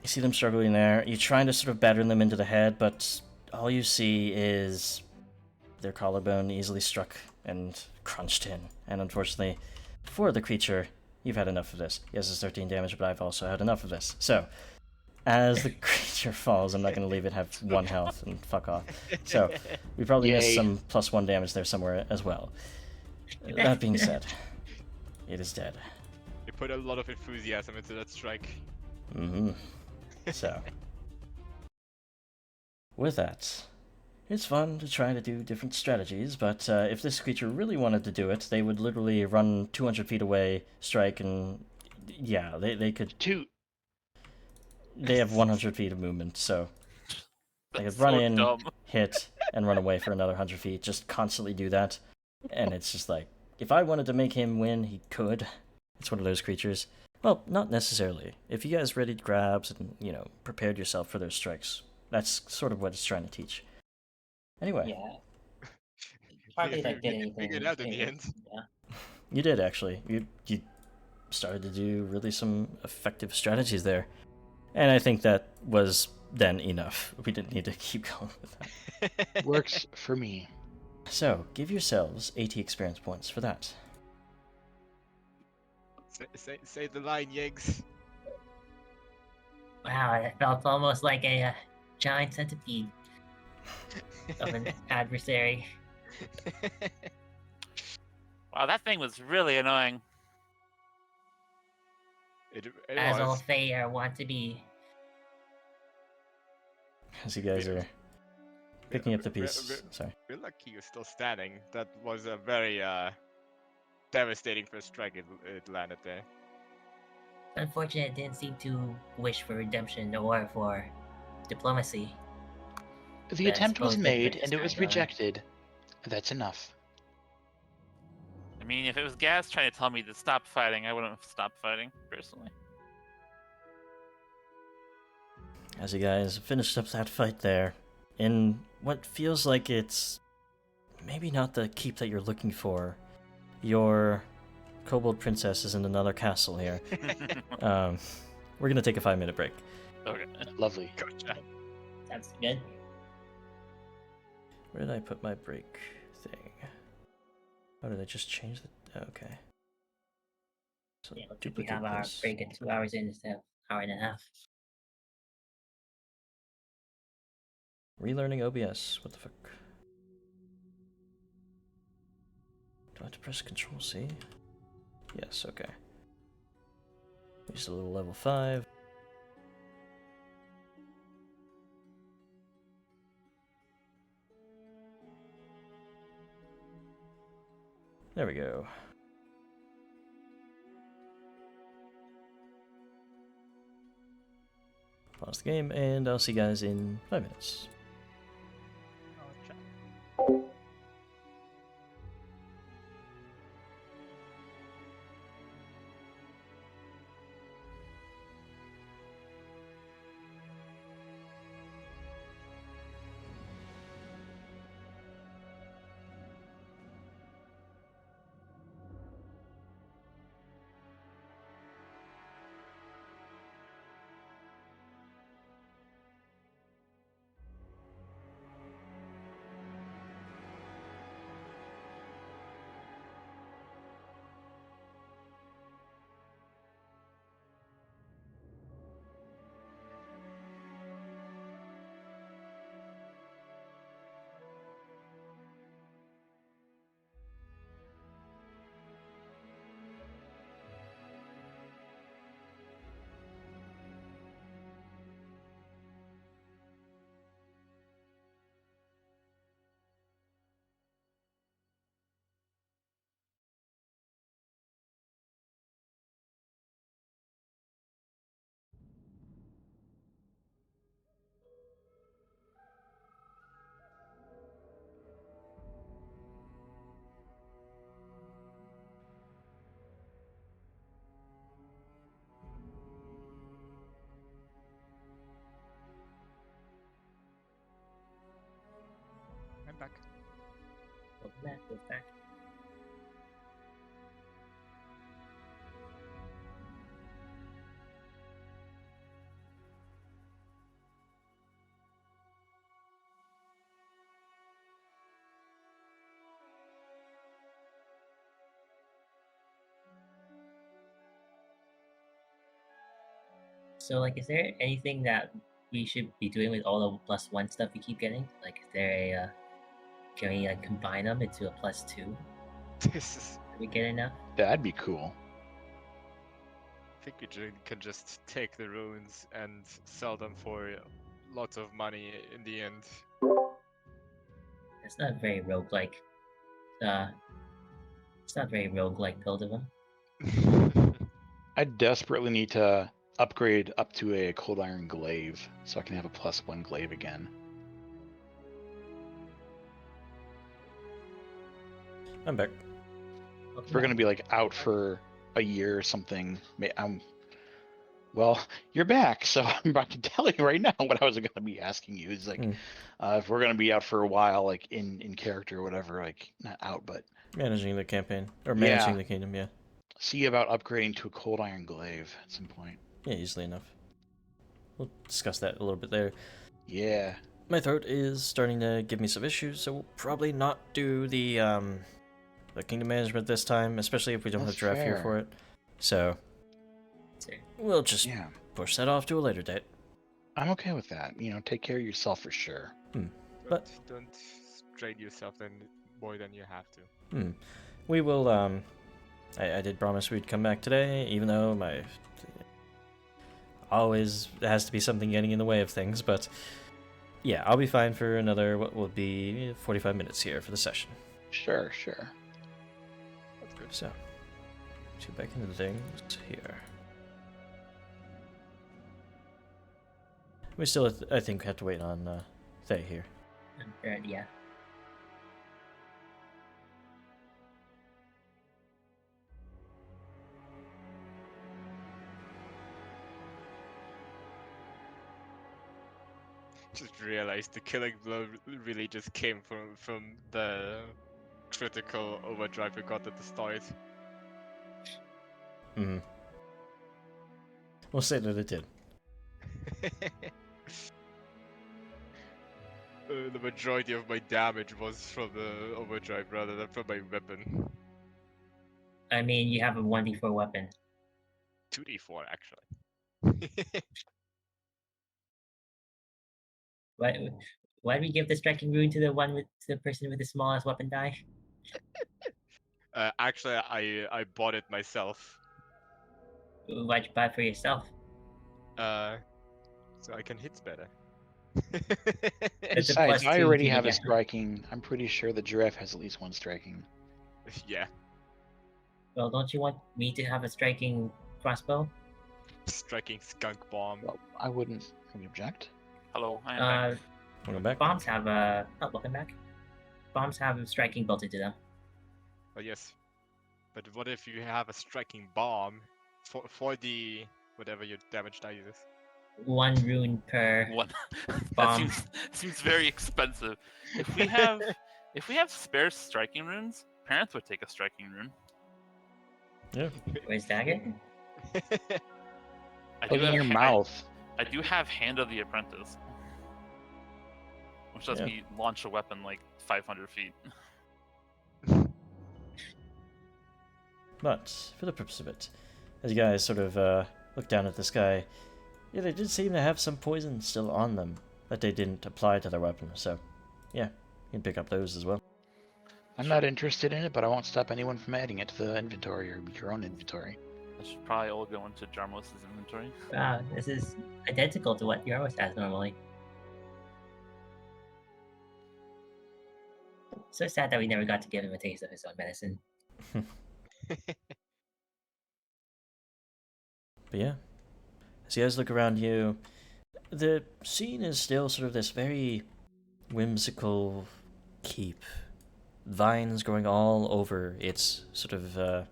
You see them struggling there. You're trying to sort of batter them into the head, but all you see is their collarbone easily struck and crunched in. And unfortunately, for the creature, you've had enough of this. Yes, it's 13 damage, but I've also had enough of this. So, as the creature falls, I'm not going to leave it have 1 health and fuck off. So, we probably missed Yay. some +1 damage there somewhere as well. That being said, it is dead. You put a lot of enthusiasm into that strike. Mm-hmm. So, with that, it's fun to try to do different strategies, but if this creature really wanted to do it, they would literally run 200 feet away, strike, and yeah, they could. They have 100 feet of movement, so they That's could run so in, dumb. hit, and run away for another 100 feet. Just constantly do that, and it's just like, if I wanted to make him win, he could. It's one of those creatures. Well, not necessarily. If you guys readied grabs and, prepared yourself for those strikes, that's sort of what it's trying to teach. Anyway. Yeah. Hardly like did anything. Figured it out in the end. Yeah. You did, actually. You started to do really some effective strategies there. And I think that was then enough. We didn't need to keep going with that. Works for me. So, give yourselves 80 experience points for that. Say the line, Yiggs. Wow, it felt almost like a giant centipede of an adversary. Wow, that thing was really annoying. It As all was. Fae want to be. As you guys are picking up the piece. Sorry. We're lucky you're still standing. That was a very devastating first strike it landed there. Unfortunate, it didn't seem to wish for redemption or for diplomacy. The But I attempt was suppose they made put and this it was kind on. rejected. That's enough. I mean, if it was Gaz trying to tell me to stop fighting, I wouldn't have stopped fighting, personally. As you guys finished up that fight there, in what feels like it's maybe not the keep that you're looking for, your Kobold princess is in another castle here. We're gonna take a 5-minute break. Okay. Lovely. Gotcha. That's good. Where did I put my break thing? Oh, did I just change the... okay. So Yeah, we duplicate have our this. break at 2 hours in instead of hour and a half. Relearning OBS. What the fuck? Do I have to press Control C? Yes, okay. Just a little level 5. There we go. Pause the game, and I'll see you guys in 5 minutes. I'm back. Welcome back. So, like, is there anything that we should be doing with all the +1 stuff we keep getting? Like, is there a can we like combine them into a +2? This is. Did we get enough? That'd be cool. I think you can just take the runes and sell them for lots of money in the end. It's not very roguelike. It's not very roguelike build of them. I desperately need to upgrade up to a cold iron glaive so I can have a +1 glaive again. I'm back. If we're gonna be like out for a year or something, well, you're back, so I can tell you right now what I was gonna be asking you is like, if we're gonna be out for a while, like in character or whatever, like not out, but Managing the campaign. Or managing the kingdom, yeah. see about upgrading to a cold iron glaive at some point. Yeah, easily enough. We'll discuss that a little bit later. Yeah. My throat is starting to give me some issues, so we'll probably not do the kingdom management this time, especially if we don't That's have draft here fair. for it. So we'll just Yeah. push that off to a later date. I'm okay with that. You know, take care of yourself for sure. But- don't strain yourself more than you have to. We will, I did promise we'd come back today, even though always has to be something getting in the way of things, but yeah, I'll be fine for another, what will be 45 minutes here for the session. Sure. That's good. So, let's get back into the things here. We still, I think, have to wait on Thay here. Yeah. Just realized the killing blow really just came from the critical overdrive we got at the start. We'll say that it did. The majority of my damage was from the overdrive rather than from my weapon. I mean, you have a 1d4 weapon. 2d4 actually. Why do we give the striking rune to the person with the smallest weapon die? Actually, I bought it myself. Why'd you buy it for yourself? So I can hit better. It's a Besides, +2 I already to have a get- striking. I'm pretty sure the giraffe has at least one striking. Yeah, Well, don't you want me to have a striking crossbow? striking skunk bomb. Well, I wouldn't really object. Hello, I am back. Welcome back. Bombs have a... Oh, welcome back. Bombs have a striking built into them. Oh yes, but what if you have a striking bomb for the whatever your damage die is? 1 rune per... One. that Bomb. seems very expensive. If we have spare striking runes, parents would take a striking rune. Yeah. Where's Dagger? I Put it in your have mouth. I do have Hand of the Apprentice, which lets Yeah. me launch a weapon like 500 feet. But, for the purpose of it, as you guys sort of look down at the sky, yeah, they did seem to have some poison still on them that they didn't apply to their weapon, so yeah, you can pick up those as well. I'm not interested in it, but I won't stop anyone from adding it to the inventory or your own inventory. That should probably all go into Jarmos' inventory. Wow, this is identical to what Yaros has normally. So sad that we never got to give him a taste of his own medicine. But yeah, as you guys look around you, the scene is still sort of this very whimsical keep. Vines growing all over its sort of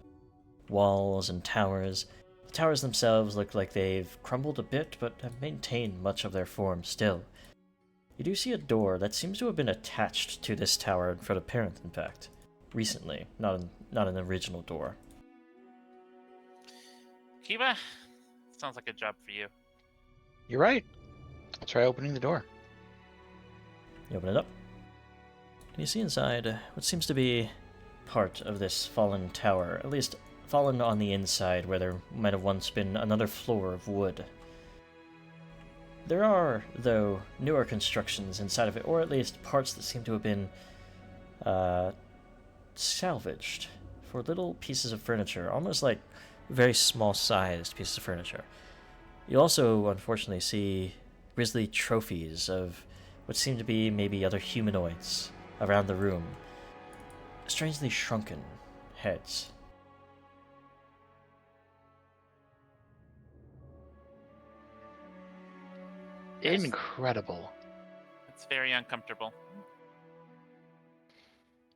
walls and towers. The towers themselves look like they've crumbled a bit, but have maintained much of their form still. You do see a door that seems to have been attached to this tower for the parent, in fact. Recently, not an original door. Kiva, sounds like a job for you. You're right. I'll try opening the door. You open it up, and you see inside what seems to be part of this fallen tower, at least fallen on the inside where there might have once been another floor of wood. There are, though, newer constructions inside of it, or at least parts that seem to have been salvaged for little pieces of furniture, almost like very small-sized pieces of furniture. You also, unfortunately, see grisly trophies of what seem to be maybe other humanoids around the room. Strangely shrunken heads. Incredible. It's very uncomfortable.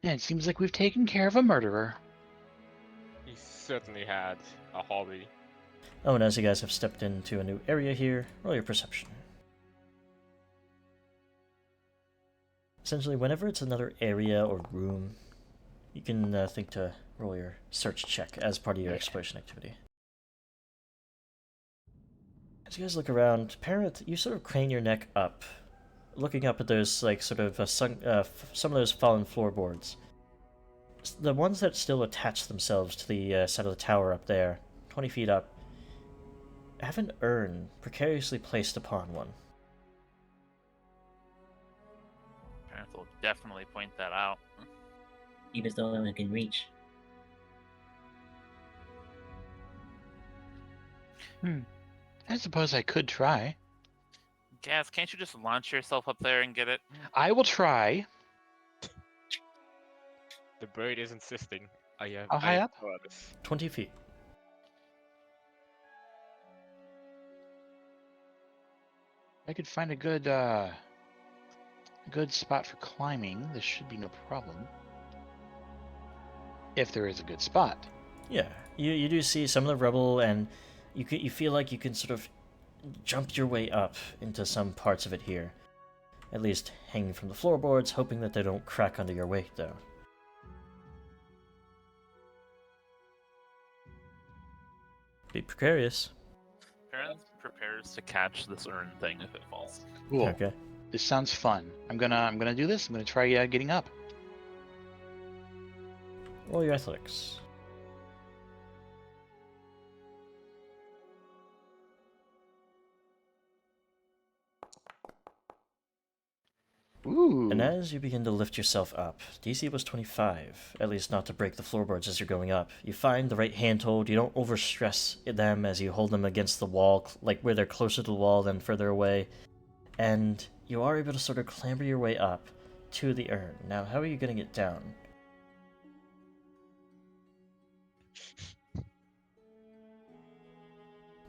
Yeah, it seems like we've taken care of a murderer. He certainly had a hobby. Oh, and as you guys have stepped into a new area here, roll your perception. Essentially, whenever it's another area or room, you can think to roll your search check as part of your exploration activity. As you guys look around, Parrot, you sort of crane your neck up, looking up at those, like, sort of some of those fallen floorboards. The ones that still attach themselves to the side of the tower up there, 20 feet up, have an urn precariously placed upon one. Parents will definitely point that out. He was the only one who can reach. I suppose I could try. Gaz, can't you just launch yourself up there and get it? I will try. The bird is insisting. How high up? 20 feet. I could find a good spot for climbing. This should be no problem. If there is a good spot. Yeah, you do see some of the rubble, and you feel like you can sort of jump your way up into some parts of it here. At least hanging from the floorboards, hoping that they don't crack under your weight, though. Be precarious. Parents prepares to catch this urn thing if it falls. Cool. Okay. This sounds fun. I'm gonna do this. I'm gonna try getting up. Roll your athletics. Ooh. And as you begin to lift yourself up, DC was 25, at least not to break the floorboards as you're going up. You find the right handhold, you don't overstress them as you hold them against the wall, like where they're closer to the wall than further away, and you are able to sort of clamber your way up to the urn. Now, how are you going to get down?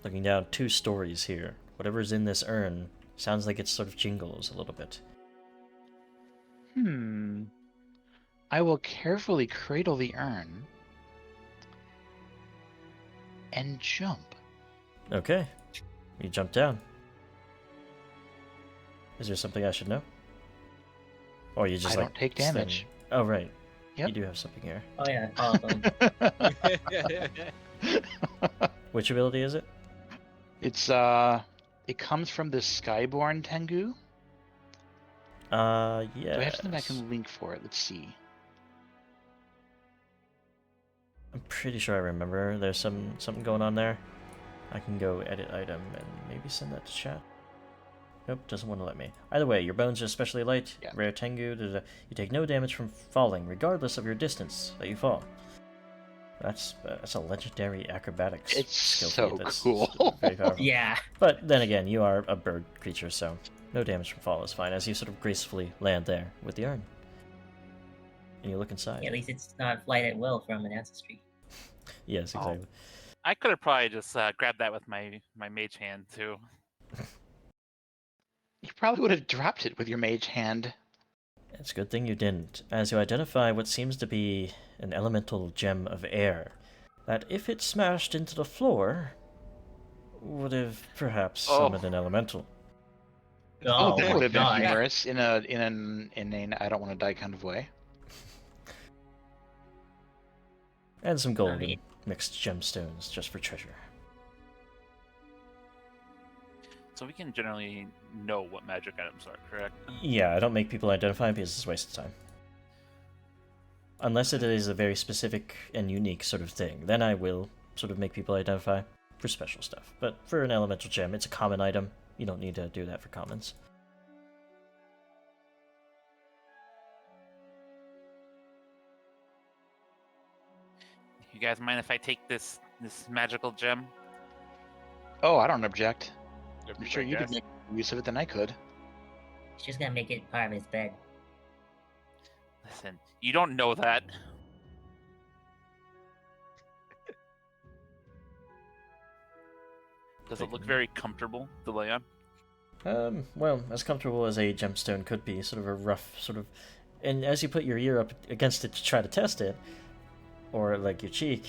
Looking down 2 stories here. Whatever's in this urn sounds like it sort of jingles a little bit. I will carefully cradle the urn and jump. Okay. You jump down. Is there something I should know? Or you just I like don't take damage. stand- Oh right. Yep. You do have something here. Oh yeah, all of them. Which ability is it? It's it comes from the Skyborn Tengu. Yeah. Do I have something I can link for it? Let's see. I'm pretty sure I remember. There's something going on there. I can go edit item and maybe send that to chat. Nope, doesn't want to let me. Either way, your bones are especially light. Yeah. Rare Tengu. You take no damage from falling, regardless of your distance that you fall. That's a legendary acrobatics It's skill so feat. That's cool. Very powerful. Yeah. But then again, you are a bird creature, so no damage from fall is fine, as you sort of gracefully land there with the urn. And you look inside. At least it's not flight at will from an ancestry. Yes, exactly. I could have probably just grabbed that with my mage hand too. You probably would have dropped it with your mage hand. It's a good thing you didn't, as you identify what seems to be an elemental gem of air, that if it smashed into the floor, would have perhaps summoned an elemental. Oh, that my would have been God. humorous in an I don't want to die kind of way. And some gold mean- and mixed gemstones just for treasure. So we can generally know what magic items are, correct? Yeah, I don't make people identify because it's a waste of time. Unless it is a very specific and unique sort of thing, then I will sort of make people identify for special stuff. But for an elemental gem, it's a common item. you don't need to do that for commons. You guys mind if I take this magical gem? Oh, I don't object. Yep, I'm sure I you could guess. make use of it than I could. He's just gonna make it part of his bed. Listen, you don't know that. Does it look very comfortable to lay on? Well, as comfortable as a gemstone could be, sort of a rough sort of... And as you put your ear up against it to try to test it, or like your cheek,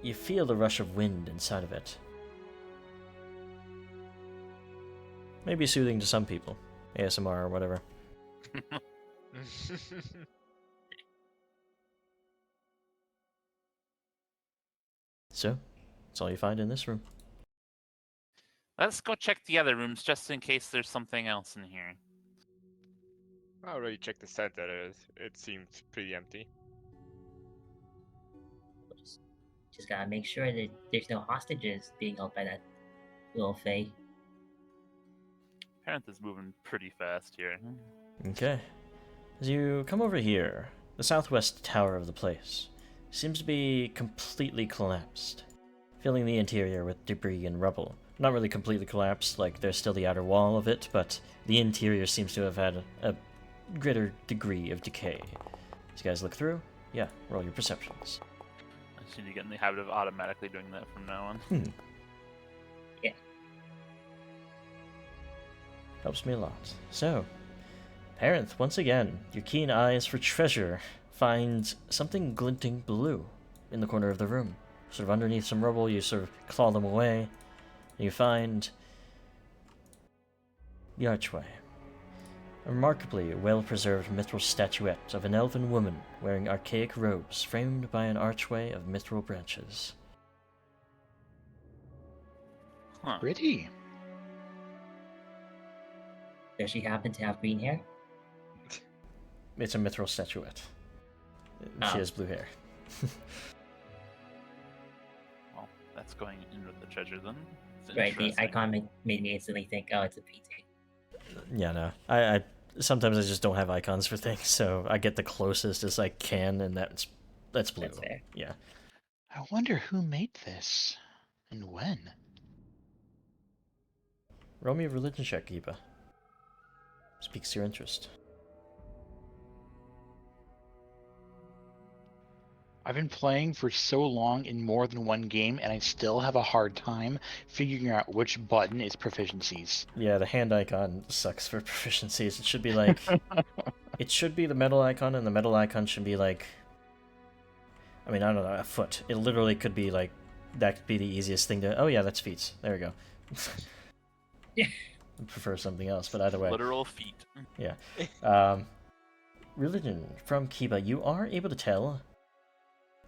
you feel the rush of wind inside of it. Maybe soothing to some people. ASMR or whatever. So, that's all you find in this room. Let's go check the other rooms just in case there's something else in here. I already checked the center. It seemed pretty empty. Just gotta make sure that there's no hostages being held by that little fae. Parent is moving pretty fast here. Okay. As you come over here, the southwest tower of the place seems to be completely collapsed, filling the interior with debris and rubble. Not really completely collapsed, like there's still the outer wall of it, but the interior seems to have had a greater degree of decay. As you guys look through, yeah, roll your perceptions. I just need to get in the habit of automatically doing that from now on. Yeah. Helps me a lot. So, Parenth, once again, your keen eyes for treasure find something glinting blue in the corner of the room. Sort of underneath some rubble, you sort of claw them away, and you find the archway. A remarkably well-preserved mithril statuette of an elven woman wearing archaic robes framed by an archway of mithril branches. Huh. Pretty. Does she happen to have green hair? It's a mithril statuette. She has blue hair. Well, that's going in with the treasure then. It's Right, the interesting. icon made me instantly think, oh, it's a PT. Yeah, no. I sometimes I just don't have icons for things, so I get the closest as I can, and that's blue. That's fair. Yeah. I wonder who made this and when. Roll me a religion check, Giba. Speaks to your interest. I've been playing for so long in more than one game, and I still have a hard time figuring out which button is proficiencies. Yeah, the hand icon sucks for proficiencies. It should be like... it should be the metal icon, and the metal icon should be like... I mean, I don't know, a foot. It literally could be like... That could be the easiest thing to... Oh yeah, that's feet. There we go. Yeah. I prefer something else, but either way. Literal feet. Yeah. Religion from Kiba. You are able to tell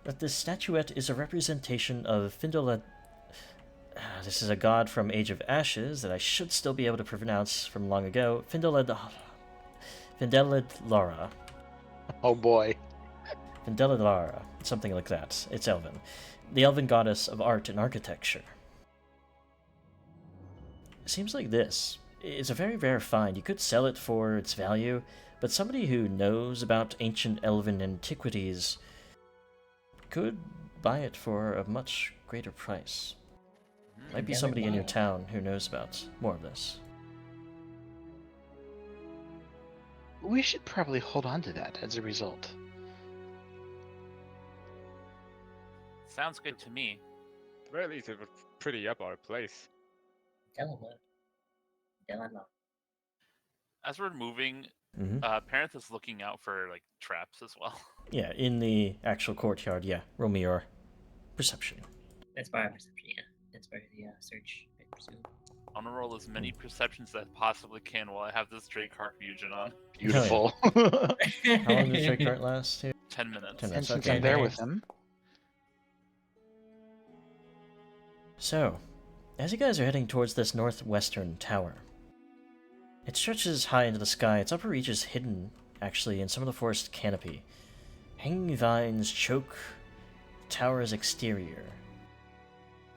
that this statuette is a representation of Findoled. This is a god from Age of Ashes that I should still be able to pronounce from long ago. Findoled Lara. Oh boy. Findoled Lara. Something like that. It's Elven. The Elven goddess of art and architecture. It seems like this. It's a very rare find. You could sell it for its value, but somebody who knows about ancient Elven antiquities could buy it for a much greater price. Might be somebody in your town who knows about more of this. We should probably hold on to that as a result. Sounds good to me. At the very least, it would pretty up our place. Delaware. Delaware. As we're moving, Mm-hmm. Parenth is looking out for like traps as well. Yeah, in the actual courtyard, yeah. Roll me your perception. That's part of perception, yeah. That's part of the search, I presume. I'm gonna roll as many perceptions as I possibly can while I have this Drakeheart fusion on. Beautiful. How long does Drake Cart last? 10 minutes. 10 And minutes. since Okay. I'm there with him, So, as you guys are heading towards this northwestern tower, it stretches high into the sky. Its upper reach is hidden, actually, in some of the forest canopy. Hanging vines choke the tower's exterior.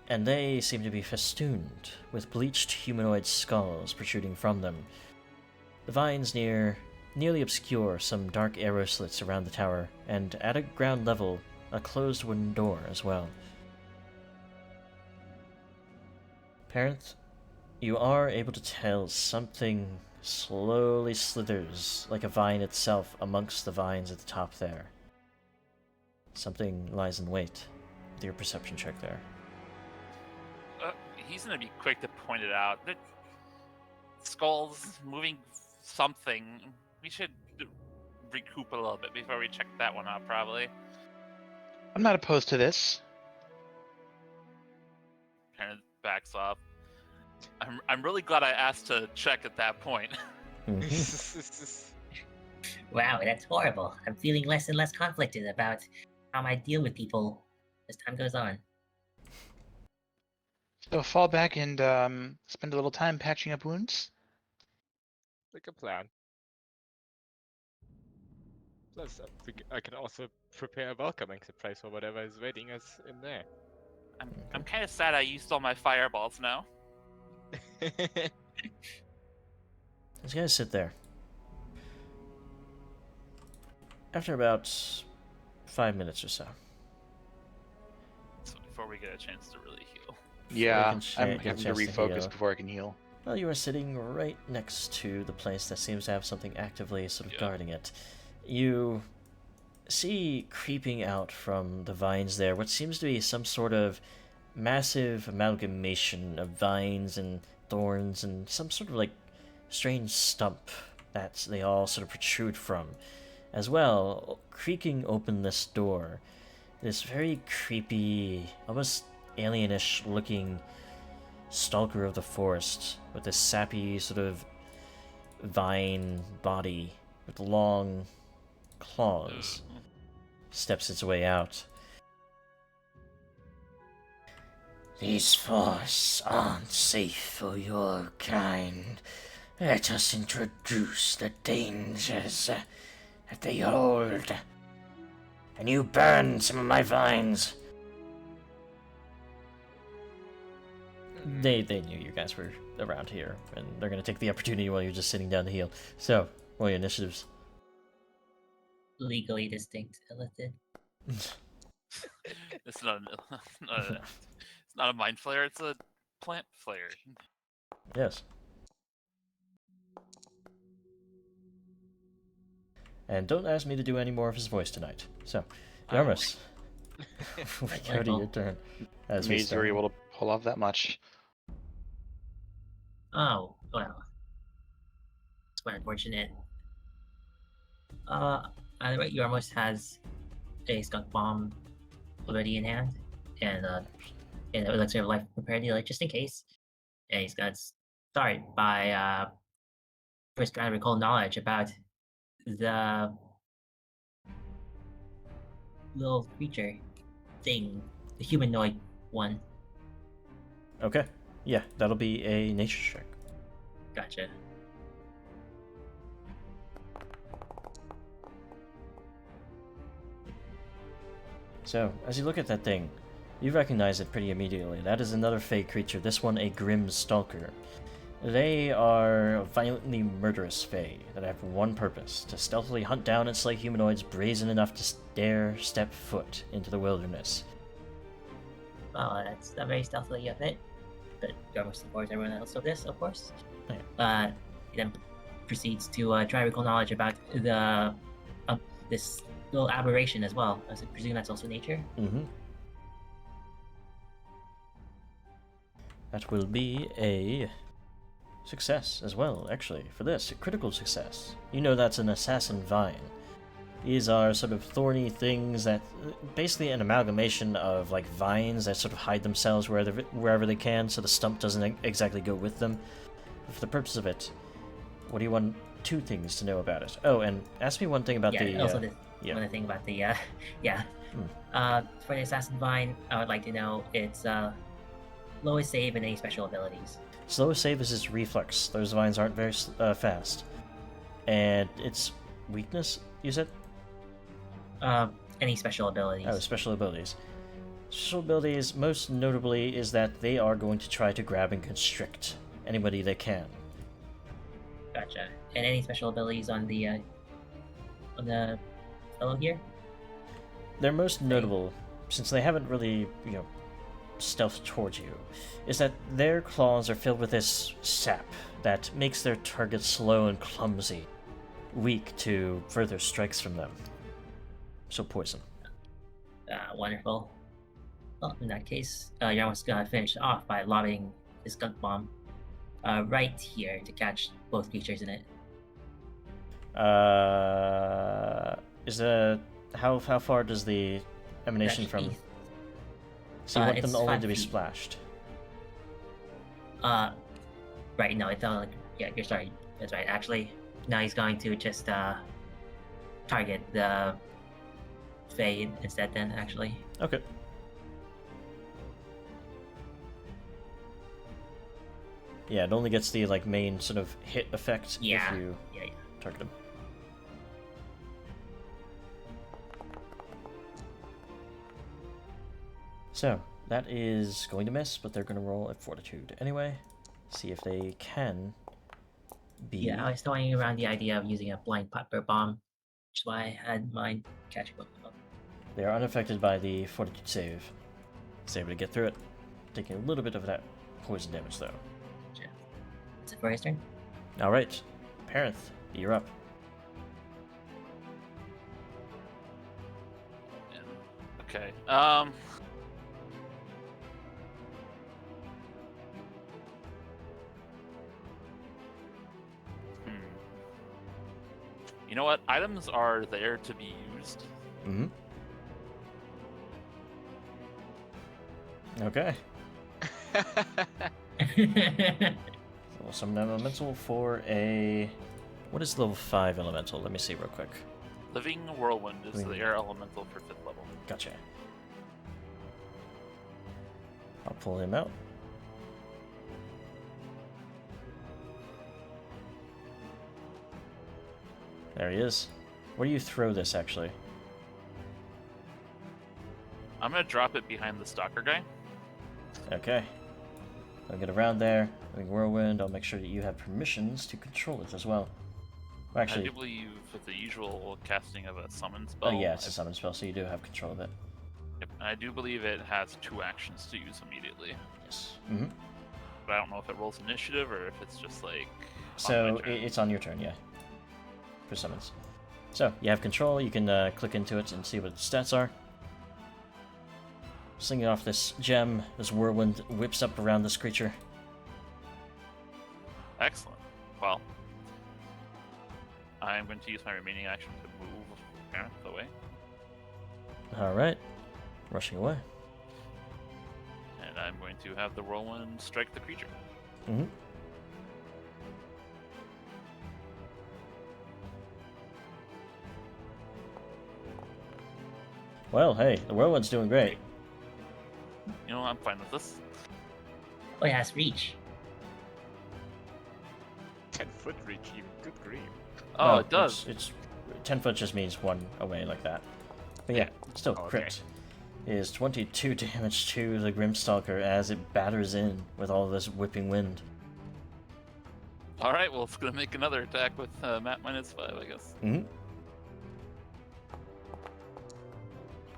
and they seem to be festooned with bleached humanoid skulls protruding from them. The vines nearly obscure some dark arrow slits around the tower, and at a ground level, a closed wooden door as well. Parent, you are able to tell something slowly slithers like a vine itself amongst the vines at the top there. Something lies in wait with your perception check there. He's gonna be quick to point it out. The skulls moving something. We should recoup a little bit before we check that one out, probably. I'm not opposed to this. Kind of backs off. I'm really glad I asked to check at that point. Wow, that's horrible. I'm feeling less and less conflicted about how I deal with people as time goes on. So fall back and spend a little time patching up wounds. Like a plan. Plus, I can also prepare a welcoming surprise for whatever is waiting us in there. I'm kind of sad I used all my fireballs now. These guys sit there. After about 5 minutes or so. So before we get a chance to really heal. Yeah, I'm get a having to chance to refocus heal. before I can heal. Well, you are sitting right next to the place that seems to have something actively sort of guarding it. You see creeping out from the vines there what seems to be some sort of massive amalgamation of vines and thorns and some sort of like strange stump that they all sort of protrude from. As well, creaking open this door, this very creepy, almost alienish looking stalker of the forest with this sappy sort of vine body with long claws steps its way out. These forests aren't safe for your kind. Let us introduce the dangers that they hold. And you burn some of my vines. They knew you guys were around here, and they're gonna take the opportunity while you're just sitting down to heal. So, roll your initiatives. Legally distinct, illicit. It's not it's not a mind flare, it's a plant flare. Yes. And don't ask me to do any more of his voice tonight. So, Yarmus, we go to your turn. As we Maze were start. able to pull off that much. Oh, well. It's quite unfortunate. Right, you almost has a skunk bomb already in hand, and an elixir of life prepared, like just in case. And he's gonna start by first trying to recall knowledge about the little creature thing, the humanoid one. Okay. Yeah, that'll be a nature check. Gotcha. So, as you look at that thing, you recognize it pretty immediately. That is another fey creature, this one a grim stalker. They are violently murderous fey that have one purpose, to stealthily hunt down and slay humanoids brazen enough to dare step foot into the wilderness. Well, that's not very stealthily of it, but Garbo supports everyone else of this, of course. Yeah. He then proceeds to try to recall knowledge about the this little aberration as well. I presume that's also nature. Mm-hmm. That will be a success as well, actually, for this. A critical success. You know that's an assassin vine. These are sort of thorny things that, basically an amalgamation of like vines that sort of hide themselves wherever they can, so the stump doesn't exactly go with them. But for the purpose of it, what do you want? 2 things to know about it. Oh, and ask me one thing about the... Also, one thing about the for the assassin vine, I would like to know its lowest save and any special abilities. Slowest save is its reflex. Those vines aren't very fast. And its weakness, you said? Any special abilities. Oh, special abilities. Special abilities, most notably, is that they are going to try to grab and constrict anybody they can. Gotcha. And any special abilities on the fellow here? Their most notable, since they haven't really, stealthed towards you, is that their claws are filled with this sap that makes their target slow and clumsy, weak to further strikes from them. So poison. Wonderful. Well, in that case, you're almost gonna finish off by lobbing the skunk bomb right here to catch both creatures in it. Is the how far does the emanation That from? should be- So you want them it's only 5 to be feet. splashed. Right, no, it's not like, yeah, you're sorry. That's right. Actually, now he's going to just target the Fae instead then, actually. Okay. Yeah, it only gets the main sort of hit effect Yeah. if you Yeah. target them. So, that is going to miss, but they're going to roll a fortitude anyway. See if they can be... Yeah, I was throwing around the idea of using a blind pepper bomb, which is why I had mine catch both of them. They are unaffected by the fortitude save. It's able to get through it, taking a little bit of that poison damage though. Gotcha. That's it for his turn. Alright, Parenth, you're up. Okay. You know what? Items are there to be used. Mm-hmm. Okay. So we'll summon an elemental for a... What is level 5 elemental? Let me see real quick. Living Whirlwind is Living the air elemental for 5th level. Gotcha. I'll pull him out. There he is. Where do you throw this, actually? I'm gonna drop it behind the stalker guy. Okay. I'll get around there. Living Whirlwind, I'll make sure that you have permissions to control it as well. Well, I actually, do believe with the usual casting of a summon spell. oh yeah, it's a summon spell, so you do have control of it. Yep, and I do believe it has 2 actions to use immediately. Yes. Mm-hmm. But I don't know if it rolls initiative or if it's just like. So on my turn. it's on your turn, yeah. For summons. So you have control. You can click into it and see what its stats are. Slinging off this gem, this whirlwind whips up around this creature. Excellent. Well, I'm going to use my remaining action to move Parenth away, All right, rushing away. and I'm going to have the whirlwind strike the creature. Mm-hmm. Well, hey, the whirlwind's doing great. You know, I'm fine with this. Oh, it has reach. 10-foot reach, even. Good grief. Oh, Well, it does. It's 10 foot just means one away like that. But yeah, still Oh, crit. Is 22 damage to the Grimstalker as it batters in with all this whipping wind. All right, well, it's going to make another attack with Map -5, I guess. Mm-hmm.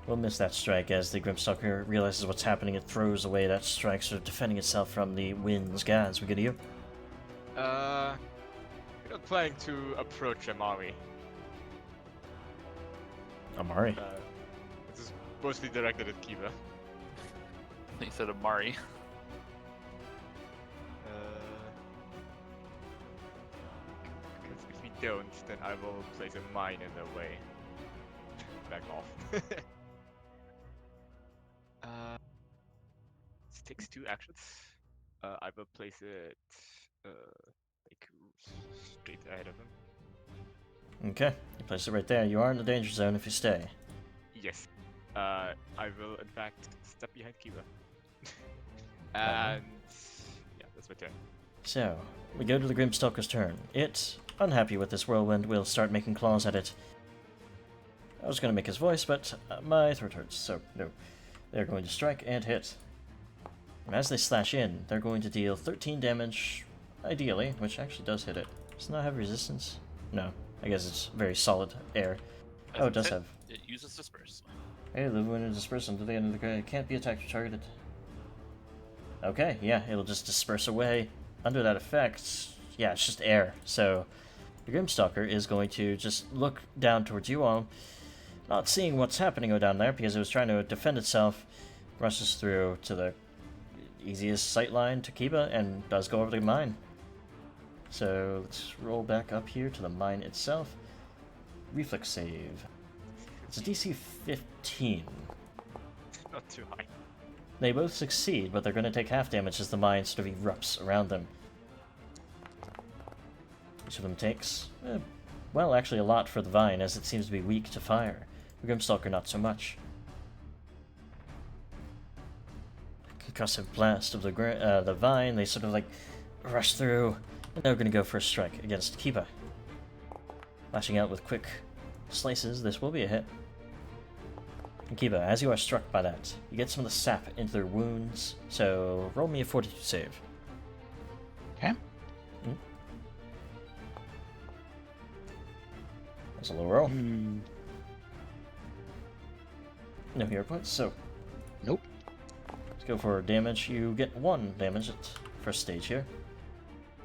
We'll miss that strike as the Grimstalker realizes what's happening. It throws away that strike, sort of defending itself from the winds. Guys, we good to you? We're not planning to approach Amari. Amari. This is mostly directed at Kiva. He said Amari. Because if we don't, then I will place a mine in their way. Back off. This takes 2 actions. I will place it like straight ahead of him. Okay, you place it right there. You are in the danger zone if you stay. Yes. I will in fact step behind Kiva. And yeah, that's my turn. So, we go to the Grimstalker's turn. It, unhappy with this whirlwind, will start making claws at it. I was going to make his voice, but my throat hurts, so no. They're going to strike and hit. And as they slash in, they're going to deal 13 damage, ideally, which actually does hit it. Does it not have resistance? No. I guess it's very solid air. Oh, it does have. It uses disperse. Hey, live when it disperses until the end of the grade. It can't be attacked or targeted. Okay, yeah, it'll just disperse away. Under that effect, yeah, it's just air. So the Grimstalker is going to just look down towards you all, not seeing what's happening down there because it was trying to defend itself, rushes through to the easiest sight line to Kiba and does go over the mine. So let's roll back up here to the mine itself. Reflex save. It's a DC 15. Not too high. They both succeed, but they're going to take half damage as the mine sort of erupts around them. Each of them takes, well, actually a lot for the vine, as it seems to be weak to fire. The Grimstalker not so much. Concussive blast of the vine, they sort of like rush through, and they're going to go for a strike against Kiba. Lashing out with quick slices, this will be a hit. And Kiba, as you are struck by that, you get some of the sap into their wounds, so roll me a fortitude save. Okay. That's a low roll. No hero points, so Nope. let's go for damage. You get 1 damage at first stage here.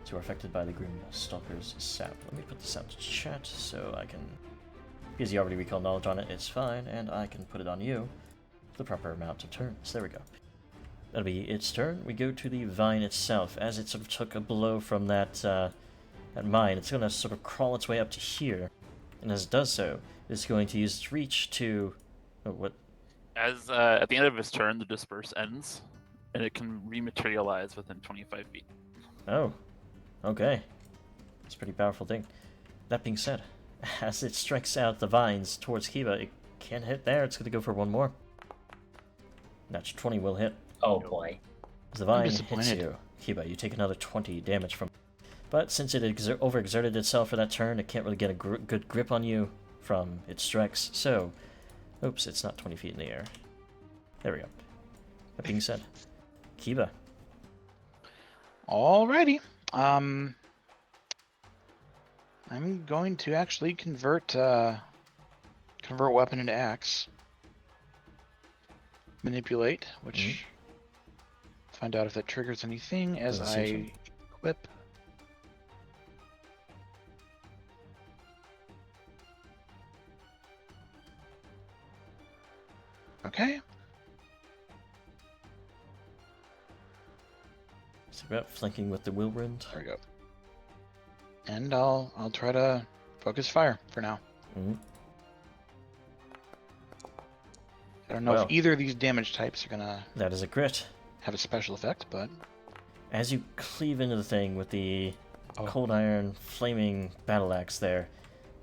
So you're affected by the Grimstalker's sap. Let me put this out to chat so I can... Because you already recall knowledge on it, it's fine, and I can put it on you the proper amount of turns. There we go. That'll be its turn. We go to the vine itself. As it sort of took a blow from that mine, it's going to sort of crawl its way up to here. And as it does so, it's going to use its reach to... Oh, what? As at the end of his turn, the disperse ends, and it can rematerialize within 25 feet. Oh, okay. It's a pretty powerful thing. That being said, as it strikes out the vines towards Kiba, it can't hit there. It's going to go for one more. Natural 20 will hit. Oh boy. As the vine hits disappointed. you, Kiba, you take another 20 damage from it. But since it overexerted itself for that turn, it can't really get a good grip on you from its strikes. So, oops, it's not 20 feet in the air. There we go. That being said, Kiba. Alrighty. I'm going to actually convert weapon into axe. Manipulate, which find out if that triggers anything as Doesn't seem I equip. Okay. It's about flanking with the Whirlwind. There we go. And I'll try to focus fire for now. Mm-hmm. I don't know Well, if either of these damage types are gonna that is a crit. have a special effect, but As you cleave into the thing with the Oh. cold iron flaming battle axe there,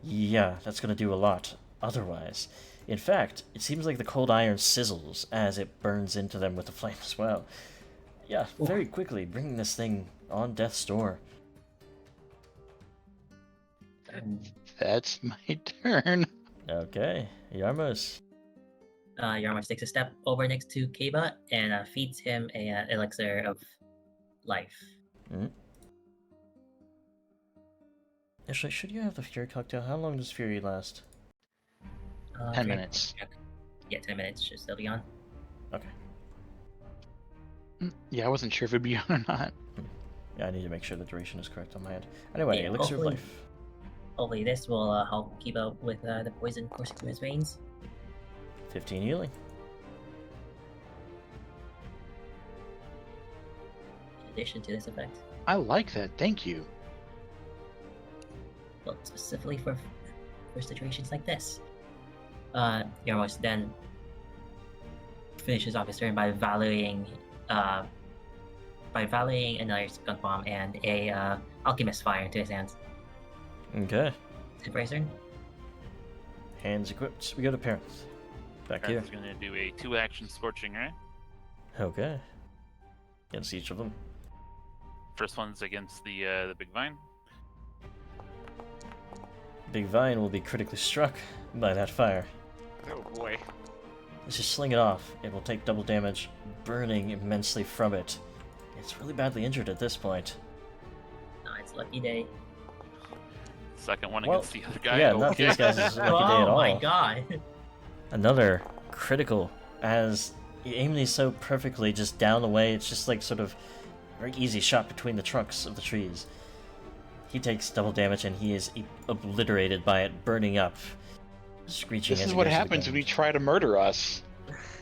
yeah, that's going to do a lot otherwise. In fact, it seems like the cold iron sizzles as it burns into them with the flame as well. Yeah, very quickly bringing this thing on death's door. that's my turn. Okay, Yarmos. Yarmos takes a step over next to Kiba and feeds him a elixir of life. Actually, should you have the Fury cocktail? How long does Fury last? 10 minutes. Yeah, 10 minutes should still be on. Okay. Yeah, I wasn't sure if it'd be on or not. Yeah, I need to make sure the duration is correct on my end. Anyway, Yeah, Elixir of hopefully- Life. Hopefully this will help keep up with the poison coursing through his veins. 15 healing. In addition to this effect. I like that. Thank you. Well, specifically for situations like this. Yarmos then finishes off his turn by volleying another skunk bomb and a alchemist fire into his hands. Okay. Is it for his turn? Hands equipped. We go to Parents. Back here. He's going to do a 2-action scorching ray. Okay. Against each of them. First one's against the big vine. Big Vine will be critically struck by that fire. Oh boy. As you sling it off, it will take double damage, burning immensely from it. It's really badly injured at this point. Nice, lucky day. Second one Well, against the other guy. yeah, okay. not these guys' lucky day at Oh my all. god. Another critical, as you aim these so perfectly just down the way, it's just like sort of very easy shot between the trunks of the trees. He takes double damage and he is obliterated by it, burning up, screeching This as is he what goes to the happens when you ground. try to murder us.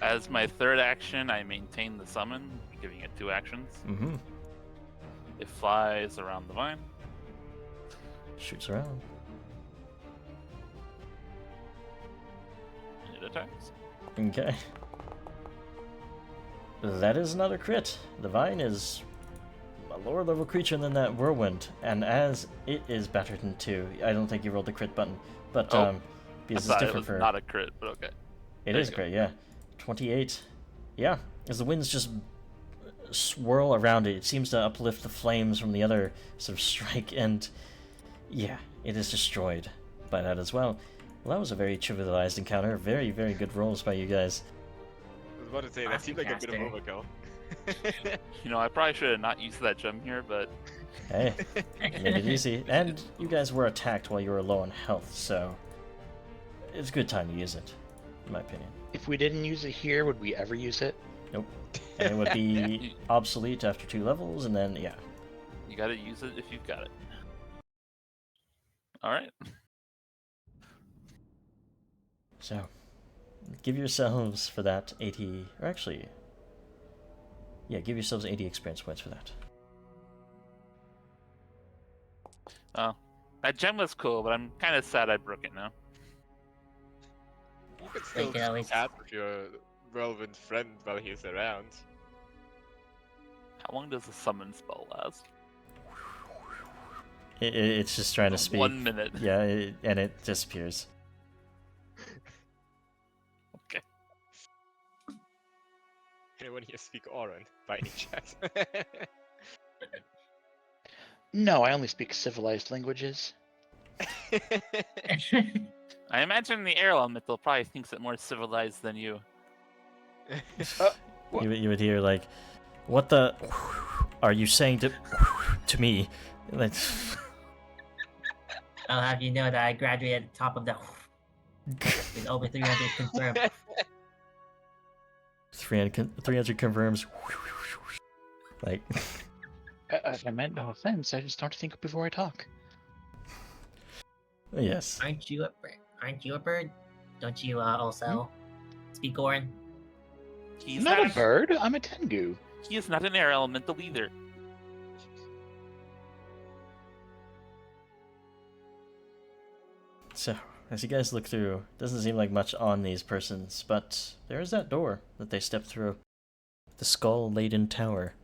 As my third action, I maintain the summon, giving it 2 actions. Mm-hmm. It flies around the vine. Shoots around. And it attacks. Okay. That is another crit. The vine is a lower level creature than that whirlwind, and as it is battered in 2, I don't think you rolled the crit button, but Oh, I because it's thought it different was for not a crit, but okay. it there is you go. great, yeah. 28. Yeah, as the winds just swirl around it, it seems to uplift the flames from the other sort of strike, and yeah, it is destroyed by that as well. Well, that was a very trivialized encounter. Very, very good rolls by you guys. I was about to say, that seemed like a bit of overkill. You know, I probably should have not used that gem here, but Hey, made it easy. And you guys were attacked while you were low on health, so it's a good time to use it, in my opinion. If we didn't use it here, would we ever use it? Nope. And it would be obsolete after 2 levels, and then, yeah. you gotta use it if you've got it. Alright. So, give yourselves for that 80, or actually, yeah, give yourselves 80 experience points for that. Oh. That gem was cool, but I'm kind of sad I broke it now. You could still can always- chat with your relevant friend while he's around. How long does the summon spell last? It's just trying to speak. 1 minute. Yeah, and it disappears. Okay. Anyone here speak Oran by any chance? No, I only speak civilized languages. I imagine the air elemental probably thinks it more civilized than you. You would hear, like, what the are you saying to me? Like, I'll have you know that I graduated at the top of the with over 300 confirmed. 300 confirms. Like, I meant no offense. I just don't think before I talk. yes. Aren't you a bird? Aren't you a bird? Don't you also speak Orin? He's Not a bird. I'm a tengu. He is not an air elemental either. So, as you guys look through, doesn't seem like much on these persons, but there is that door that they step through. The skull-laden tower.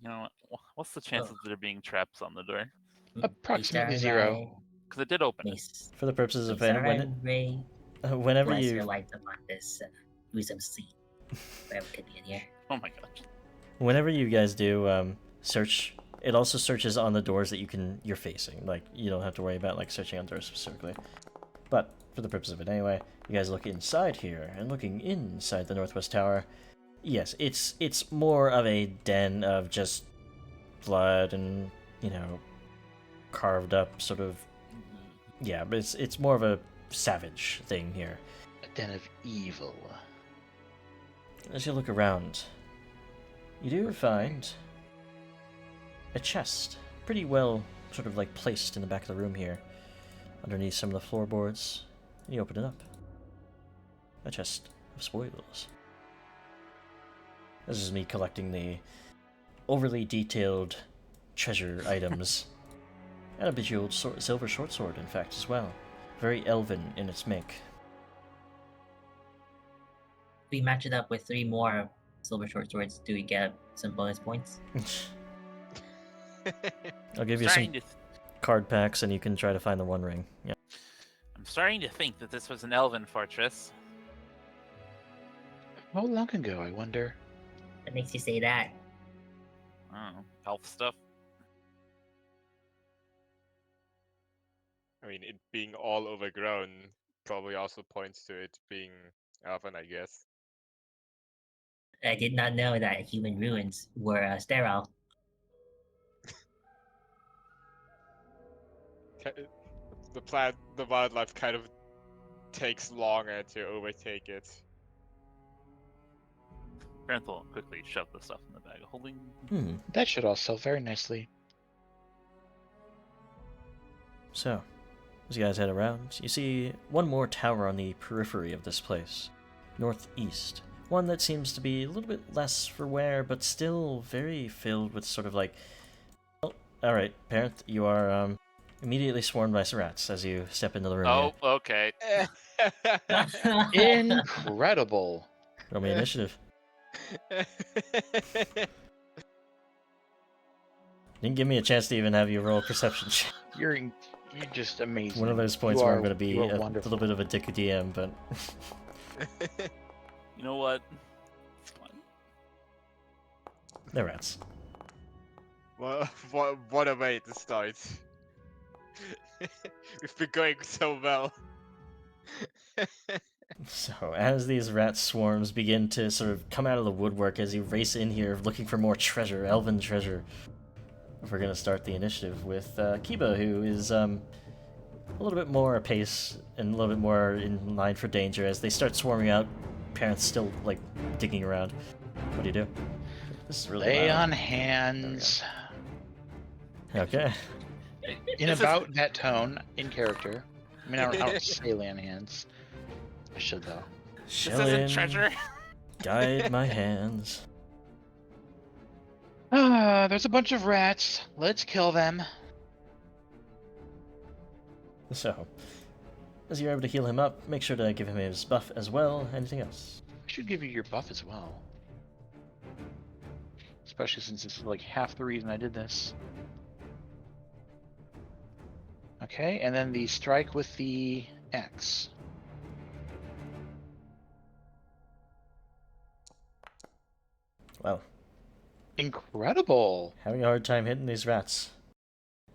You know, what's the chances of there being traps on the door? Approximately 0. Because it did open it. Nice. For the purposes of Ray, whenever bless you your light upon this gruesome scene. Whatever could be in here. Oh my gosh. Whenever you guys do search, it also searches on the doors that you're facing. Like, you don't have to worry about like searching on doors specifically. But for the purpose of it anyway, you guys look inside here, and looking inside the Northwest Tower, yes, it's more of a den of just blood and, you know, carved up sort of. Yeah, but it's more of a savage thing here. A den of evil. As you look around, you do find a chest, pretty well sort of like placed in the back of the room here, underneath some of the floorboards, and you open it up. A chest of spoils. This is me collecting the overly detailed treasure items, and a bejeweled silver short sword, in fact, as well. Very elven in its make. If we match it up with 3 more silver short swords, do we get some bonus points? I'll give you some card packs, and you can try to find the One Ring. Yeah. I'm starting to think that this was an elven fortress. How long ago, I wonder? What makes you say that? I don't know, elf stuff. I mean, it being all overgrown probably also points to it being Often, I guess. I did not know that human ruins were sterile. The wildlife kind of takes longer to overtake it. Parenth will quickly shove the stuff in the bag of holding. That should all sell very nicely. So, as you guys head around, you see one more tower on the periphery of this place, northeast. One that seems to be a little bit less for wear, but still very filled with sort of like... Oh, alright, Parent, you are immediately swarmed by rats as you step into the room. Oh, okay. Incredible. Roll me initiative. Didn't give me a chance to even have you roll a perception check. You're just amazing. One of those points You where are- I'm going to be you are a wonderful. little bit of a dick DM, but... You know what? It's fine. They're rats. What a way to start. We've been going so well. So, as these rat swarms begin to sort of come out of the woodwork as you race in here looking for more treasure, elven treasure, we're going to start the initiative with Kiba, who is a little bit more apace and a little bit more in line for danger as they start swarming out. Parents still, like, digging around. What do you do? This is really Lay loud. on hands. Okay. In This is- about that tone, in character. I mean, I don't say lay on hands. I should, though. This Shellin, isn't treasure. guide my hands. There's a bunch of rats. Let's kill them. So, as you're able to heal him up, make sure to give him his buff as well. Anything else? I should give you your buff as well. Especially since this is like half the reason I did this. Okay, and then the strike with the X. Well, Incredible! having a hard time hitting these rats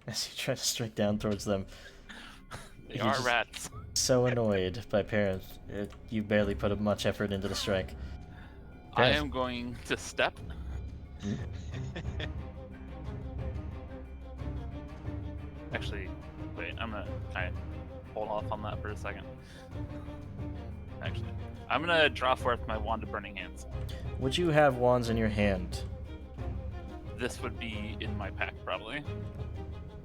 as you try to strike down towards them. They You are just- rats. So annoyed by Parent. You barely put much effort into the strike. I Yes. am going to step. Actually, wait, I'm gonna kind of hold off on that for a second. Actually, I'm gonna draw forth my Wand of Burning Hands. Would you have wands in your hand? This would be in my pack, probably.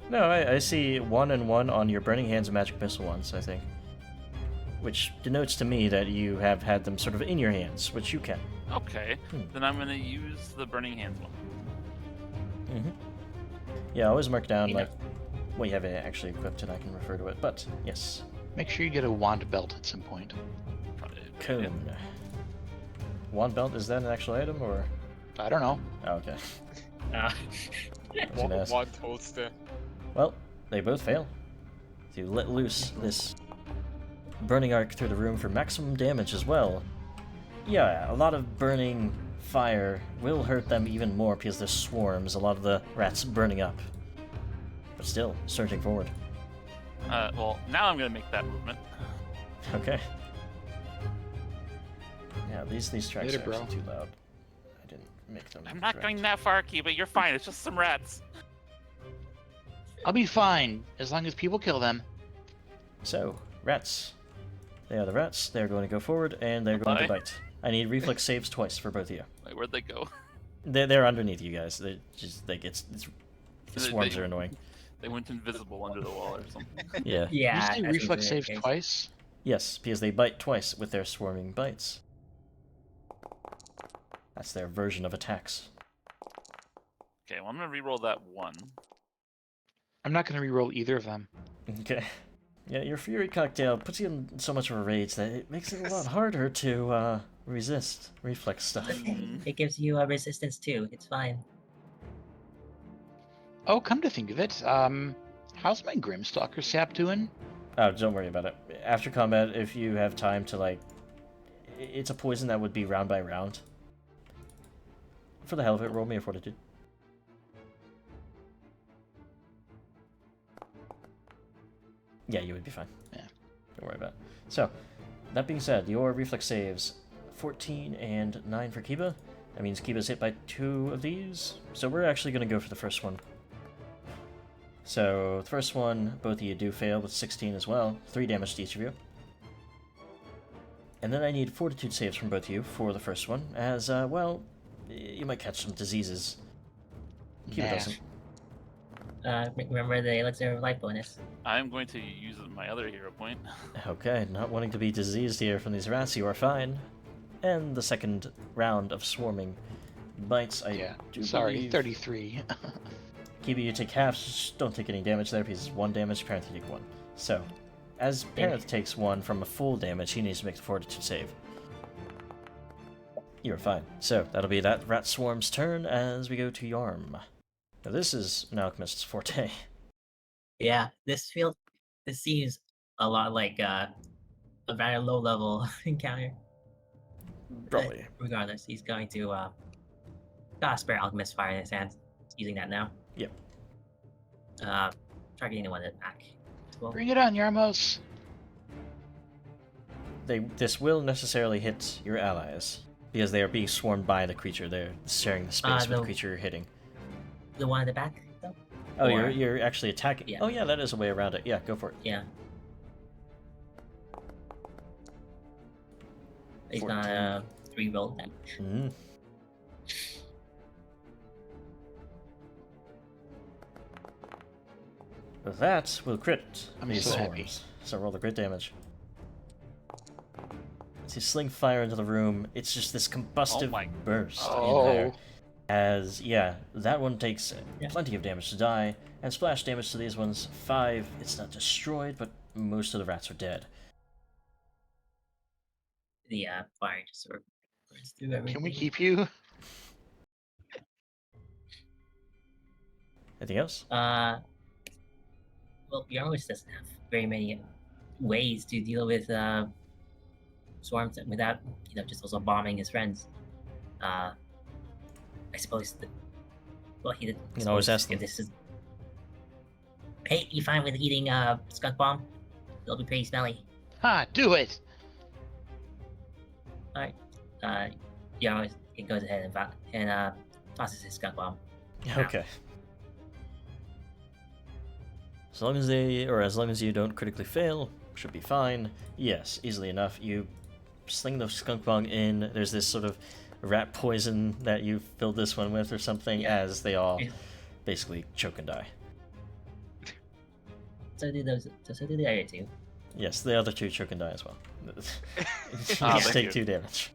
No, I see 1 and 1 on your Burning Hands and Magic Missile ones, I think. Which denotes to me that you have had them sort of in your hands, which you can. Okay, then I'm gonna use the Burning Hands one. Mm-hmm. Yeah, always mark down, You know- like, what you have actually equipped and I can refer to it, but yes. Make sure you get a wand belt at some point. Probably. Cone. Wand belt, is that an actual item, or...? I don't know. Oh, okay. Uh, gonna ask. One holster. Well, they both fail. So you let loose this burning arc through the room for maximum damage as well. Yeah, a lot of burning fire will hurt them even more because there's swarms, a lot of the rats burning up. But still, surging forward. Well, now I'm gonna make that movement. Okay. Yeah, these tracks Later, are bro. actually too loud. I didn't make them. I'm not correct. going that far, Kiba. You're fine. It's just some rats. I'll be fine as long as people kill them. So, rats. They are the rats. They're going to go forward and they're going to Bye. bite. I need reflex saves twice for both of you. Wait, where'd they go? They're underneath you guys. They just like it's the They- swarms they- are annoying. They went invisible under the wall or something. Yeah. yeah. you say that's reflex the saves case. twice? Yes, because they bite twice with their swarming bites. That's their version of attacks. Okay, well I'm gonna re-roll that one. I'm not going to reroll either of them. Okay. Yeah, your Fury Cocktail puts you in so much of a rage that it makes it a lot harder to resist reflex stuff. It gives you a resistance too. It's fine. Oh, come to think of it, how's my Grimstalker sap doing? Oh, don't worry about it. After combat, if you have time to like, it's a poison that would be round by round. For the hell of it, roll me a fortitude. Yeah, you would be fine. Yeah. Don't worry about it. So, That being said, your reflex saves 14 and 9 for Kiba. That means Kiba's hit by 2 of these. So we're actually going to go for the first one. So the first one, both of you do fail with 16 as well. 3 damage to each of you. And then I need fortitude saves from both of you for the first one, as, well, you might catch some diseases. Kiba doesn't. Remember the elixir of life bonus. I'm going to use my other hero point. Okay, not wanting to be diseased here from these rats, you are fine. And the second round of swarming bites, I do believe... 33. Kiba, you take half, just don't take any damage there because it's 1 damage, Parent you take 1. So, as Parent takes 1 from a full damage, he needs to make the fortitude save. You're fine. So, that'll be that rat swarm's turn as we go to Yarm. Now this is an alchemist's forte. Yeah, this seems a lot like a very low level encounter. Probably. Regardless, he's going to got a spare alchemist fire in his hand. He's using that now. Yep. Targeting the one at the back. Well, Bring it on, Yarmos. This will necessarily hit your allies because they are being swarmed by the creature. They're sharing the space with the creature you're hitting. the one at the back, though? Oh, Or- you're actually attacking. Yeah. Oh yeah, that is a way around it. Yeah, go for it. Yeah. He's 14. got 3 roll damage. Mm. With that, we'll crit I'm these so swarms. happy. So roll the crit damage. As you sling fire into the room, it's just this combustive my- burst in Oh. there. As, yeah, that one takes Yeah. plenty of damage to die, and splash damage to these ones, 5. It's not destroyed, but most of the rats are dead. The fire just sort of burns through everything. Can we keep you? Anything else? Well, Yarmos doesn't have very many ways to deal with swarms without, just also bombing his friends. I suppose. Well, he did. You can always ask them. if this is. Hey, you fine with eating skunk bomb? It'll be pretty smelly. Ha! Do it. All right. Yarmos goes ahead and tosses his skunk bomb. Okay. As long as you don't critically fail, should be fine. Yes, easily enough. You sling the skunk bong in. There's this sort of rat poison that you filled this one with or something, Yeah. as they all Yeah. basically choke and die. So do those. So do the other two. Yes, the other 2 choke and die as well. You Ah, just thank take you. 2 damage.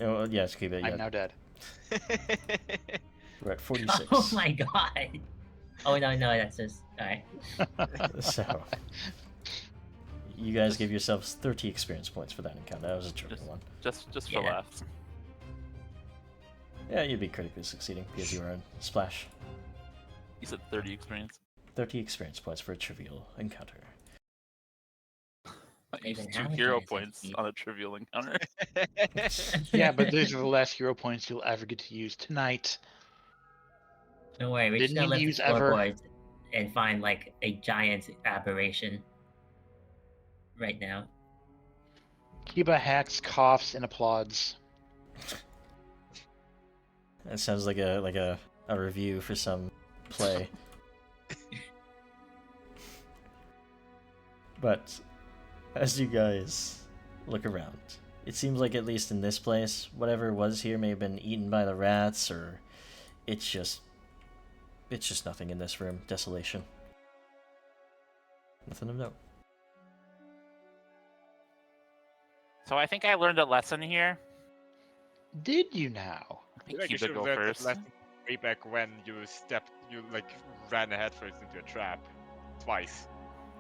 Oh, yes, keep it. I'm Yeah, now dead. we're at 46. Oh my god. Oh no, that's just alright. So, you guys give yourselves 30 experience points for that encounter. That was a tricky one. Just for Yeah. laughs. Yeah, you'd be critically succeeding because you were in splash. You said 30 experience. 30 experience points for a trivial encounter. I Even used 2 how much hero damage does points he- on a trivial encounter. Yeah, but those are the last hero points you'll ever get to use tonight. Don't worry, we're just Didn't gonna you lift use the ever? floorboards and find like a giant aberration. Right now. Kiba hacks, coughs, and applauds. That sounds like a review for some play. But as you guys look around, it seems like at least in this place, whatever was here may have been eaten by the rats, or it's just nothing in this room. Desolation. Nothing of note. So I think I learned a lesson here. Did you now? I think Like you Kiba should go have learned that first. lesson way back when you ran headfirst into a trap. Twice.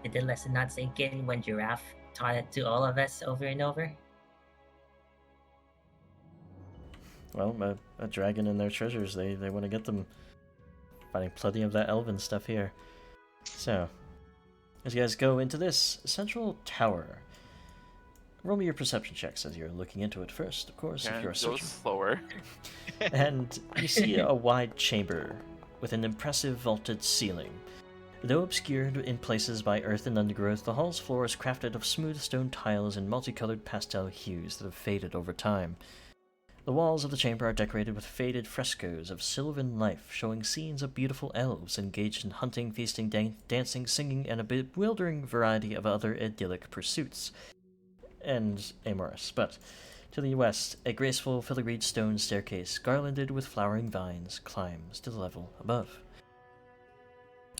Did the lesson not sink in when Giraffe taught it to all of us over and over? Well, a dragon and their treasures, they want to get them. Finding plenty of that elven stuff here. So, as you guys go into this central tower, roll me your perception checks as you're looking into it first, of course, if And you're go searching. slower. And you see a wide chamber with an impressive vaulted ceiling. Though obscured in places by earth and undergrowth, the hall's floor is crafted of smooth stone tiles in multicolored pastel hues that have faded over time. The walls of the chamber are decorated with faded frescoes of sylvan life, showing scenes of beautiful elves engaged in hunting, feasting, dancing, singing, and a bewildering variety of other idyllic pursuits. And amorous, but to the west, a graceful filigreed stone staircase, garlanded with flowering vines, climbs to the level above.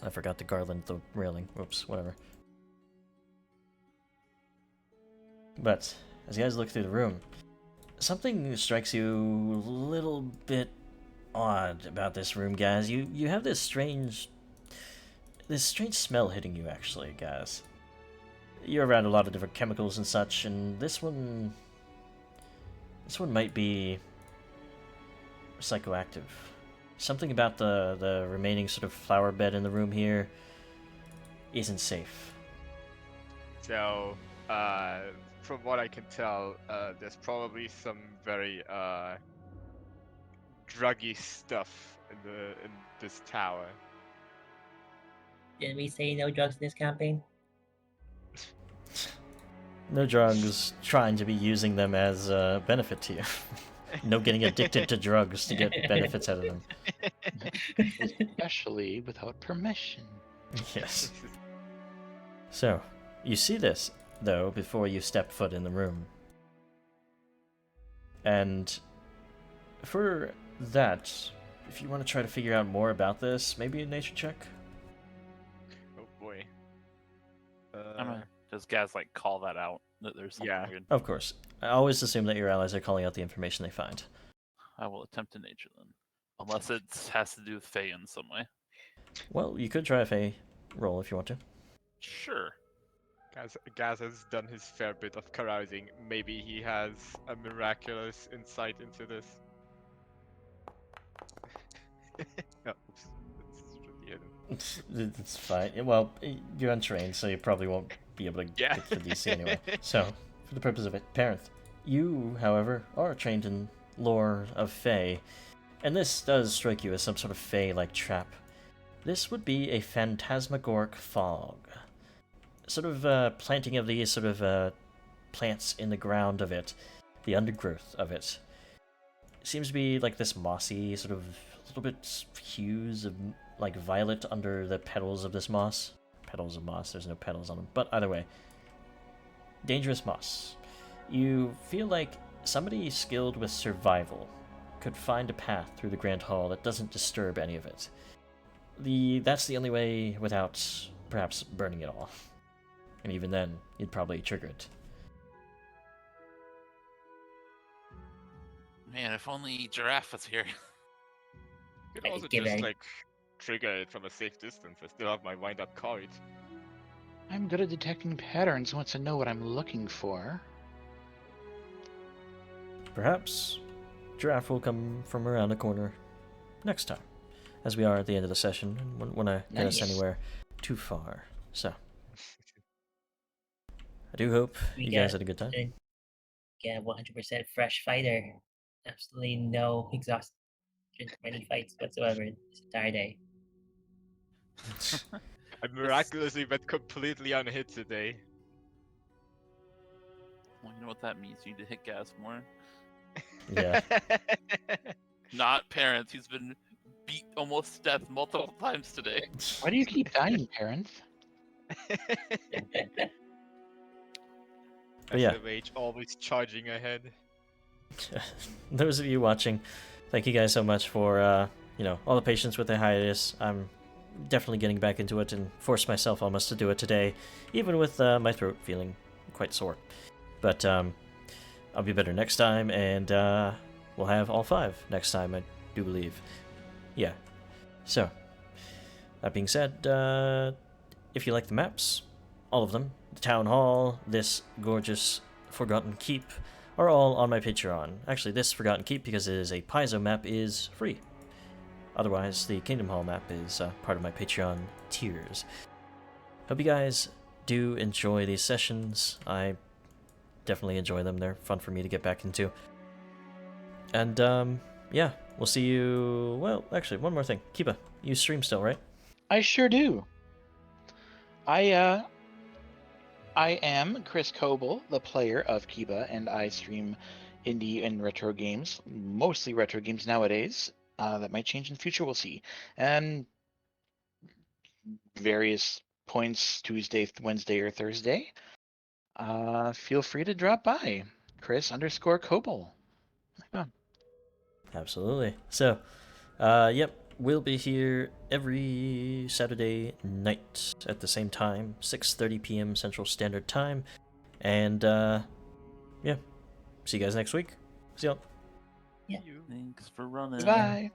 I forgot to garland the railing. Whoops, whatever. But, as you guys look through the room, something strikes you a little bit odd about this room, guys. You have this strange smell hitting you, actually, guys. You're around a lot of different chemicals and such, and this one might be psychoactive. Something about the remaining sort of flower bed in the room here isn't safe. So, from what I can tell, there's probably some very druggy stuff in this tower. Didn't we say no drugs in this campaign? No drugs, trying to be using them as a benefit to you. No getting addicted to drugs to get benefits out of them. Especially without permission. Yes. So, you see this, though, before you step foot in the room. And for that, if you want to try to figure out more about this, maybe a nature check? Oh boy. Does Gaz like call that out that there's something Yeah. weird? Of course. I always assume that your allies are calling out the information they find. I will attempt a nature then, unless it has to do with Fae in some way. Well, you could try a Fae roll if you want to. Sure. Gaz has done his fair bit of carousing. Maybe he has a miraculous insight into this. Oh, oops. That's really It's fine. Well, you're untrained, so you probably won't be able to Yeah. get the DC anyway. So, for the purpose of it, Parenth, you, however, are trained in lore of Fae, and this does strike you as some sort of Fae-like trap. This would be a phantasmagoric fog. Sort of planting of these sort of plants in the ground of it, the undergrowth of it. Seems to be like this mossy, sort of a little bit hues of like violet under the petals of this moss. Petals of moss, there's no petals on them. But either way, dangerous moss. You feel like somebody skilled with survival could find a path through the Grand Hall that doesn't disturb any of it. That's the only way without perhaps burning it all. And even then, you'd probably trigger it. Man, if only Giraffe was here. You I could also give just it- like trigger it from a safe distance. I still have my wind up card. I'm good at detecting patterns once I know what I'm looking for. Perhaps Giraffe will come from around the corner next time, as we are at the end of the session and wouldn't want to get us Nice. anywhere too far. So, I do hope We you guys got- had a good time. Get a 100% fresh fighter. Absolutely no exhaustion from any fights whatsoever this entire day. I miraculously went completely unhit today. Well, you know what that means. You need to hit Gaz more. Yeah. Not Parents, who's been beat almost to death multiple times today. Why do you keep dying, parents? But yeah. SMH always charging ahead. Those of you watching, thank you guys so much for all the patience with the hiatus. I'm definitely getting back into it and forced myself almost to do it today, even with my throat feeling quite sore. But I'll be better next time, and we'll have all 5 next time, I do believe. Yeah. So, that being said, if you like the maps, all of them, the Town Hall, this gorgeous Forgotten Keep, are all on my Patreon. Actually, this Forgotten Keep, because it is a Paizo map, is free. Otherwise, the Kingdom Hall map is part of my Patreon tiers. Hope you guys do enjoy these sessions. I definitely enjoy them. They're fun for me to get back into. And, yeah, we'll see you... Well, actually, one more thing. Kiba, you stream still, right? I sure do. I am Chris Kobold, the player of Kiba, and I stream indie and retro games, mostly retro games nowadays. That might change in the future, we'll see. And various points, Tuesday, Wednesday, or Thursday. Feel free to drop by. Chris_Kobold. Yeah. Absolutely. So, yep, we'll be here every Saturday night at the same time, 6:30 p.m. Central Standard Time. And, yeah, see you guys next week. See y'all. Yeah. Thanks for running. Bye.